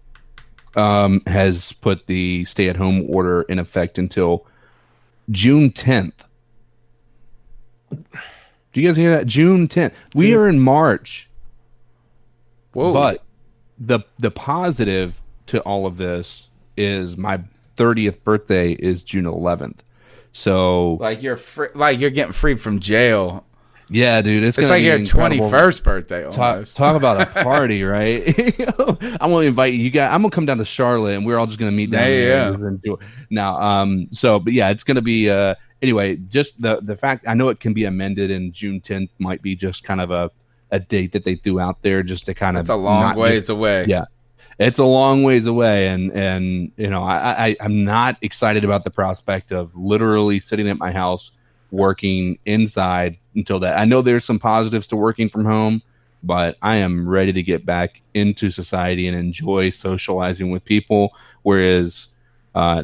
has put the stay-at-home order in effect until June 10th. Do you guys hear that? June 10th. We are in March. Whoa. But the positive to all of this is my 30th birthday is June 11th. So you're getting free from jail. Yeah, dude, it's like your 21st birthday. Almost. Talk about a party, right? I'm gonna invite you guys. I'm gonna come down to Charlotte, and we're all just gonna meet down there and do it. Now, but yeah, it's gonna be anyway. Just the fact I know it can be amended, and June 10th might be just kind of a date that they threw out there just to kind of. It's a long ways away. Yeah. It's a long ways away, and I'm not excited about the prospect of literally sitting at my house working inside until that. I know there's some positives to working from home, but I am ready to get back into society and enjoy socializing with people. Whereas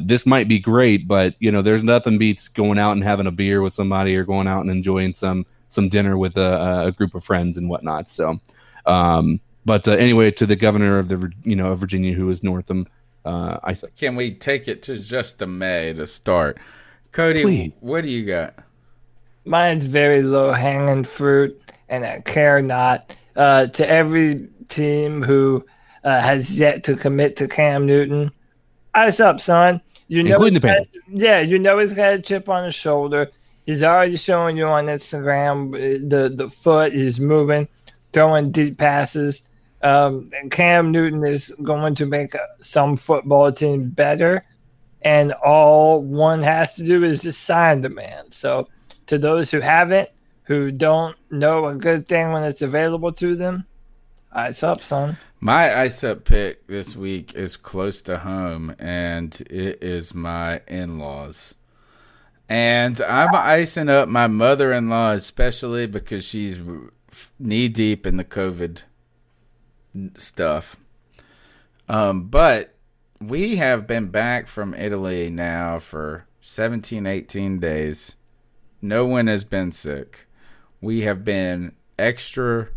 this might be great, but there's nothing beats going out and having a beer with somebody or going out and enjoying some dinner with a group of friends and whatnot. So, but anyway, to the governor of of Virginia, who is Northam, I said, can we take it to just the May to start? Cody, please. What do you got? Mine's very low hanging fruit, and I care not. To every team who has yet to commit to Cam Newton, ice up, son. Including the Panthers. He's got a chip on his shoulder. He's already showing you on Instagram the foot is moving, throwing deep passes. And Cam Newton is going to make some football team better, and all one has to do is just sign the man. So to those who haven't, who don't know a good thing when it's available to them, ice up, son. My ice up pick this week is close to home, and it is my in-laws. And I'm icing up my mother-in-law especially because she's knee-deep in the COVID stuff. But we have been back from Italy now for 17, 18 days. No one has been sick. We have been extra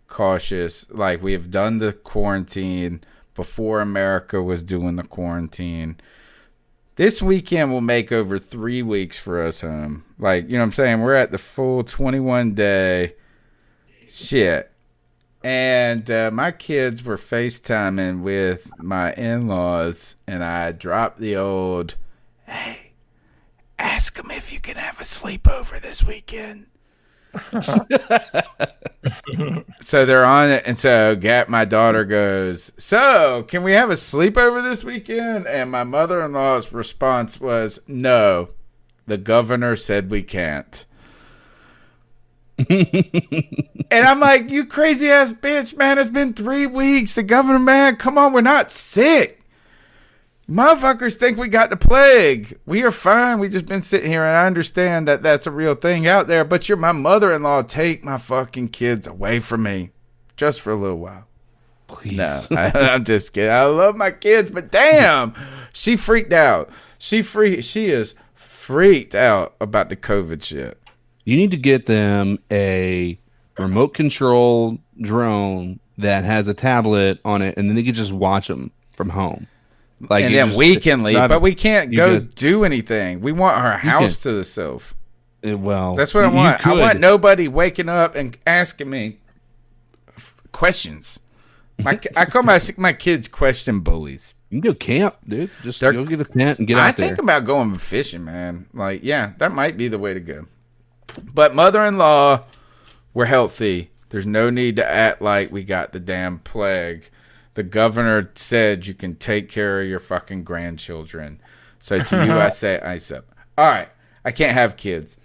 cautious. Like, we have done the quarantine before America was doing the quarantine. This weekend will make over 3 weeks for us home. Like, you know what I'm saying? We're at the full 21-day shit. And my kids were FaceTiming with my in-laws, and I dropped the old, hey, ask them if you can have a sleepover this weekend. So they're on it, and so my daughter goes, so can we have a sleepover this weekend? And my mother-in-law's response was, no, the governor said we can't. And I'm like, you crazy ass bitch, man, it's been 3 weeks. The governor, man, come on, we're not sick. Motherfuckers think we got the plague. We are fine. We just been sitting here, and I understand that that's a real thing out there, but you're my mother-in-law. Take my fucking kids away from me just for a little while. Please. No, I'm just kidding. I love my kids, but damn, she freaked out. She is freaked out about the COVID shit. You need to get them a remote control drone that has a tablet on it, and then they can just watch them from home. Like, and then we can leave, but we can't go do anything. We want our house to the self. Well, that's what I want. I want nobody waking up and asking me questions. I call my kids question bullies. You can go camp, dude. Just go get a tent and get out there. I think about going fishing, man. Like, yeah, that might be the way to go. But mother-in-law, we're healthy. There's no need to act like we got the damn plague. The governor said you can take care of your fucking grandchildren. So to you, I say ice up. All right. I can't have kids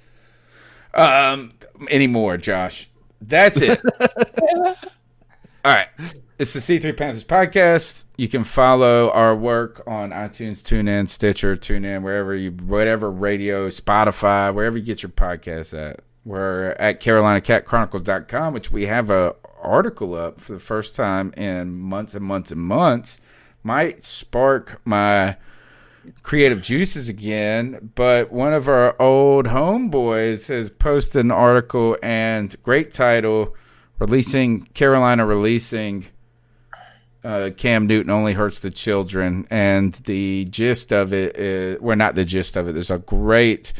anymore, Josh. That's it. All right. It's the C3 Panthers podcast. You can follow our work on iTunes, TuneIn, Stitcher, TuneIn, whatever radio, Spotify, wherever you get your podcasts at. We're at CarolinaCatChronicles.com, which we have a article up for the first time in months and months and months. Might spark my creative juices again, but one of our old homeboys has posted an article, and great title, Carolina releasing Cam Newton only hurts the children. And the gist of it is, well, not the gist of it, there's a great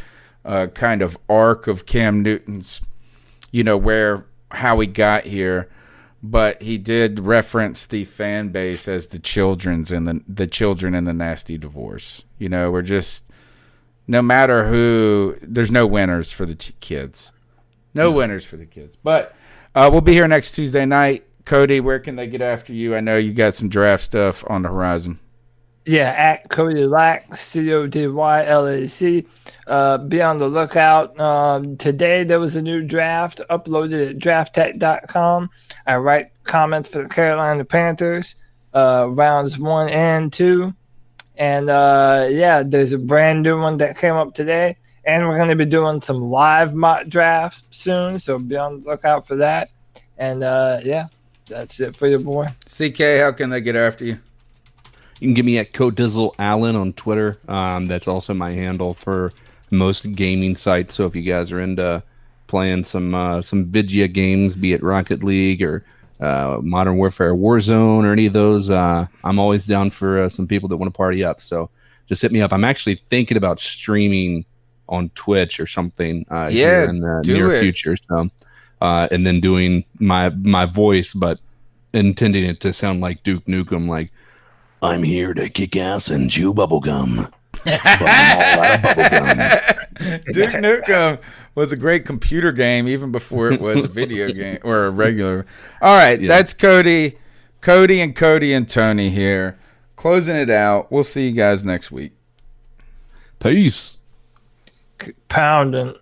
kind of arc of Cam Newton's, how he got here, but he did reference the fan base as the children in the nasty divorce. We're just, no matter who, there's no winners for the kids. No winners for the kids. But we'll be here next Tuesday night. Cody, where can they get after you? I know you got some draft stuff on the horizon. Yeah, at Cody Lack, CODYLAC. Be on the lookout. Today there was a new draft uploaded at drafttech.com. I write comments for the Carolina Panthers, rounds 1 and 2. And there's a brand new one that came up today. And we're going to be doing some live mock drafts soon, so be on the lookout for that. And yeah, that's it for your boy. CK, how can they get after you? You can get me at Codizzle Allen on Twitter. That's also my handle for most gaming sites. So if you guys are into playing some Vigia games, be it Rocket League or Modern Warfare Warzone or any of those, I'm always down for some people that want to party up. So just hit me up. I'm actually thinking about streaming on Twitch or something here in the near future. So, and then doing my voice, but intending it to sound like Duke Nukem, like, I'm here to kick ass and chew bubblegum. But I'm all out of bubblegum. Duke Nukem was a great computer game even before it was a video game or a regular. All right, that's Cody and Tony here. Closing it out. We'll see you guys next week. Peace. Pounding.